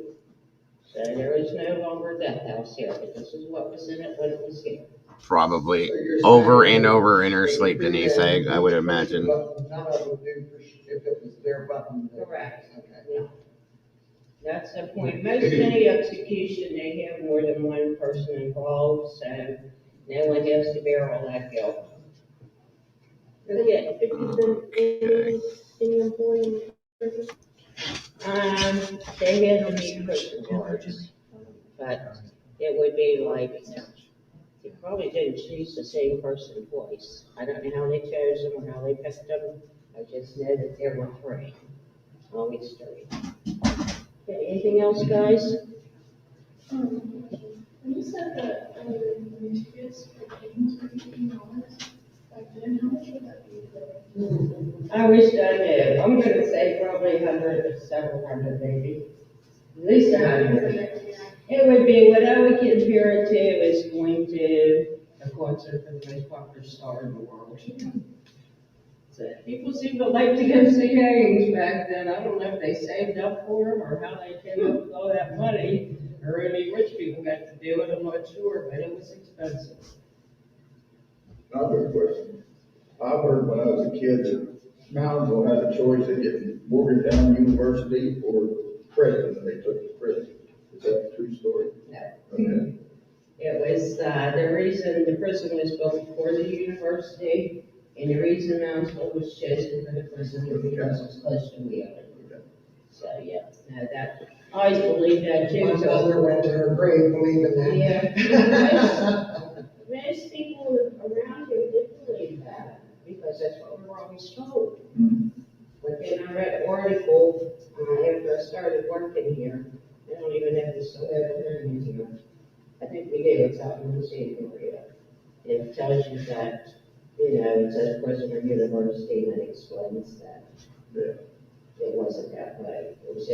So there is no longer a death house here, but this is what was in it when it was here. Probably over and over in her sleep, Denise, I would imagine. None of them knew if it was their button. Correct. Okay. No. That's the point. Most any execution, they have more than one person involved, so no one has to bear all that guilt. Okay. They had on the prison guards, but it would be like, you probably didn't choose the same person twice. I don't know how they chose them or how they picked them. I just know that there were 3. Always 3. Okay, anything else, guys? You said that when tickets for games were $18 back then, how much would that be today? I wish I knew. I'm gonna say probably 100, several hundred maybe. At least 100. It would be, what I would compare it to is going to a concert for the most popular star in the world. So people seem to like to go see games back then. I don't know if they saved up for them or how they came up with all that money, or any rich people got to do it. I'm not sure, but it was expensive. Another question. I've heard when I was a kid that Moundsville had a choice of getting Morgantown University or prison, and they took the prison. Is that a true story? No. Okay. It was, the reason the prison was built before the university, and the reason Moundsville was chosen for the prison was because it's close to Wheeling. So, yeah, no, that, I always believed that too. My mother went to her grave believing that. Yeah. Most people around here didn't believe that, because that's what we were always told. But then I read an article, after I started working here, I don't even know if it's still there here. I think we do, it's out in the state area. It tells you that, it says prisoner university, and it explains that. It wasn't that way, it was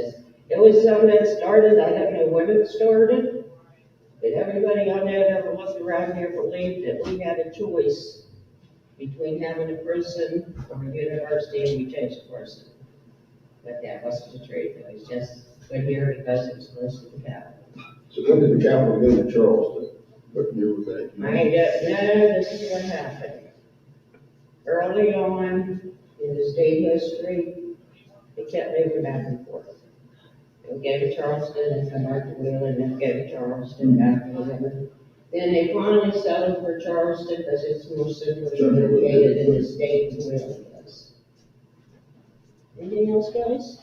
something that started, I don't know when it started, but everybody I know that ever lived around here believed that we had a choice between having a prison or a university, and we chose a prison. But that wasn't the truth, it was just put here because it was close to the capital. So when did the capital go to Charleston? What year was that? I don't know, this is what happened. Early on in the state history, they kept moving back and forth. They'll go to Charleston and come back to Wheeling, and go to Charleston, back to Wheeling. Then they finally settled for Charleston because it's more centrally located in the state than Wheeling is. Anything else, guys?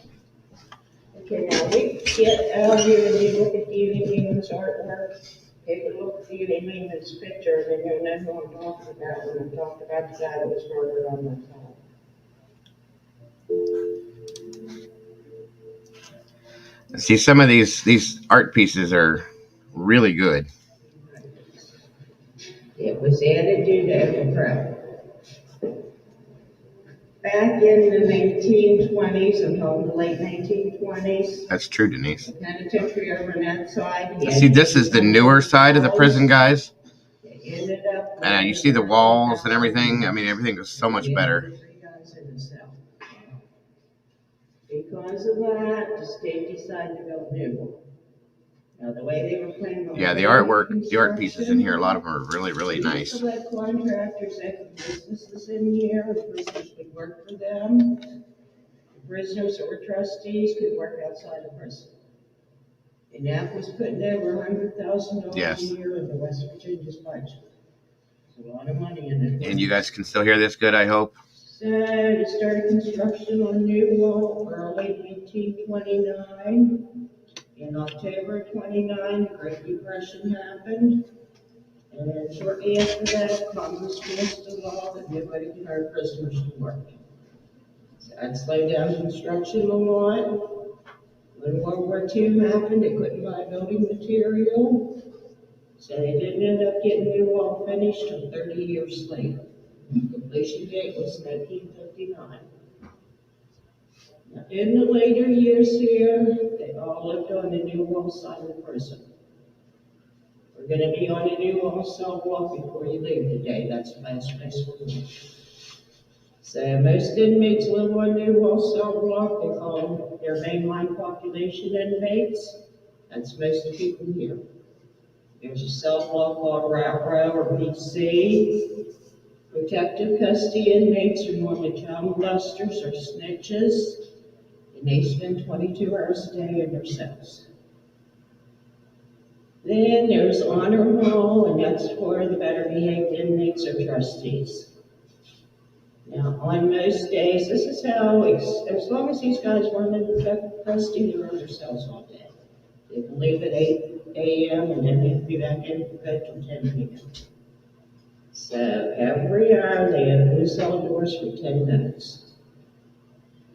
Okay, now we get out here and you look at Unit Lehman's artwork. Take a look at Unit Lehman's picture, and then you'll know who I'm talking about when I'm talking about the guy that was murdered on the top. See, some of these art pieces are really good. It was added due to overcrowding. Back in the 1920s, I'm talking the late 1920s, That's true, Denise. the penitentiary over on that side. See, this is the newer side of the prison, guys. It ended up. And you see the walls and everything. I mean, everything is so much better. Because of that, the state decided to build new one. Now, the way they were planning on. Yeah, the artwork, the art pieces in here, a lot of them are really, really nice. They used to let contractors open businesses in here, the prisoners could work for them. The prisoners that were trustees could work outside the prison. And that was putting over $100,000 Yes. a year in the West Virginia's budget. It's a lot of money in it. And you guys can still hear this good, I hope. So they started construction on New Wall early 1929. In October 29, the Great Depression happened. And shortly after that, Congress passed a law that nobody can hire prisoners to work. So that slowed down construction a lot. When World War II happened, they couldn't buy building material. So they didn't end up getting New Wall finished until 30 years later. Completion date was 1959. Now, in the later years here, they all lived on the New Wall side of the prison. We're gonna be on the New Wall cell block before you leave today. That's the last place we're going. So most inmates live on New Wall cell block. They call them their mainline population inmates. That's most of the people here. There's a cell block called Rat Row or PC. Protective custody inmates are normally child molesters or snitches, and they spend 22 hours a day in their cells. Then there's Honor Hall, and that's for the better behaved inmates or trustees. Now, on most days, this is how, as long as these guys weren't in protective custody, they're in their cells all day. They can leave at 8 a.m. and then they have to be back in for bed till 10 p.m. So every hour they have new cell doors for 10 minutes.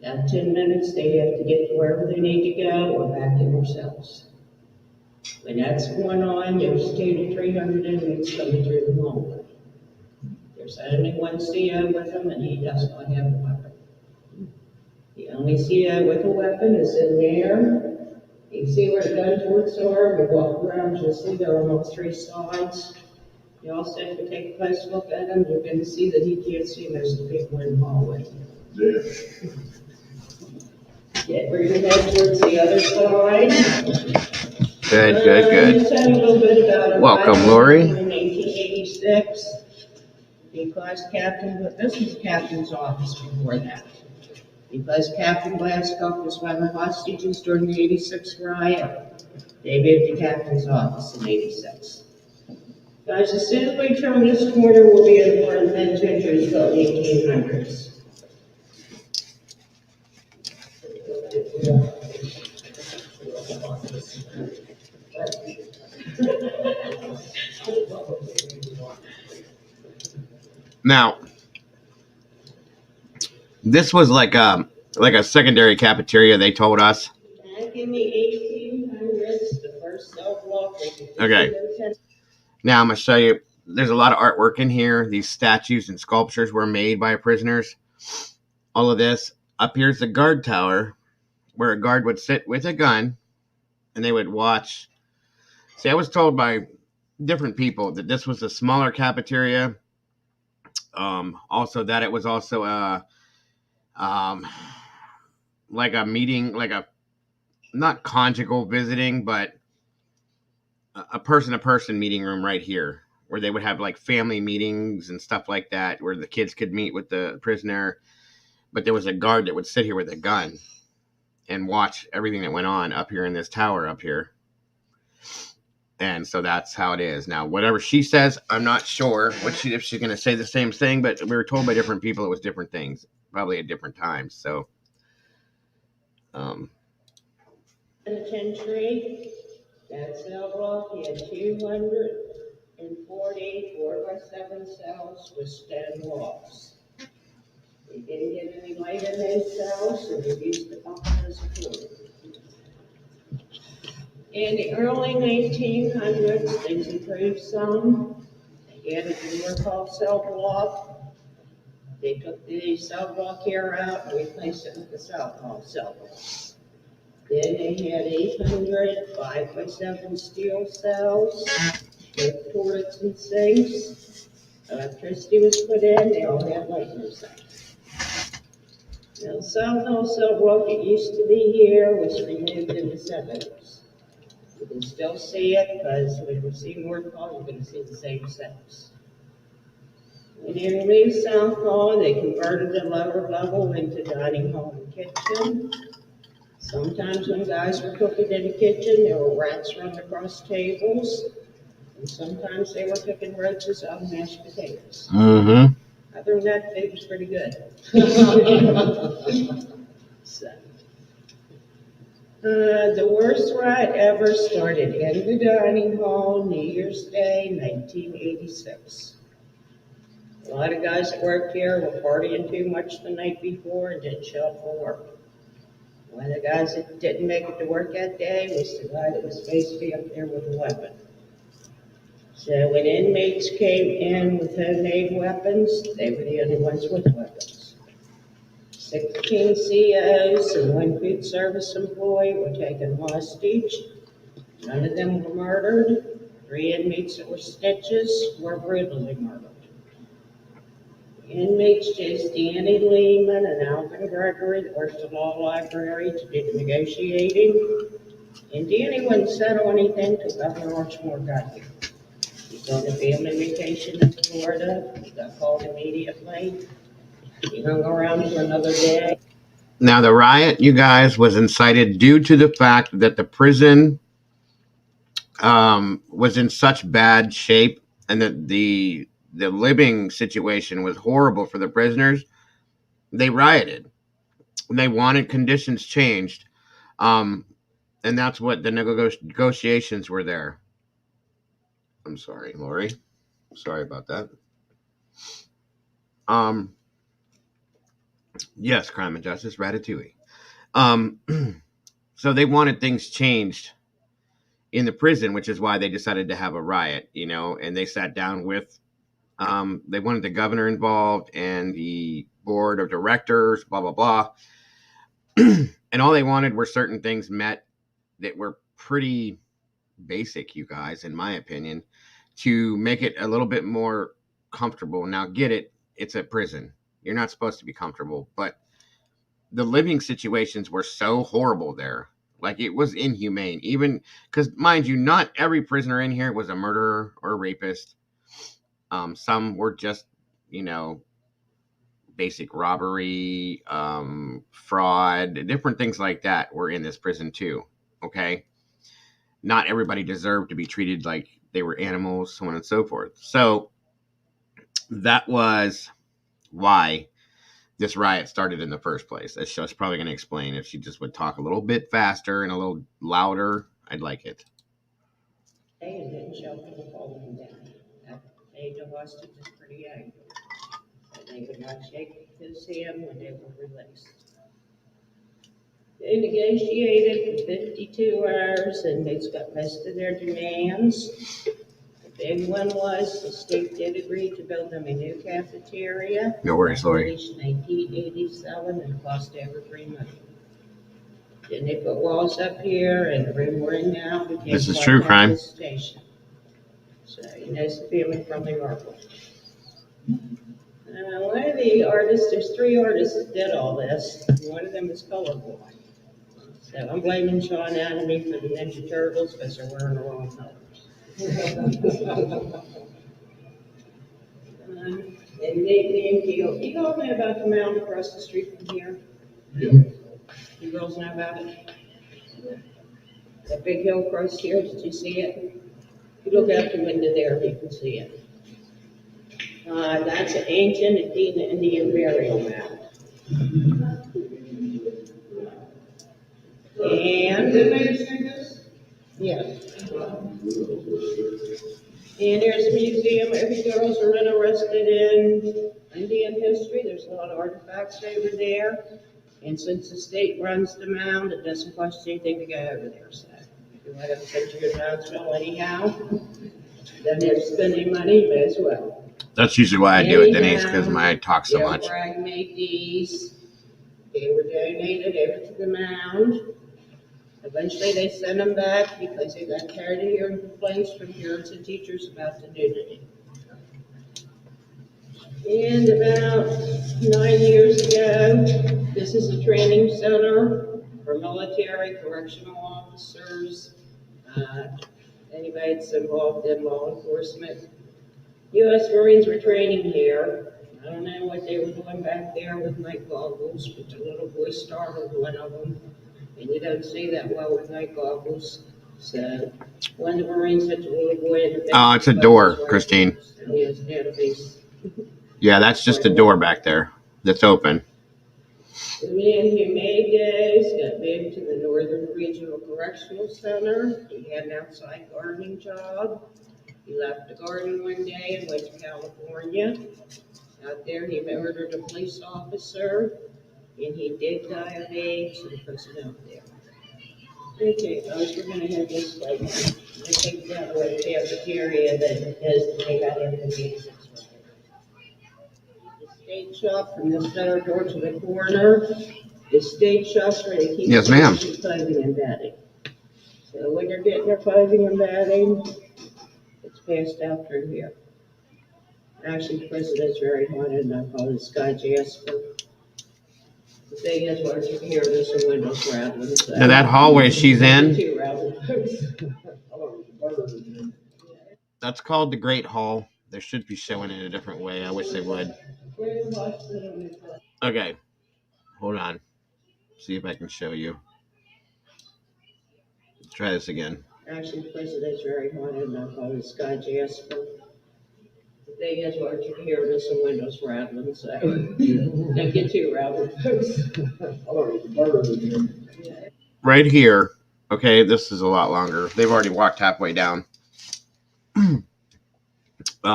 That 10 minutes they have to get to wherever they need to go or back in their cells. When that's going on, there's 200 to 300 inmates coming through the hallway. There's only one CO with them, and he does not have a weapon. The only CO with a weapon is in there. You can see where the gun ports are. We walk around, you'll see they're on all three sides. You also, if you take a close look at him, you're going to see that he can't see most of the people in the hallway. Yeah. Yeah, we're going to head towards the other side. Good. Let's tell you a little bit about it. Welcome, Lori. In 1886, because this was the captain's office before that. Because Captain Glasgow was one of the hostages during the 86 riot, they moved the captain's office in 86. Guys, as soon as we turn this corner, we'll be in Warren Penitentiary till 1800s. Now, this was like a secondary cafeteria, they told us. Back in the 1800s, the first cell block. Okay. Now I'm going to show you, there's a lot of artwork in here. These statues and sculptures were made by prisoners. All of this. Up here's the guard tower, where a guard would sit with a gun, and they would watch. See, I was told by different people that this was a smaller cafeteria. Also that it was also like a meeting, like a, not conjugal visiting, but a person-to-person meeting room right here, where they would have like family meetings and stuff like that, where the kids could meet with the prisoner. But there was a guard that would sit here with a gun and watch everything that went on up here in this tower up here. And so that's how it is. Now, whatever she says, I'm not sure if she's going to say the same thing, but we were told by different people it was different things, probably at different times. So, Penitentiary, that cell block, he had 240 4x7 cells with stone walls. They didn't get any light in those cells, so they used the bunk as a floor. In the early 1900s, things improved some. They added the North Hall cell block. They took the cell block here out and replaced it with the South Hall cell block. Then they had 800 5x7 steel cells with toilets and sinks. Electricity was put in, they all had light in their cells. Now, South Hall cell block that used to be here was removed in the 70s. You can still see it because when you see North Hall, you're going to see the same cells. When they removed South Hall, they converted the lower level into dining hall and kitchen. Sometimes when guys were cooking in the kitchen, there were rats running across tables. And sometimes they were cooking roaches on mashed potatoes. mm-hmm. Other than that, food was pretty good. So, the worst riot ever started in the dining hall, New Year's Day, 1986. A lot of guys that worked here were partying too much the night before and didn't show up for work. One of the guys that didn't make it to work that day was the guy that was supposed to be up there with a weapon. So when inmates came in with homemade weapons, they were the only ones with weapons. 16 COs and one food service employee were taken hostage. None of them were murdered. 3 inmates that were snitches were brutally murdered. Inmates chose Danny Lehman and Alvin Gregory that worked at the law library to do the negotiating. And Danny wouldn't settle anything till Governor Archmore got here. He's on a family vacation in Florida. He got called immediately. He hung around for another day. Now, the riot, you guys, was incited due to the fact that the prison was in such bad shape, and that the living situation was horrible for the prisoners. They rioted. They wanted conditions changed. And that's what the negotiations were there. I'm sorry, Lori. Sorry about that. Yes, Crime and Justice, Ratatouille. So they wanted things changed in the prison, which is why they decided to have a riot, and they sat down with, they wanted the governor involved and the board of directors, blah, blah, blah. And all they wanted were certain things met that were pretty basic, you guys, in my opinion, to make it a little bit more comfortable. Now, get it, it's a prison. You're not supposed to be comfortable, but the living situations were so horrible there. Like, it was inhumane, even because, mind you, not every prisoner in here was a murderer or a rapist. Some were just, basic robbery, fraud, different things like that were in this prison too. Okay. Not everybody deserved to be treated like they were animals, so on and so forth. So that was why this riot started in the first place. As she's probably going to explain. If she just would talk a little bit faster and a little louder, I'd like it. And then shelter the falling down. They divorced him was pretty young. And they would not shake his hand when they were released. They negotiated for 52 hours and they got most of their demands. The big one was the state did agree to build them a new cafeteria. No worries, Lori. In 1987 and cost over $3 million. Then they put walls up here and the room we're in now became This is Clark true County crime. Station. So you know it's the family from the article. One of the artists, there's 3 artists that did all this. One of them is colorblind. So I'm blaming Sean Anthony for the Ninja Turtles because they're wearing the wrong colors. And you all know about the mountain across the street from here? Yeah. You girls know about it? That big hill across here, did you see it? If you look out the window there, you can see it. That's an ancient Indian burial mound. And, yeah. And there's a museum, every girls are interested in Indian history, there's a lot of artifacts over there. And since the state runs the mound, it doesn't cost anything to go over there, so if you want to visit your Brownsville anyhow, then they're spending money, may as well. That's usually why I do it, Denise, because I talk so much. Bragg made these. They were donated over to the mound. Eventually, they sent them back because they got tired of hearing complaints from parents and teachers about the nudity. And about 9 years ago, this is a training center for military correctional officers, anybody that's involved in law enforcement. U.S. Marines were training here. I don't know what they were doing back there with night goggles, but the little boy startled one of them. And you don't see that well with night goggles. So one of the Marines hit the little boy in the face. Oh, it's a door, Christine. He was dead of face. Yeah, that's just a door back there that's open. The man who made those got moved to the Northern Regional Correctional Center. He had an outside gardening job. He left the garden one day and went to California. Out there, he murdered a police officer, and he did die of AIDS in prison out there. Okay, guys, we're gonna have this like, I take that away the cafeteria that has, they got everything. The state shop from the center door to the corner. The state shop's where they keep Yes, ma'am. clothing and bedding. So when you're getting your clothing and bedding, it's passed out through here. Actually, the president's very haunted, and I call this guy Jasper. The thing is, once you hear this, the windows rattling. So Now that hallway she's in, Two rattling. that's called the Great Hall. They should be showing it a different way. I wish they would. Okay, hold on. See if I can show you. Let's try this again. Actually, the president's very haunted, and I call this guy Jasper. The thing is, once you hear this, the windows rattling. So don't get too rattled, folks. Right here. Okay, this is a lot longer. They've already walked halfway down.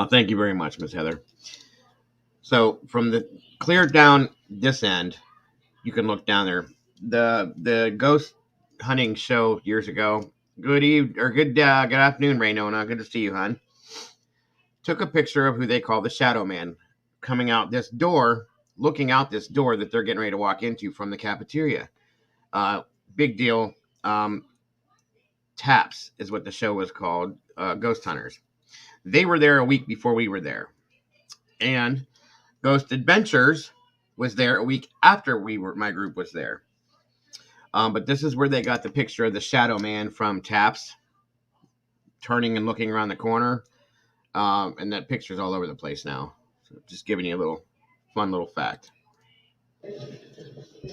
Thank you very much, Miss Heather. So from the clear down this end, you can look down there. The ghost hunting show years ago. Good afternoon, Raynona. Good to see you, hon. Took a picture of who they call the Shadow Man coming out this door, looking out this door that they're getting ready to walk into from the cafeteria. Big deal. Taps is what the show was called. Ghost Hunters. They were there a week before we were there. And Ghost Adventures was there a week after my group was there. But this is where they got the picture of the Shadow Man from Taps, turning and looking around the corner. And that picture's all over the place now. So just giving you a little fun little fact.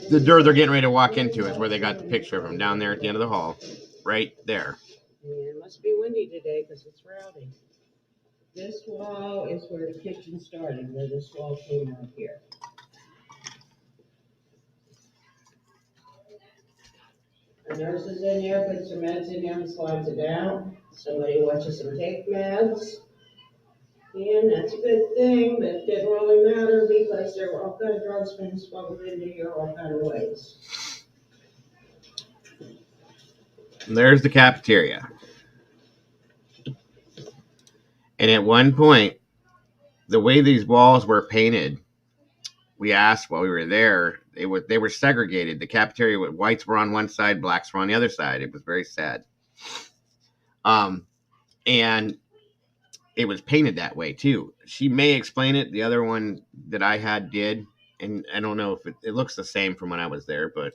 The door they're getting ready to walk into is where they got the picture of him, down there at the end of the hall. Right there. Yeah, it must be windy today because it's rowdy. This wall is where the kitchen started, where this wall came out here. The nurse is in here, puts her meds in there and slides it out. Somebody watches them take meds. And that's a good thing, but it didn't really matter because there were all kind of drugs being smuggled into here all kind of ways. There's the cafeteria. And at one point, the way these walls were painted, we asked while we were there, they were segregated. The cafeteria, whites were on one side, blacks were on the other side. It was very sad. And it was painted that way too. She may explain it. The other one that I had did, and I don't know if it looks the same from when I was there, but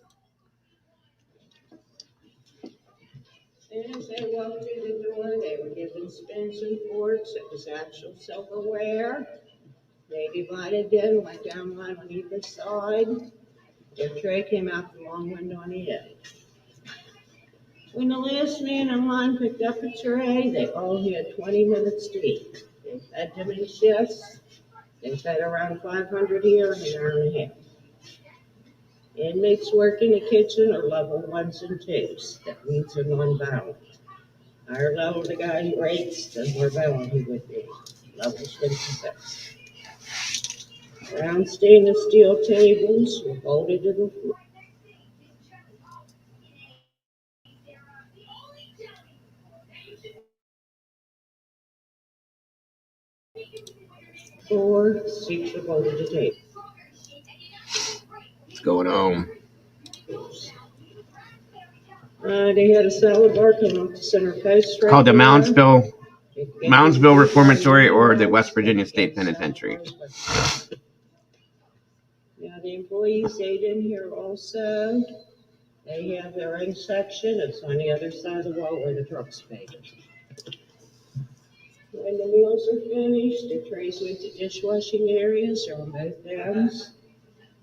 As they walked through the door, they were given spoons and forks. It was actual silverware. They divided in, went down line on either side. Their tray came out the long window on the end. When the last man in line picked up a tray, they all had 20 minutes to eat. They fed them in shifts. They fed around 500 here in an hour and a half. Inmates work in the kitchen are level 1s and 2s. That means they're non-violent. Higher level the guy who rates, the more violent he would be. Levels 1 to 6. Round stainless steel tables were bolted to the floor. Seats were bolted to table. it's going home. They had a salad bar coming off the center post right Called the there. Moundsville Reformatory or the West Virginia State Penitentiary. Now the employees ate in here also. They have their own section. It's on the other side of the wall where the truck's faded. When the meals are finished, the trays went to dishwashing areas or on both ends.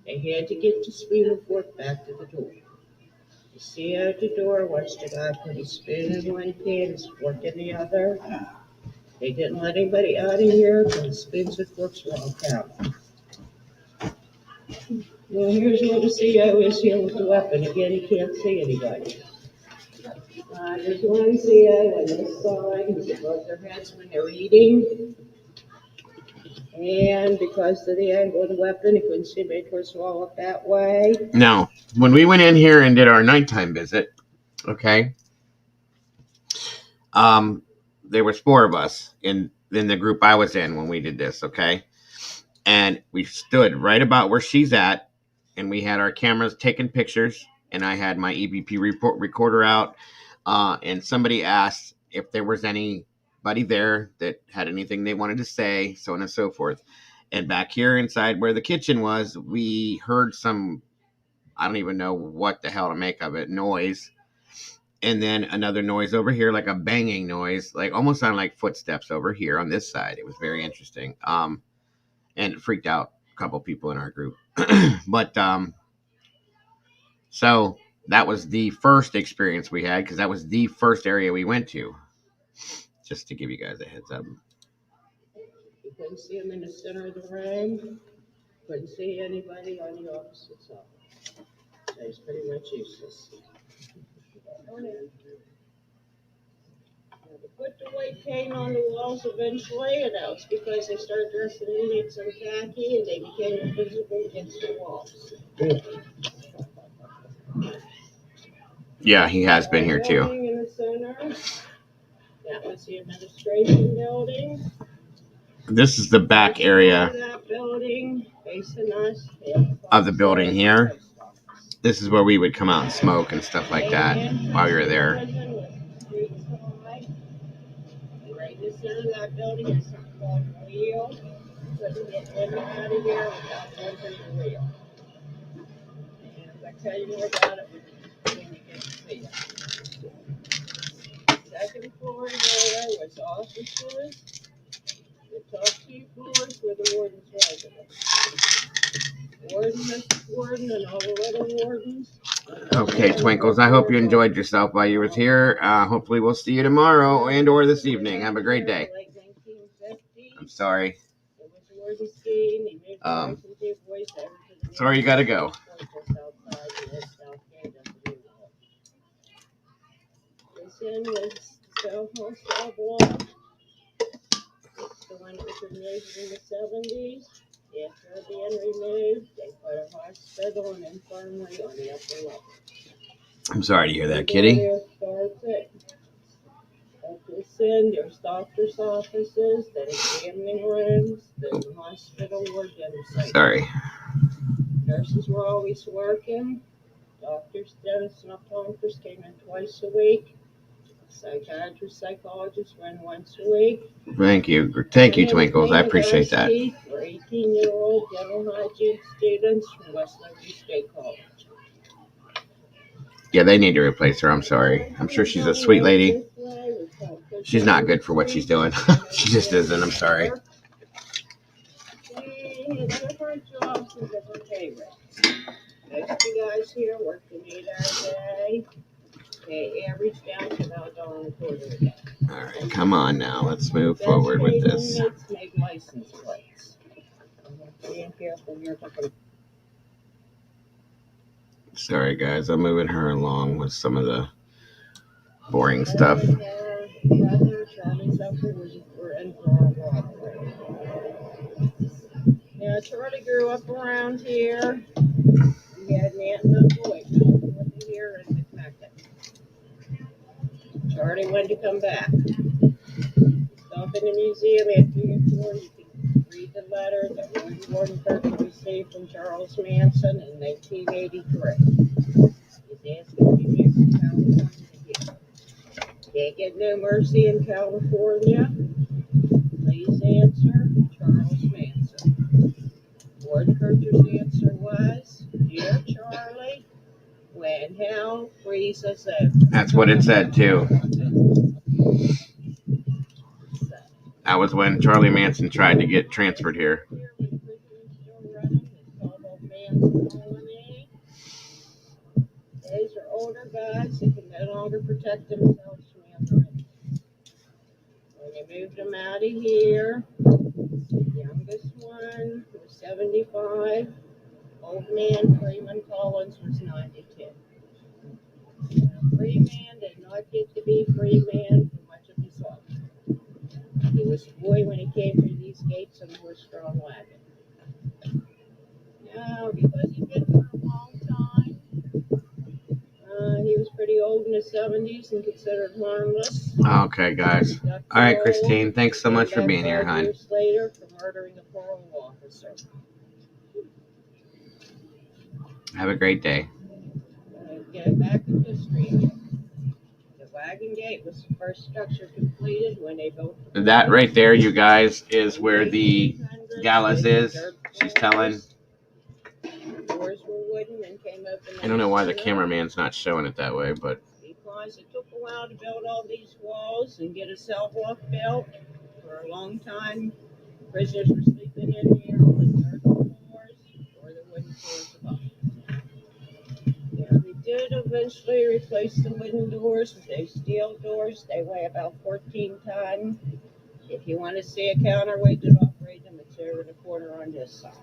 They had to get the spoon and fork back to the door. You see out the door, watch the guy put his spoon in one pan, his fork in the other. They didn't let anybody out of here until the spoons and forks were all counted. Well, here's where the CO is here with the weapon. Again, he can't see anybody. There's one CO on this side who's above their heads when they're eating. And because of the angle of the weapon, he couldn't see anybody towards the wall up that way. Now, when we went in here and did our nighttime visit, okay, there was 4 of us in the group I was in when we did this, okay? And we stood right about where she's at, and we had our cameras taking pictures, and I had my EVP recorder out, and somebody asked if there was anybody there that had anything they wanted to say, so on and so forth. And back here inside where the kitchen was, we heard some, I don't even know what the hell to make of it, noise. And then another noise over here, like a banging noise, like almost sounded like footsteps over here on this side. It was very interesting. And it freaked out a couple people in our group. But so that was the first experience we had, because that was the first area we went to. Just to give you guys a heads up. You couldn't see him in the center of the room. Couldn't see anybody on the opposite side. So he's pretty much useless. They put the white paint on the walls eventually, and that was because they started dressing inmates in khaki and they became invisible against the walls. Yeah, he has been here too. In the center. That was the administration building. This is the back area That building, facing us, of the building here. This is where we would come out and smoke and stuff like that while we were there. Right in the center of that building is something called a wheel. Couldn't get in and out of here without going through the wheel. And if I tell you more about it, when you get to see it. Second floor there was offices. The top 2 floors were the warden's residence. Warden, Mr. Warden, and all the little wardens Okay, Twinkles, I hope you enjoyed yourself while you was here. Hopefully we'll see you tomorrow and or this evening. Have a great day. I'm sorry. Sorry you gotta go. This end was the cell block. The one that was removed in the 70s. After being removed, they put a hospital and infirmary on the upper level. I'm sorry to hear that, Kitty. At this end, there's doctor's offices, then examining rooms, then the hospital ward, then the psych. Sorry. Nurses were always working. Doctors, dentists, and optometrists came in twice a week. Psychiatrists, psychologists went once a week. Thank you, Twinkles. I appreciate that. For 18-year-old dental hygiene students from West Liberty State College. Yeah, they need to replace her. I'm sorry. I'm sure she's a sweet lady. She's not good for what she's doing. She just isn't. I'm sorry. Different jobs and different pay rates. Most of you guys here work an 8-hour day. They average down to about $1.25 a day. All right, come on now. Let's move forward with this. Make license plates. I'm being careful here. Sorry, guys. I'm moving her along with some of the boring stuff. Brother Charlie Zucker were in for Now, Charlie grew up around here. He had an aunt and uncle in California here in McMecken. Charlie wanted to come back. Stop in the museum after your tour. You can read the letter that Warden Kirk received from Charles Manson in 1983. He's asking to be back in California again. Can't get no mercy in California. Please answer Charles Manson. Warden Kircher's answer was, Dear Charlie, when hell frees us over. That's what it said, too. That was when Charlie Manson tried to get transferred here. These are older guys who can no longer protect themselves from other enemies. When they moved them out of here, the youngest one was 75. Old man Freeman Collins was 92. Now, Freeman did not get to be Freeman for much of his life. He was a boy when he came through these gates on a horse-drawn wagon. Now, because he'd been here a long time, he was pretty old in his 70s and considered harmless. Okay, guys. All right, Christine. Thanks so much for being here, hon. Years later for murdering a parole officer. Have a great day. Get back in history. The wagon gate was the first structure completed when they built. That right there, you guys, is where the Gallows is. She's telling. Doors were wooden and came open. I don't know why the cameraman's not showing it that way, but. Because it took a while to build all these walls and get a cell block built. For a long time, prisoners were sleeping in here on the dirt floors or the wooden floors above. Yeah, they did eventually replace the wooden doors with those steel doors. They weigh about 14 tons. If you want to see a counterweight to operate them, it's over in the corner on this side.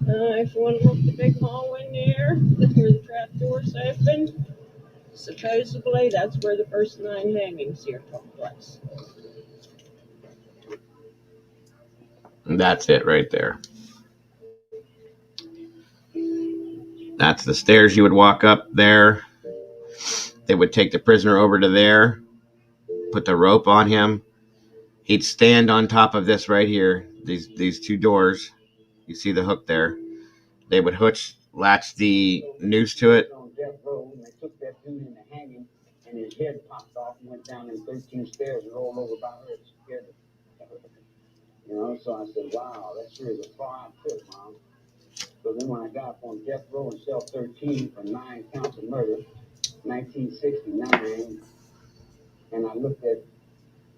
If you want to look at the big hall in there, where the trap doors open, supposedly that's where the first 9 hangings here took place. And that's it right there. That's the stairs you would walk up there. They would take the prisoner over to there, put the rope on him. He'd stand on top of this right here, these 2 doors. You see the hook there. They would latch the noose to it. On death row, and they took that dude in the hanging, and his head popped off and went down them 13 stairs and rolled over by her. It scared her. You know, so I said, wow, that sure is a far trip, Mom. So then when I got up on death row in cell 13 for 9 counts of murder, 1969, and I looked at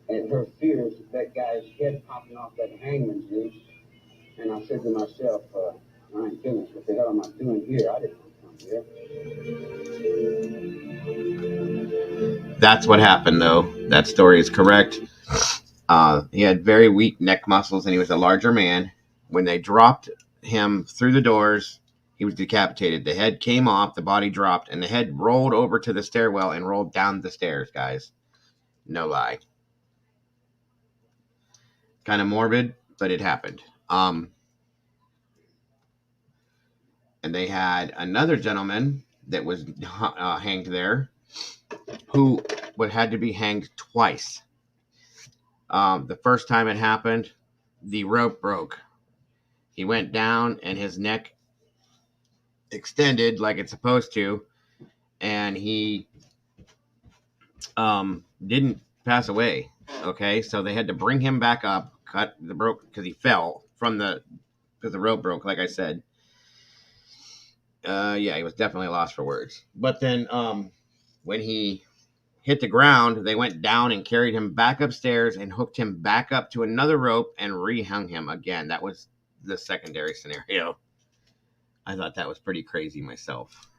her fears of that guy's head popping off that hangman's noose, and I said to myself, I ain't finished. What the hell am I doing here? I didn't want to come That's what happened, though. That story is correct. He had very weak neck muscles, and he was a larger man. When they dropped him through the doors, he was decapitated. The head came off, the body dropped, and the head rolled over to the stairwell and rolled down the stairs, guys. No lie. Kind of morbid, but it happened. And they had another gentleman that was hanged there who had to be hanged twice. The first time it happened, the rope broke. He went down and his neck extended like it's supposed to, and he didn't pass away. Okay, so they had to bring him back up, cut the rope because he fell because the rope broke, like I said. Yeah, he was definitely lost for words. But then when he hit the ground, they went down and carried him back upstairs and hooked him back up to another rope and rehung him again. That was the secondary scenario. I thought that was pretty crazy myself.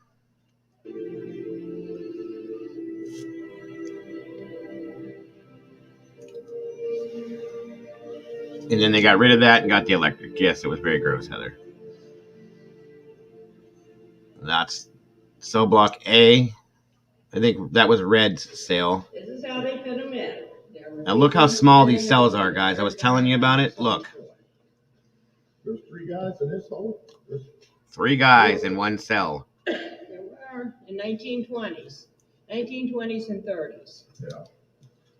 And then they got rid of that and got the electric. Yes, it was very gross, Heather. That's cell block A. I think that was Red's cell. This is how they put them in. Now look how small these cells are, guys. I was telling you about it. Look. There's 3 guys in this hole? 3 guys in one cell. There were in 1920s and 30s. Yeah.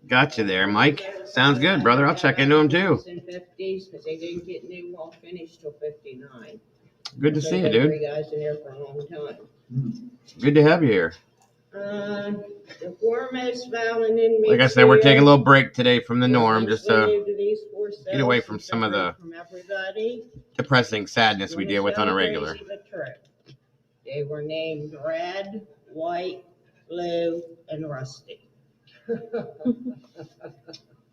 Got you there, Mike. Sounds good, brother. I'll check into them too. In 50s, because they didn't get new wall finished till 59. Good to see you, There dude. 3 guys in there for a long time. Good to have you here. The foremost Valen inmates. Like I said, we're taking a little break today from the norm just to get away from some of the depressing sadness we deal with on a regular. They were named Red, White, Blue, and Rusty.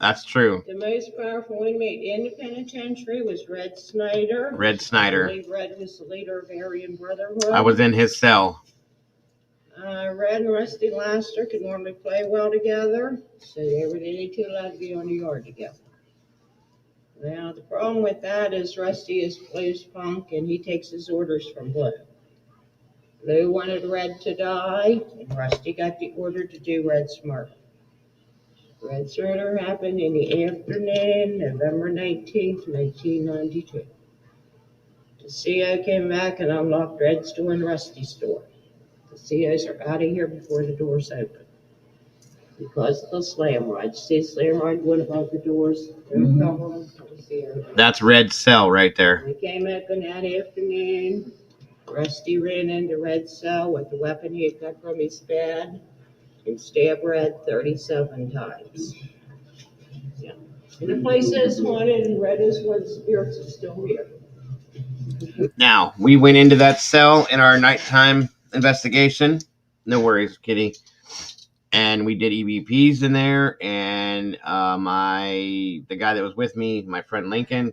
That's true. The most powerful inmate in the penitentiary was Red Snyder. Red Snyder. I believe Red was the leader of Aryan Brotherhood. I was in his cell. Red and Rusty Laster could normally play well together, so they were the only 2 allowed to be on the yard together. Now, the problem with that is Rusty is Blue's punk, and he takes his orders from Blue. Blue wanted Red to die, and Rusty got the order to do Red's murder. Red's murder happened in the afternoon, November 19th, 1992. The CO came back and unlocked Red's door and Rusty's door. The COs are out of here before the doors open. Because of the slam rod. See the slam rod going above the doors? That's Red's cell right there. They came open that afternoon. Rusty ran into Red's cell with the weapon he had got from his bed and stabbed Red 37 times. Yeah. And the place is haunted, and Red is one of the spirits is still here. Now, we went into that cell in our nighttime investigation. No worries, Kitty. And we did EVPs in there, and the guy that was with me, my friend Lincoln,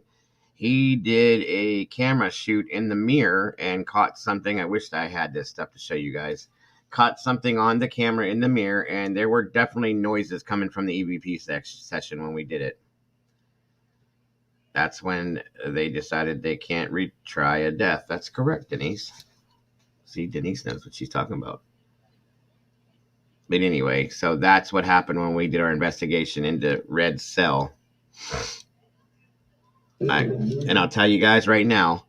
he did a camera shoot in the mirror and caught something. I wish I had this stuff to show you guys. Caught something on the camera in the mirror, and there were definitely noises coming from the EVP session when we did it. That's when they decided they can't retry a death. That's correct, Denise. See, Denise knows what she's talking about. But anyway, so that's what happened when we did our investigation into Red's cell. And I'll tell you guys right now,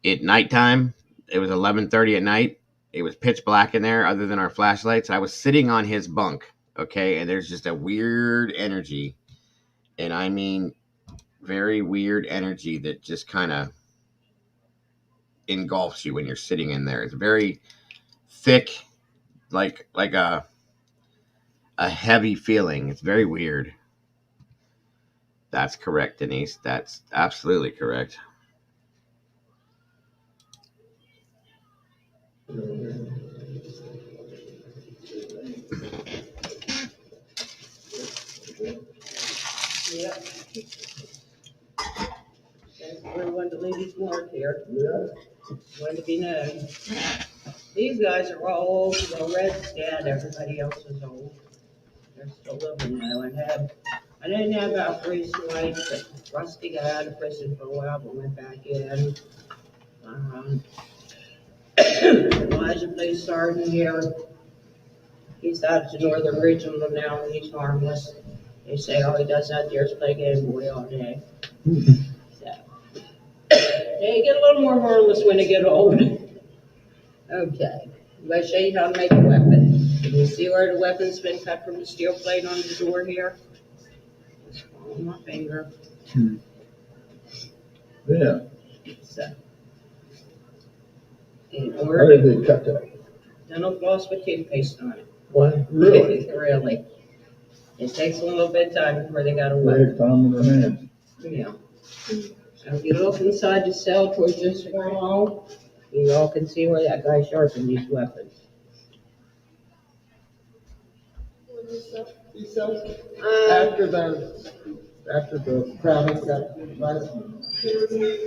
at nighttime, it was 11:30 at night. It was pitch black in there other than our flashlights. I was sitting on his bunk, okay? And there's just a weird energy. And I mean, very weird energy that just kind of engulfs you when you're sitting in there. It's very thick, like a heavy feeling. It's very weird. That's correct, Denise. That's absolutely correct. Yep. We wanted to believe he's more here. Yeah. Wanted to be known. These guys are all old. Well, Red's dead. Everybody else is old. They're still living now. I didn't have Alfred's wife, but Rusty got out of prison for a while, but went back in. Elijah plays sergeant here. He's out at the Northern Regional now, and he's harmless. They say all he does out there is play Game Boy all day. So, they get a little more harmless when they get old. Okay, I'm going to show you how to make a weapon. Can you see where the weapon's been cut from the steel plate on the door here? Just follow my finger. Yeah. So, in How order, did they cut that? dental floss with toothpaste on it. What? Really? Really. It takes a little bit of time before they got a weapon. They time in their hands. Yeah. So if you look inside the cell towards this wall, you all can see where that guy sharpened these weapons. After the crowd got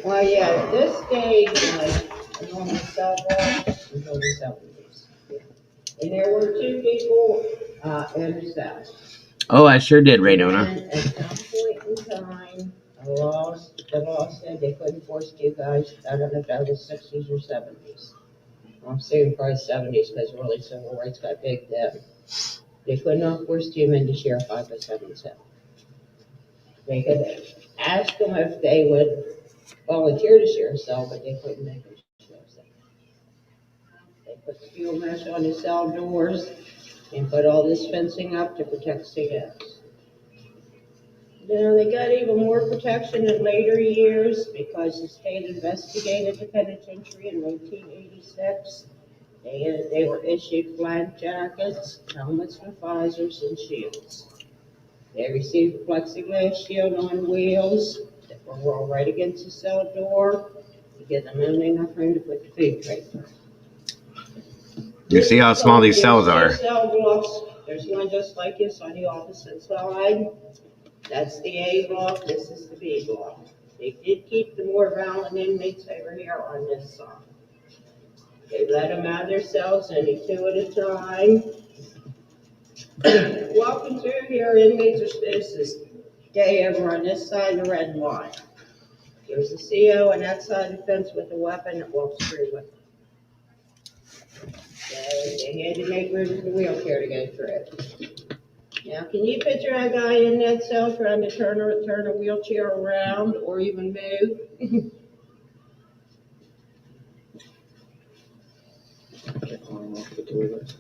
Well, yeah, at this stage, like, a normal cell block until the 70s. And there were two people, in the cell. Oh, I sure did, Raydona. And at some point in time, the law said they couldn't force you guys, I don't know if that was 60s or 70s. I'm saying probably 70s because really civil rights got big then. They could not force two men to share 507. They could ask them if they would volunteer to share a cell, but they couldn't make them share a cell. They put steel mesh on the cell doors and put all this fencing up to protect COs. Now, they got even more protection in later years because the state investigated the penitentiary in 1986. They were issued flak jackets, helmets with visors, and shields. They received a plexiglass shield on wheels that were rolled right against the cell door to give them only enough room to put the food tray through. You see how small these cells are. Cell blocks. There's one just like this on the opposite side. That's the A block. This is the B block. They did keep the more violent inmates over here on this side. They let them out of their cells only 2 at a time. Walking through here, inmates are supposed to stay over on this side of the red line. There's a CO on that side of the fence with a weapon that walks through with them. They had to make room for the wheelchair to go through. Now, can you picture that guy in that cell trying to turn a wheelchair around or even move?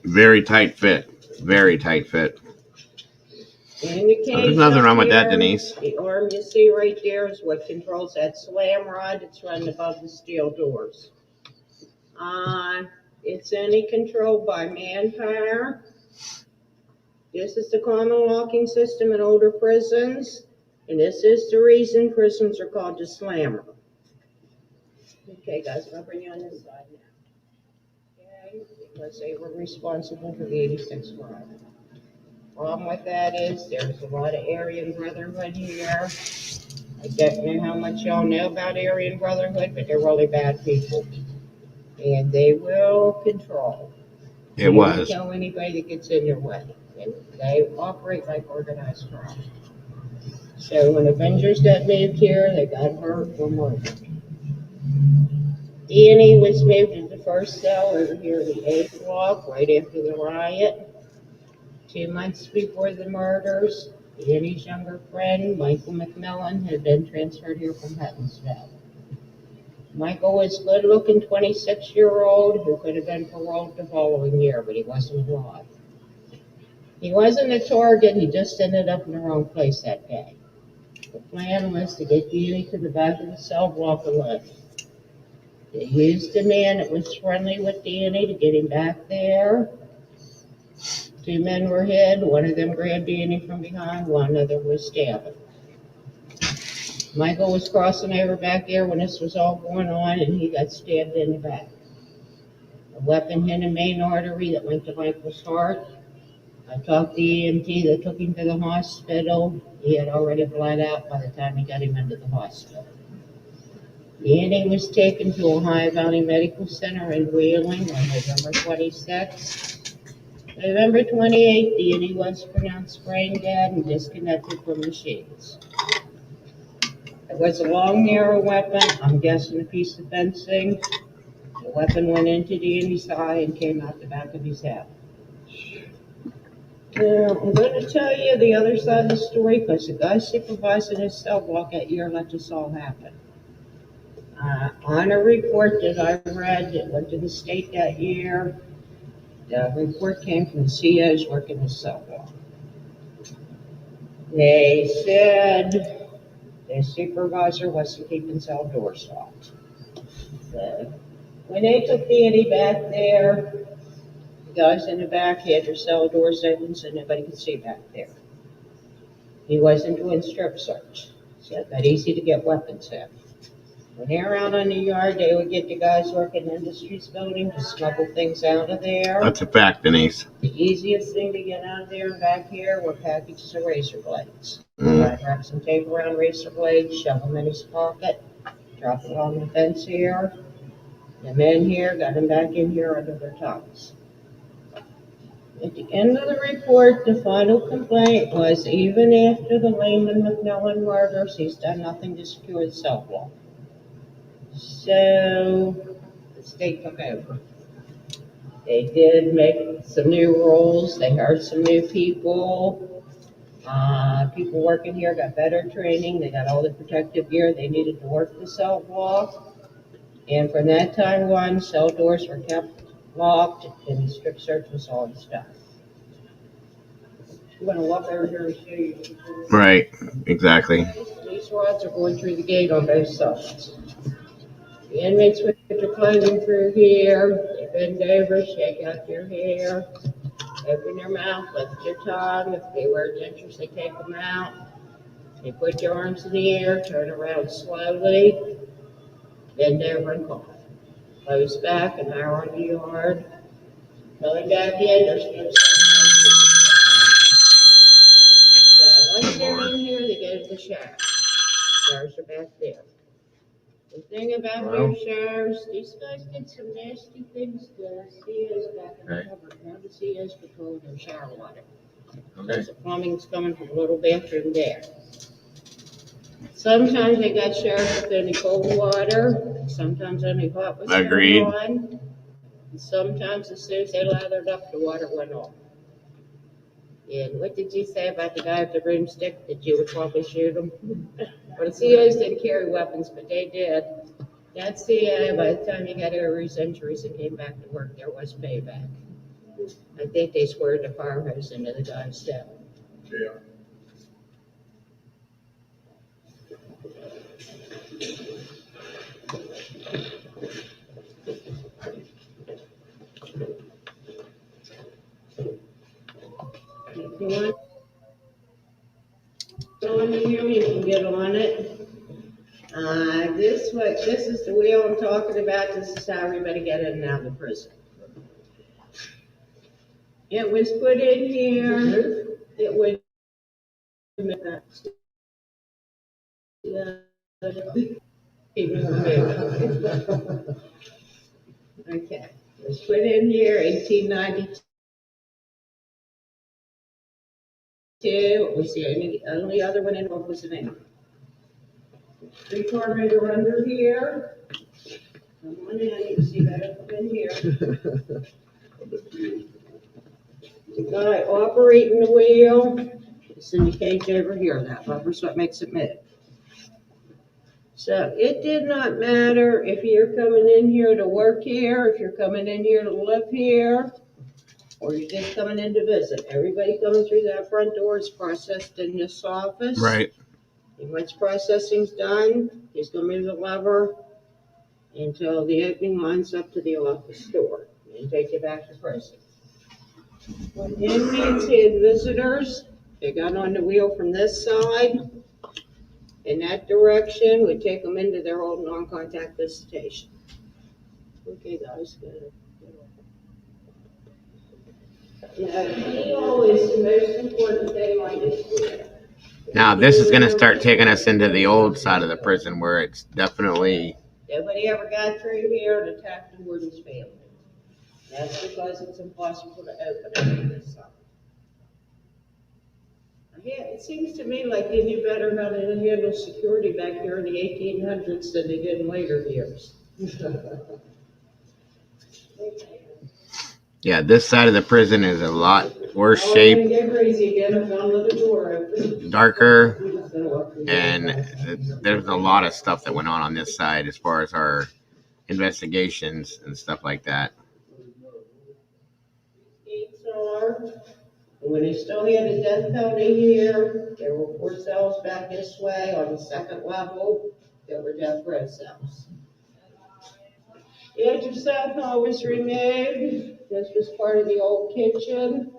Very tight fit. Very tight fit. In the case There's nothing wrong with that, here, Denise. The arm you see right there is what controls that slam rod that's running above the steel doors. It's only controlled by manpower. This is the common locking system in older prisons, and this is the reason prisons are called the slammer. Okay, guys, I'm gonna bring you on this side now. Okay, because they were responsible for the 86 crime. Problem with that is there's a lot of Aryan Brotherhood here. I don't know how much y'all know about Aryan Brotherhood, but they're really bad people. And they will control. It was. They won't kill anybody that gets in their way. And they operate like organized crime. So when Avengers got moved here, they got hurt or murdered. Danny was moved to the first cell over here in the 8th block right after the riot. 2 months before the murders, Danny's younger friend, Michael McMillan, had been transferred here from Huttonsville. Michael was a good-looking 26-year-old who could have been paroled the following year, but he wasn't alive. He wasn't a target, he just ended up in the wrong place that day. The plan was to get Danny to the back of the cell block alone. They used a man that was friendly with Danny to get him back there. 2 men were hid, one of them grabbed Danny from behind, one of them was stabbing. Michael was crossing over back there when this was all going on, and he got stabbed in the back. The weapon hit a main artery that went to Michael's heart. I talked to the EMT that took him to the hospital. He had already bled out by the time he got him into the hospital. Danny was taken to Ohio Valley Medical Center in Wheeling on November 26th. November 28th, Danny was pronounced brain dead and disconnected from machines. It was a long, narrow weapon, I'm guessing a piece of fencing. The weapon went into Danny's eye and came out the back of his head. Now, I'm going to tell you the other side of the story because the guy supervising his cell block that year let this all happen. On a report that I read that went to the state that year, the report came from the COs working the cell block. They said the supervisor wasn't keeping cell doors locked. So, when they took Danny back there, the guys in the back had their cell doors open so nobody could see back there. He wasn't doing strip search, so it got easy to get weapons in. When they were out on the yard, they would get the guys working in Industries building to smuggle things out of there. That's a fact, Denise. The easiest thing to get out of there and back here were packages of razor blades. Mm. I'd wrap some tape around razor blades, shove them in his pocket, drop it on the fence here. The men here got them back in here under their tongues. At the end of the report, the final complaint was even after the Lehman McMillan murders, he's done nothing to secure the cell block. So the state took over. They did make some new rules. They hired some new people. People working here got better training. They got all the protective gear they needed to work the cell block. And from that time on, cell doors were kept locked and the strip search was always done. I'm going to walk over here and show you. Right, exactly. These rods are going through the gate on both sides. The inmates put their clothing through here. They bend over, shake out their hair, open their mouth, lift their tongue. If they wear dentures, they take them out. They put your arms in the air, turn around slowly, bend over and cough. Close back, an hour on the yard. Going back in, there's no so once they're in here, they go to the shower. Showers are back there. The thing about their showers, these guys did some nasty things to the COs back in the cupboard. Now the COs control their shower water. Because the plumbing's coming from a little bathroom there. Sometimes they got showers with only cold water, sometimes only hot was Agreed. on. And sometimes as soon as they lathered up, the water went on. And what did you say about the guy with the broomstick that you would probably shoot him? Well, the COs didn't carry weapons, but they did. That CO, by the time he got over his injuries and came back to work, there was payback. I think they squared the fire hose into the guy's head. Yeah. If you want on here, you can get on it. This is the wheel I'm talking about. This is how everybody get in and out of the prison. It was put in here. It would. Okay. It was put in here 1892. It was the only other one in what was the name? 3-car motor under here. Come on in, you can see that up in here. The guy operating the wheel is in the cage over here. That rubber's what makes it move. So it did not matter if you're coming in here to work here, if you're coming in here to live here, or you're just coming in to visit. Everybody coming through that front door is processed in this office. Right. And once processing's done, he's gonna move the lever until the opening lines up to the office door and take it back to prison. When inmates had visitors, they got on the wheel from this side. In that direction would take them into their old non-contact visitation. Okay, guys, good. Now, wheel is the most important thing on this wheel. Now, this is going to start taking us into the old side of the prison where it's definitely Nobody ever got through here and attacked the warden's family. That's because it's impossible to open it this summer. Yeah, it seems to me like they knew better how to handle security back here in the 1800s than they did in later years. Yeah, this side of the prison is a lot worse Oh, shape, I'm gonna get crazy again if I let the door open. darker, and there's a lot of stuff that went on this side as far as our investigations and stuff like that. Gates are, and when they still had the death penalty here, there were 4 cells back this way on the second level that were death row cells. The edge of South Hall was removed. This was part of the old kitchen.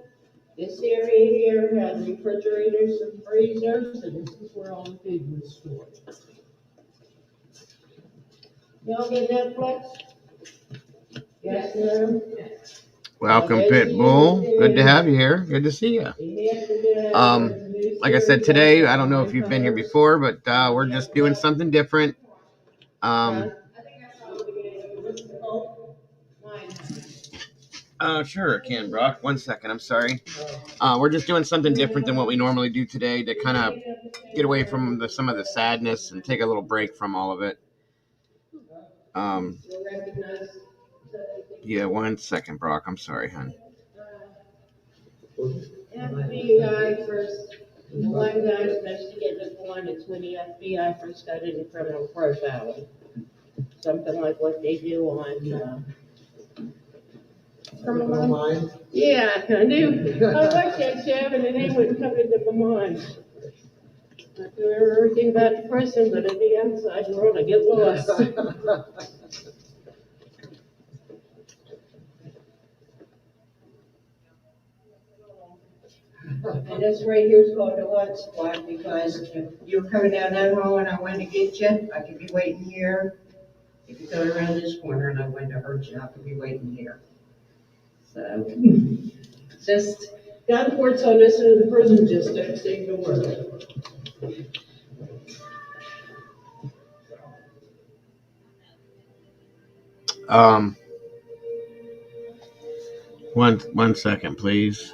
This area here had refrigerators and freezers, and this is where all the food was stored. Y'all get Netflix? Yes, no? Welcome, Pitbull. Good to have you here. Good to see you. Like I said today, I don't know if you've been here before, but we're just doing something different. Sure, can, Brock. 1 second. I'm sorry. We're just doing something different than what we normally do today to kind of get away from some of the sadness and take a little break from all of it. Yeah, 1 second, Brock. I'm sorry, hon. FBI first, one guy's supposed to get the one, it's when the FBI first got into criminal profiling. Something like what they do on, Criminal Minds. Yeah, I knew. I watched that show and the name wouldn't come into my mind. I remember everything about the prison, but at the outside world, I get lost. And this right here is called the hot spot because if you were coming down that hall and I went to get you, I could be waiting here. If you go around this corner and I went to hurt you, I could be waiting here. So, just gun ports on this end of the prison just don't seem to work. One second, please.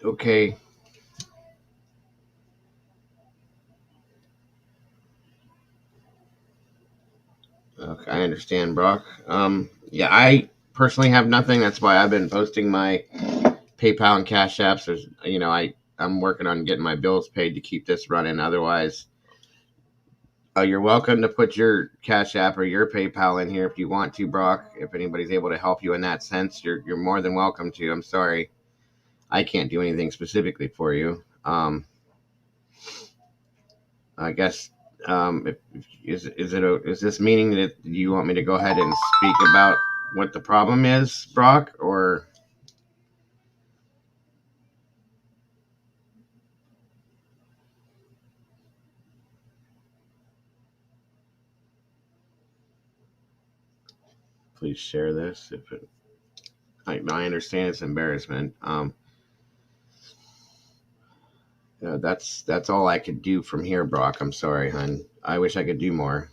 Okay. Okay, I understand, Brock. Yeah, I personally have nothing. That's why I've been posting my PayPal and Cash Apps. There's, I'm working on getting my bills paid to keep this running. Otherwise, you're welcome to put your Cash App or your PayPal in here if you want to, Brock. If anybody's able to help you in that sense, you're more than welcome to. I'm sorry, I can't do anything specifically for you. I guess. Is this meaning that you want me to go ahead and speak about what the problem is, Brock, or? Please share this if it. I understand it's embarrassment. That's all I could do from here, Brock. I'm sorry, hon. I wish I could do more.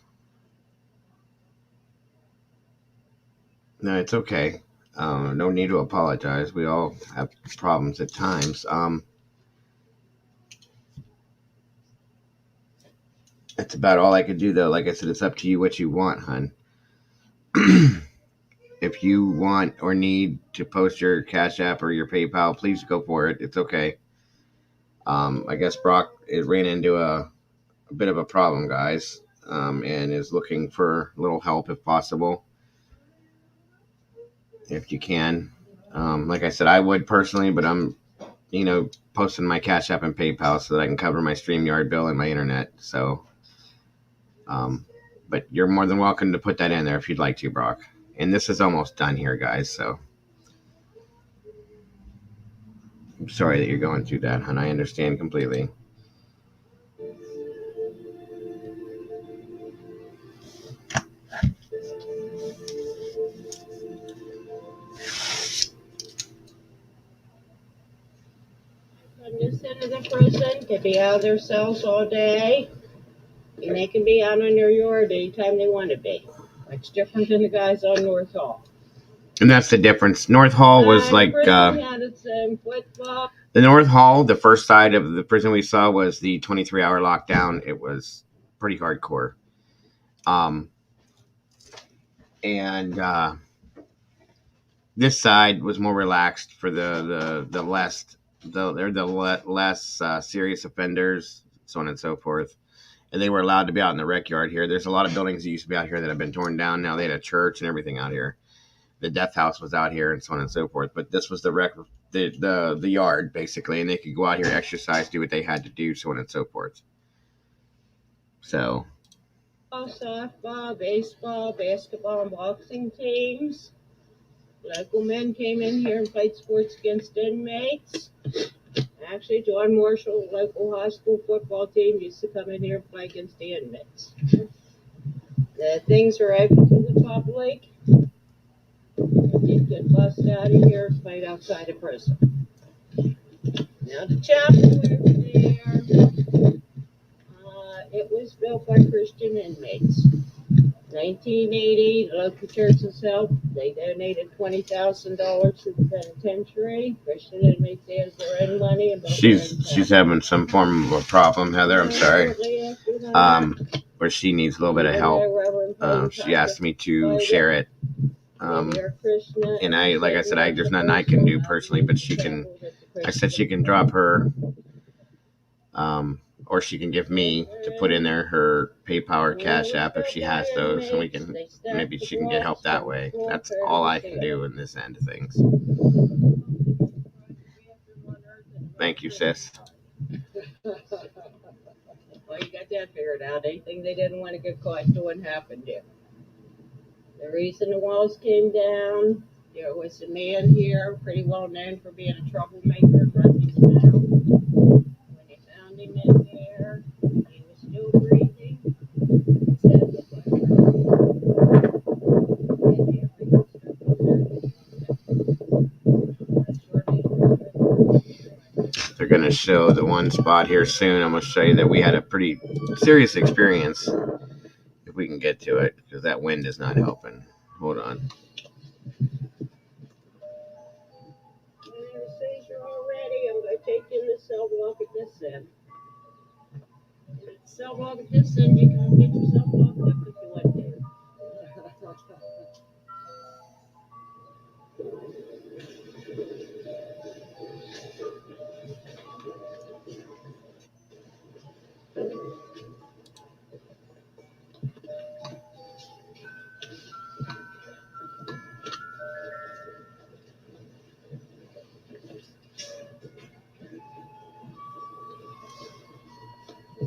No, it's okay. No need to apologize. We all have problems at times. That's about all I could do, though. Like I said, it's up to you what you want, hon. If you want or need to post your Cash App or your PayPal, please go for it. It's okay. I guess Brock ran into a bit of a problem, guys, and is looking for a little help if possible. If you can. Like I said, I would personally, but I'm, posting my Cash App and PayPal so that I can cover my StreamYard bill and my internet. So, but you're more than welcome to put that in there if you'd like to, Brock. And this is almost done here, guys. So I'm sorry that you're going through that, hon. I understand completely. On this end of the prison, can be out of their cells all day, and they can be out in their yard anytime they want to be. It's different than the guys on North Hall. And that's the difference. North Hall was like football. the North Hall. The first side of the prison we saw was the 23-hour lockdown. It was pretty hardcore. And this side was more relaxed for the less serious offenders, so on and so forth. And they were allowed to be out in the rec yard here. There's a lot of buildings that used to be out here that have been torn down. Now they had a church and everything out here. The death house was out here and so on and so forth. But this was the yard basically, and they could go out here, exercise, do what they had to do, so on and so forth. So. Softball, baseball, basketball, and boxing teams. Local men came in here and played sports against inmates. Actually, John Marshall, local high school football team, used to come in here and play against the inmates. The things are open to the public. You can bust out of here and play outside of prison. Now the chapel over there, it was built by Christian inmates. 1980, the local church's help, they donated $20,000 to the penitentiary. Christian inmates had their own money. And she's having some form of a problem, Heather. I'm sorry. Where she needs a little bit of help. She asked me to share it. And I, like I said, there's nothing I can do personally, but I said she can drop her, or she can give me to put in there her PayPal or Cash App if she has those, and maybe she can get help that way. That's all I can do in this end of things. Thank you, sis. Well, you got that figured out. Anything they didn't want to get caught doing happened to. The reason the walls came down, there was a man here, pretty well known for being a troublemaker, Rusty's Mouth. When they found him in there, he was still breathing. They're going to show the one spot here soon. I'm going to show you that we had a pretty serious experience, if we can get to it, because that wind is not helping. Hold on. Already, I'm going to take in the cell block at this end. Cell block at this end, you can get yourself locked up if you want to.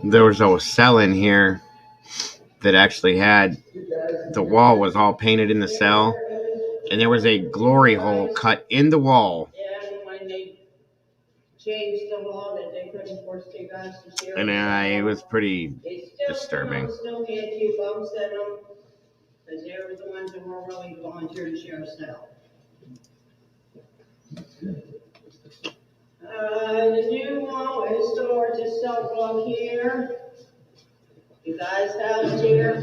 There was a cell in here that actually had, the wall was all painted in the cell, and there was a glory hole cut in the wall. Yeah, when they changed the law that they couldn't force two guys to share. And it was pretty disturbing. Still had two bumps in them, because they were the ones that were willing to volunteer to share a cell. The new wall is towards the cell block here. You guys have here,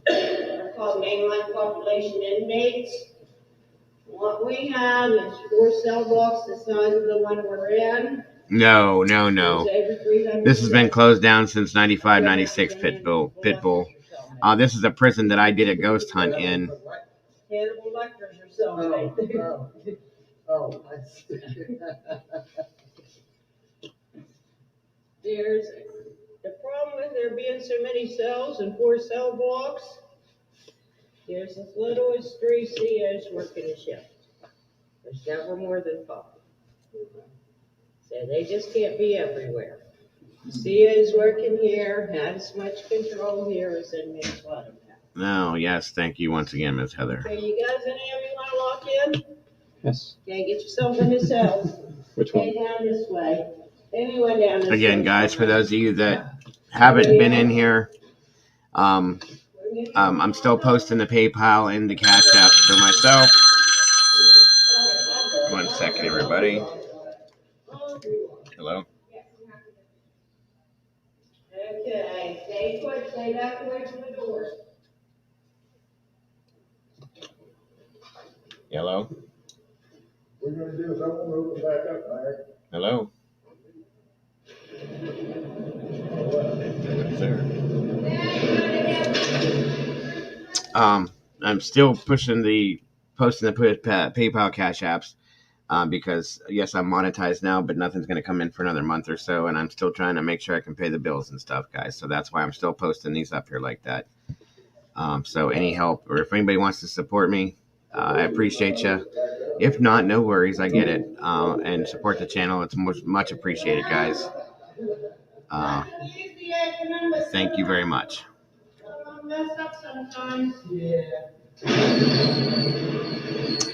they're called mainline population inmates. What we have is 4 cell blocks the size of the one we're in. No. This has been closed down since 95, 96, Pitbull. This is a prison that I did a ghost hunt in. Hannibal Lecter's your cellmate. Oh, I see. There's the problem with there being so many cells and 4 cell blocks. There's as little as 3 COs working a shift. There's never more than 5. So they just can't be everywhere. COs working here, have as much control here as inmates let them have. No, yes, thank you once again, Miss Heather. So you guys, any of you want to lock in? Yes. Okay, get yourself in the cells. Which one? Stay down this way. Anyone down this way. Again, guys, for those of you that haven't been in here, I'm still posting the PayPal and the Cash App for myself. 1 second, everybody. Hello. Okay, stay put, stay back away from the doors. Hello? What we're gonna do is I won't open back up, Larry. Hello? Sir. I'm still posting the PayPal Cash Apps because yes, I'm monetized now, but nothing's going to come in for another month or so, and I'm still trying to make sure I can pay the bills and stuff, guys. So that's why I'm still posting these up here like that. So any help or if anybody wants to support me, I appreciate you. If not, no worries, I get it. And support the channel; it's much appreciated, guys. Thank you very much. Mess up sometimes.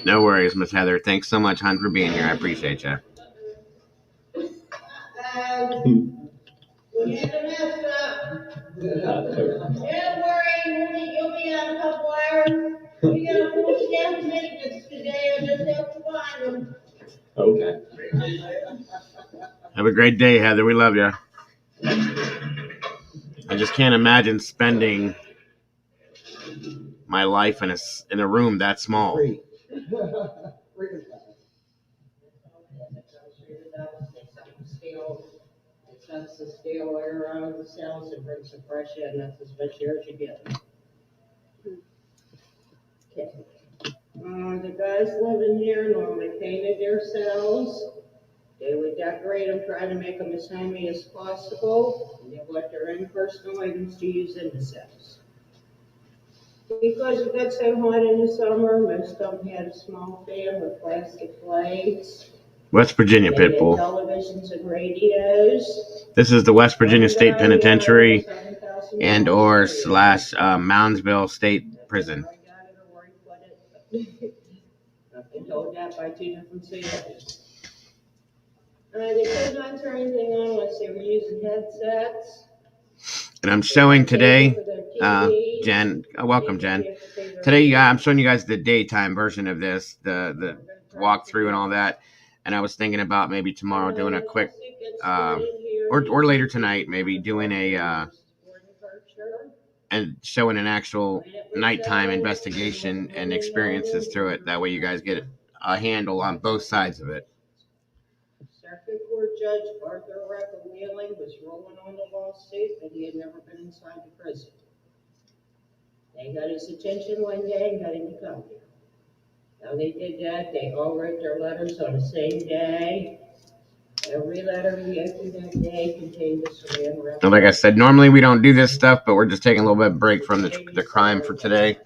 No worries, Miss Heather. Thanks so much, hon, for being here. I appreciate you. When you have a mess up, don't worry, you'll be out a couple hours. We got a full staff of maintenance today, I just have to find them. Okay. Have a great day, Heather. We love you. I just can't imagine spending my life in a room that small. Free. It sucks the stale air out of the cells and brings the fresh air, and that's as much air as you get. Okay. The guys living here normally painted their cells. They would decorate them, try to make them as homey as possible, and they let their own personal items to use in the cells. Because it got so hot in the summer, most of them had a small fan with plastic blades. West Virginia They had Pitbull. televisions and radios. This is the West Virginia State Penitentiary and/or / Moundsville State Prison. I've been told that by two different COs. They couldn't answer anything on unless they were using headsets. And I'm showing today, Jen. Welcome, Jen. Today, I'm showing you guys the daytime version of this, the walkthrough and all that. And I was thinking about maybe tomorrow doing a quick, or later tonight, maybe doing and showing an actual nighttime investigation and experiences through it. That way you guys get a handle on both sides of it. Circuit Court Judge Arthur Recca Wheeling was rolling on the lawsuit, but he had never been inside the prison. They got his attention one day and got him to come here. Now they did that, they all wrote their letters on the same day. Every letter he opened that day contained a Saran wrap. And like I said, normally we don't do this stuff, but we're just taking a little bit of break from the crime for today.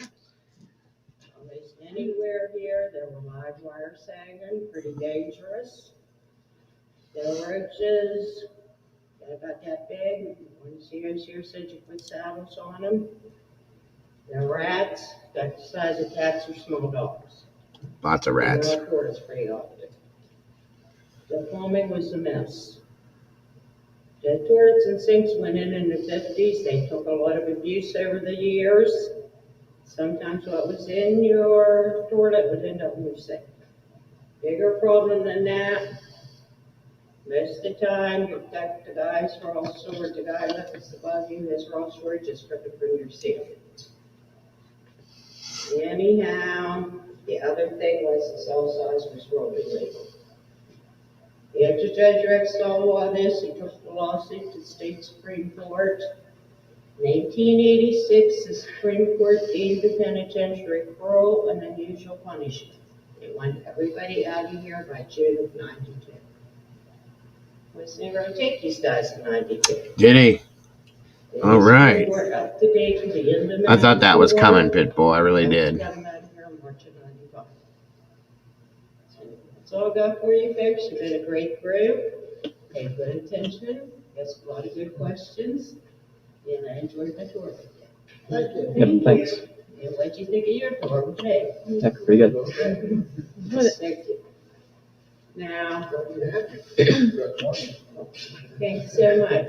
Almost anywhere here, there were live wires hanging, pretty dangerous. The roaches, they're about that big. One COs here said you put saddles on them. The rats, got the size of cats or small dogs. Lots of rats. Our tourists pretty often. The plumbing was a mess. The toilets and sinks went in the 50s. They took a lot of abuse over the years. Sometimes what was in your toilet would end up in your sink. Bigger problem than that. Most of the time, you got the guy's raw storage. The guy left us above you, his raw storage is stripping through your ceiling. Anyhow, the other thing was the cell size was really illegal. After Judge Rex saw all this, he took the lawsuit to the state Supreme Court. In 1886, the Supreme Court deemed the penitentiary cruel and unusual punishment. They wanted everybody out of here by June of 92. Was they going to take these guys in 92? Did he? All right. We're up to date to the end of I thought that was coming, Pitbull. I really did. Got them out of here in March of 95. So that's all I got for you, folks. You've been a great group. Paid good attention. Asked a lot of good questions. And I enjoyed my tour with you. Thank you. Yep, thanks. And what'd you think of your tour with me? Yeah, pretty good. Thank you. Now, thanks so much.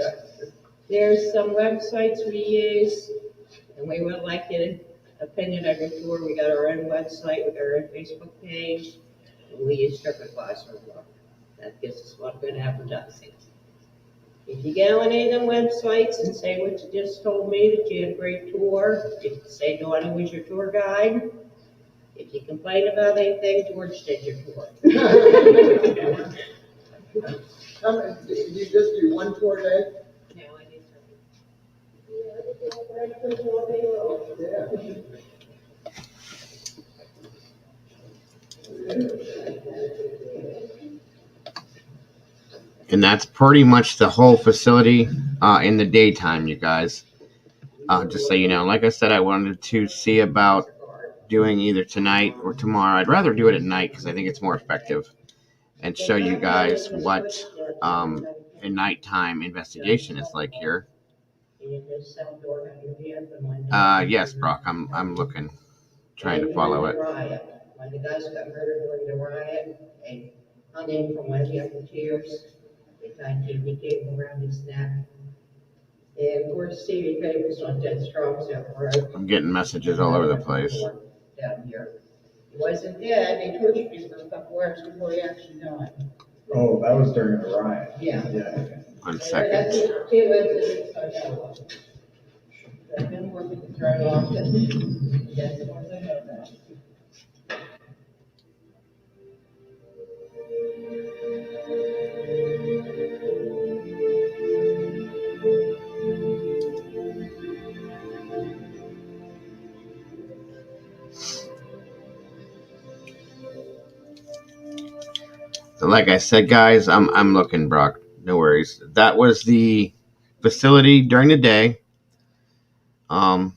There's some websites we use, and we would like your opinion of your tour. We got our own website with our own Facebook page, and we use TripAdvisor. That gives us a lot of good advertising. If you go on any of them websites and say what you just told me, that you had a great tour, if you say Donnie was your tour guide, if you complain about anything, George did your tour. Did you just do one tour day? No, I did three. Yeah, I did walk around the prison all day long. Yeah. And that's pretty much the whole facility in the daytime, you guys. Just so you know, like I said, I wanted to see about doing either tonight or tomorrow. I'd rather do it at night because I think it's more effective, and show you guys what a nighttime investigation is like here. Yes, Brock, I'm looking, trying to follow it. When the guys got murdered during the riot, they hung him from one of the upper tiers. They tied TV cable around his neck. And of course, Stevie Pay was not dead strong, so I'm getting messages all over the place. Down here. He wasn't dead. They tortured him for a couple hours before he actually died. Oh, that was during the riot. Yeah. Yeah. 1 That's second. two incidents I know of. I've been working to throw it off, but that's the ones I know about. So like I said, guys, I'm looking, Brock. No worries. That was the facility during the day. And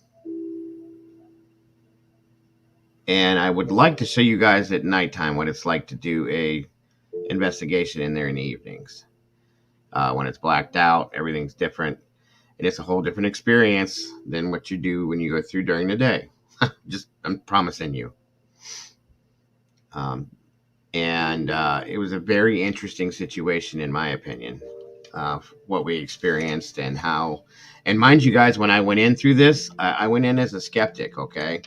I would like to show you guys at nighttime what it's like to do a investigation in there in the evenings. When it's blacked out, everything's different. It is a whole different experience than what you do when you go through during the day. I'm promising you. And it was a very interesting situation, in my opinion, what we experienced and how. And mind you guys, when I went in through this, I went in as a skeptic, okay?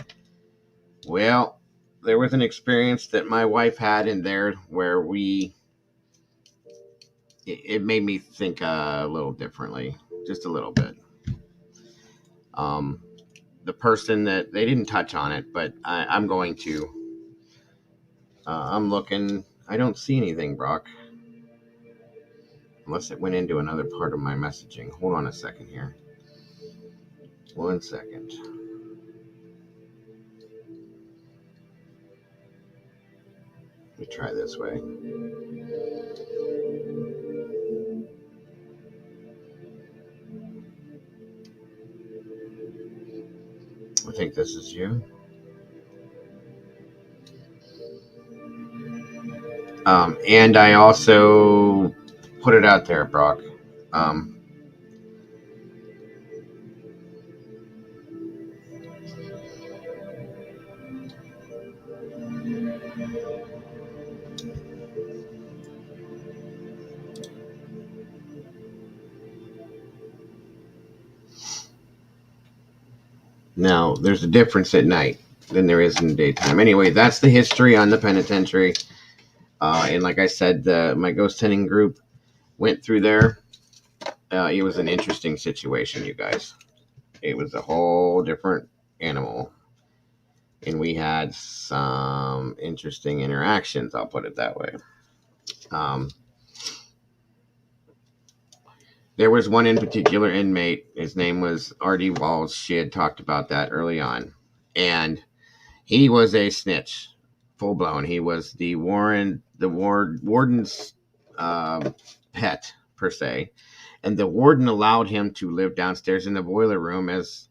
Well, there was an experience that my wife had in there where it made me think a little differently, just a little bit. The person that, they didn't touch on it, but I'm going to. I'm looking. I don't see anything, Brock. Unless it went into another part of my messaging. Hold on a second here. 1 second. Let me try this way. I think this is you. And I also put it out there, Brock. Now, there's a difference at night than there is in the daytime. Anyway, that's the history on the penitentiary. And like I said, my ghost hunting group went through there. It was an interesting situation, you guys. It was a whole different animal. And we had some interesting interactions, I'll put it that way. There was one in particular inmate. His name was R.D. Walls. She had talked about that early on. And he was a snitch, full blown. He was the warden's pet, per se. And the warden allowed him to live downstairs in the boiler room as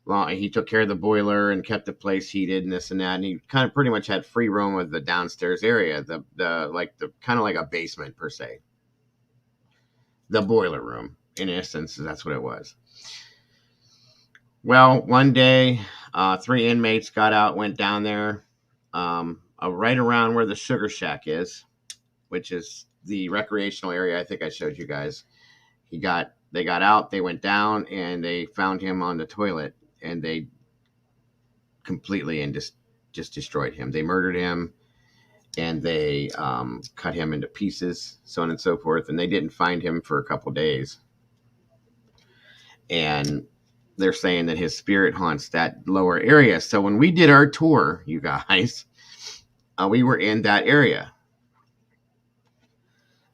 long. He took care of the boiler and kept the place heated and this and that. And he kind of pretty much had free roam of the downstairs area, the kind of like a basement, per se. The boiler room, in essence, that's what it was. Well, one day, 3 inmates got out, went down there, right around where the Sugar Shack is, which is the recreational area I think I showed you guys. They got out, they went down, and they found him on the toilet, and they completely and just destroyed him. They murdered him, and they cut him into pieces, so on and so forth, and they didn't find him for a couple days. and they're saying that his spirit haunts that lower area. So when we did our tour, you guys, we were in that area.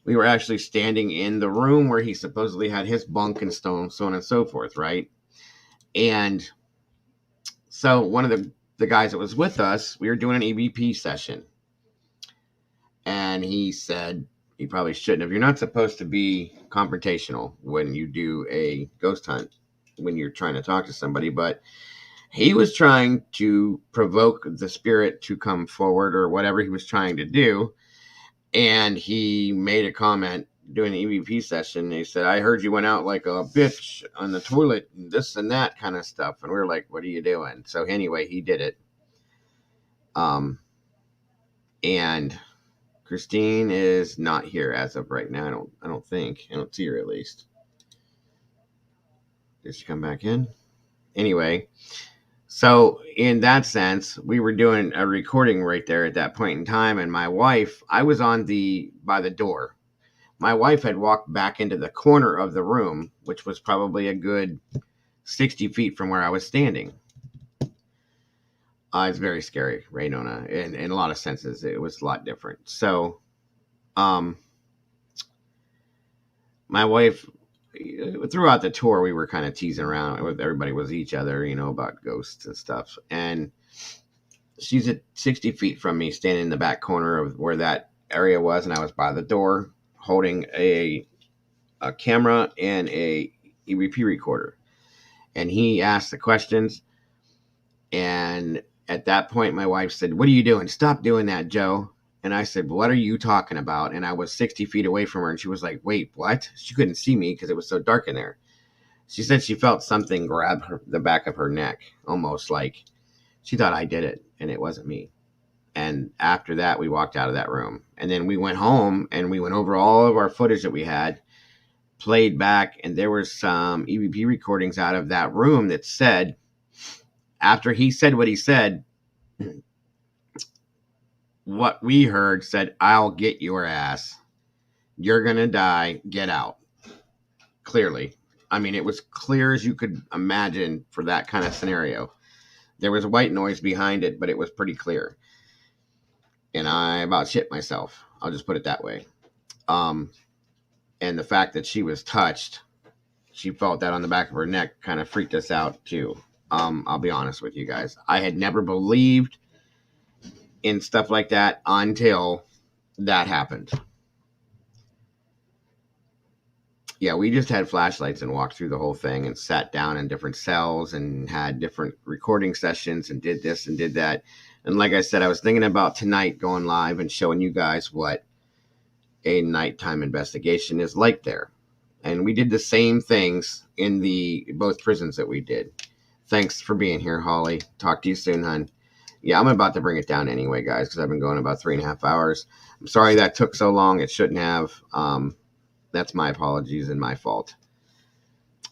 We were actually standing in the room where he supposedly had his bunk and so on and so forth, right? And so one of the guys that was with us, we were doing an EVP session. And he said, he probably shouldn't have. You're not supposed to be confrontational when you do a ghost hunt, when you're trying to talk to somebody. But he was trying to provoke the spirit to come forward or whatever he was trying to do. And he made a comment during the EVP session. He said, I heard you went out like a bitch on the toilet and this and that kind of stuff. And we were like, what are you doing? So anyway, he did it. And Christine is not here as of right now. I don't think. I don't see her, at least. Did she come back in? Anyway, so in that sense, we were doing a recording right there at that point in time, and my wife, I was by the door. My wife had walked back into the corner of the room, which was probably a good 60 feet from where I was standing. It's very scary, right, Nona? In a lot of senses, it was a lot different. So, my wife, throughout the tour, we were kind of teasing around with everybody with each other, about ghosts and stuff. And she's at 60 feet from me, standing in the back corner of where that area was, and I was by the door holding a camera and a EVP recorder. And he asked the questions, and at that point, my wife said, what are you doing? Stop doing that, Joe. And I said, what are you talking about? And I was 60 feet away from her, and she was like, wait, what? She couldn't see me because it was so dark in there. She said she felt something grab the back of her neck, almost like she thought I did it, and it wasn't me. And after that, we walked out of that room. And then we went home, and we went over all of our footage that we had, played back, and there were some EVP recordings out of that room that said, after he said what he said, what we heard said, I'll get your ass. You're going to die. Get out. Clearly. I mean, it was clear as you could imagine for that kind of scenario. There was white noise behind it, but it was pretty clear. And I about shit myself. I'll just put it that way. And the fact that she was touched, she felt that on the back of her neck, kind of freaked us out too. I'll be honest with you guys. I had never believed in stuff like that until that happened. Yeah, we just had flashlights and walked through the whole thing and sat down in different cells and had different recording sessions and did this and did that. And like I said, I was thinking about tonight going live and showing you guys what a nighttime investigation is like there. And we did the same things in both prisons that we did. Thanks for being here, Holly. Talk to you soon, hon. Yeah, I'm about to bring it down anyway, guys, because I've been going about 3.5 hours. I'm sorry that took so long. It shouldn't have. That's my apologies and my fault.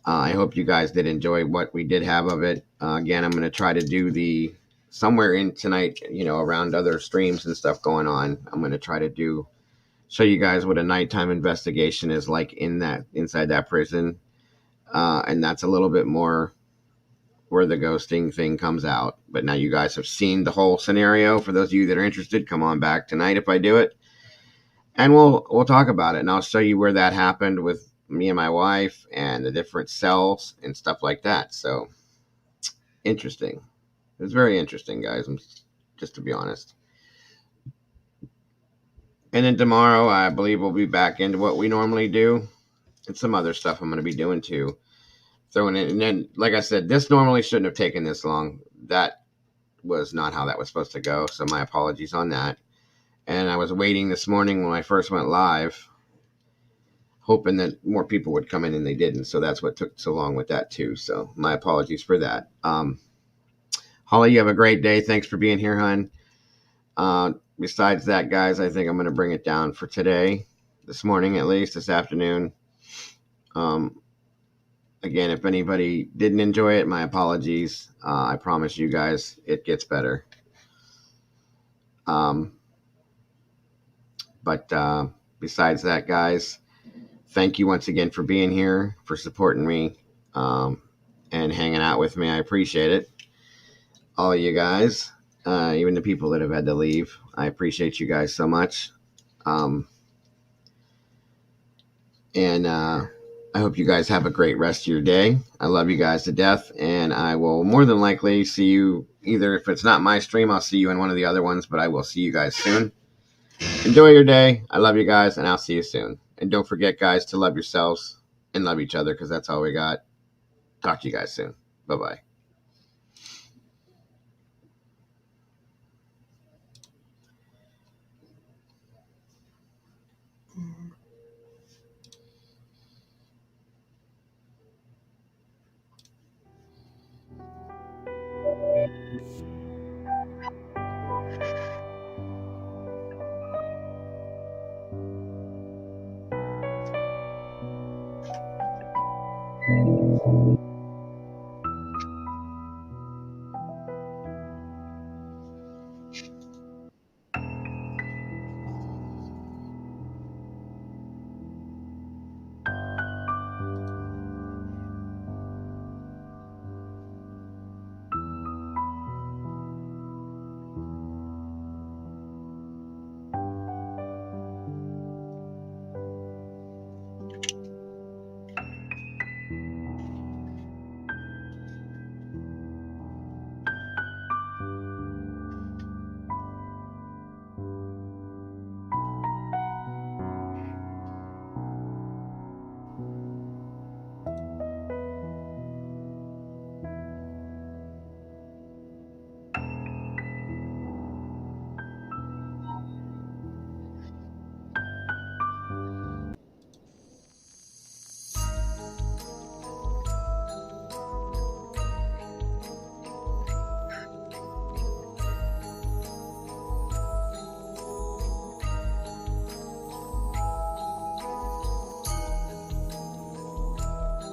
I hope you guys did enjoy what we did have of it. Again, I'm going to try to do somewhere in tonight, around other streams and stuff going on. I'm going to try to show you guys what a nighttime investigation is like inside that prison. And that's a little bit more where the ghosting thing comes out. But now you guys have seen the whole scenario. For those of you that are interested, come on back tonight if I do it. And we'll talk about it. And I'll show you where that happened with me and my wife and the different cells and stuff like that. So, interesting. It was very interesting, guys, just to be honest. And then tomorrow, I believe we'll be back into what we normally do. And some other stuff I'm going to be doing too. Throwing it. And then, like I said, this normally shouldn't have taken this long. That was not how that was supposed to go. So my apologies on that. And I was waiting this morning when I first went live, hoping that more people would come in, and they didn't. So that's what took so long with that too. So my apologies for that. Holly, you have a great day. Thanks for being here, hon. Besides that, guys, I think I'm going to bring it down for today, this morning at least, this afternoon. Again, if anybody didn't enjoy it, my apologies. I promise you guys it gets better. But besides that, guys, thank you once again for being here, for supporting me. and hanging out with me. I appreciate it. All of you guys, even the people that have had to leave. I appreciate you guys so much. And I hope you guys have a great rest of your day. I love you guys to death, and I will more than likely see you either, if it's not my stream, I'll see you in one of the other ones, but I will see you guys soon. Enjoy your day. I love you guys, and I'll see you soon. And don't forget, guys, to love yourselves and love each other, because that's all we got. Talk to you guys soon. Bye-bye.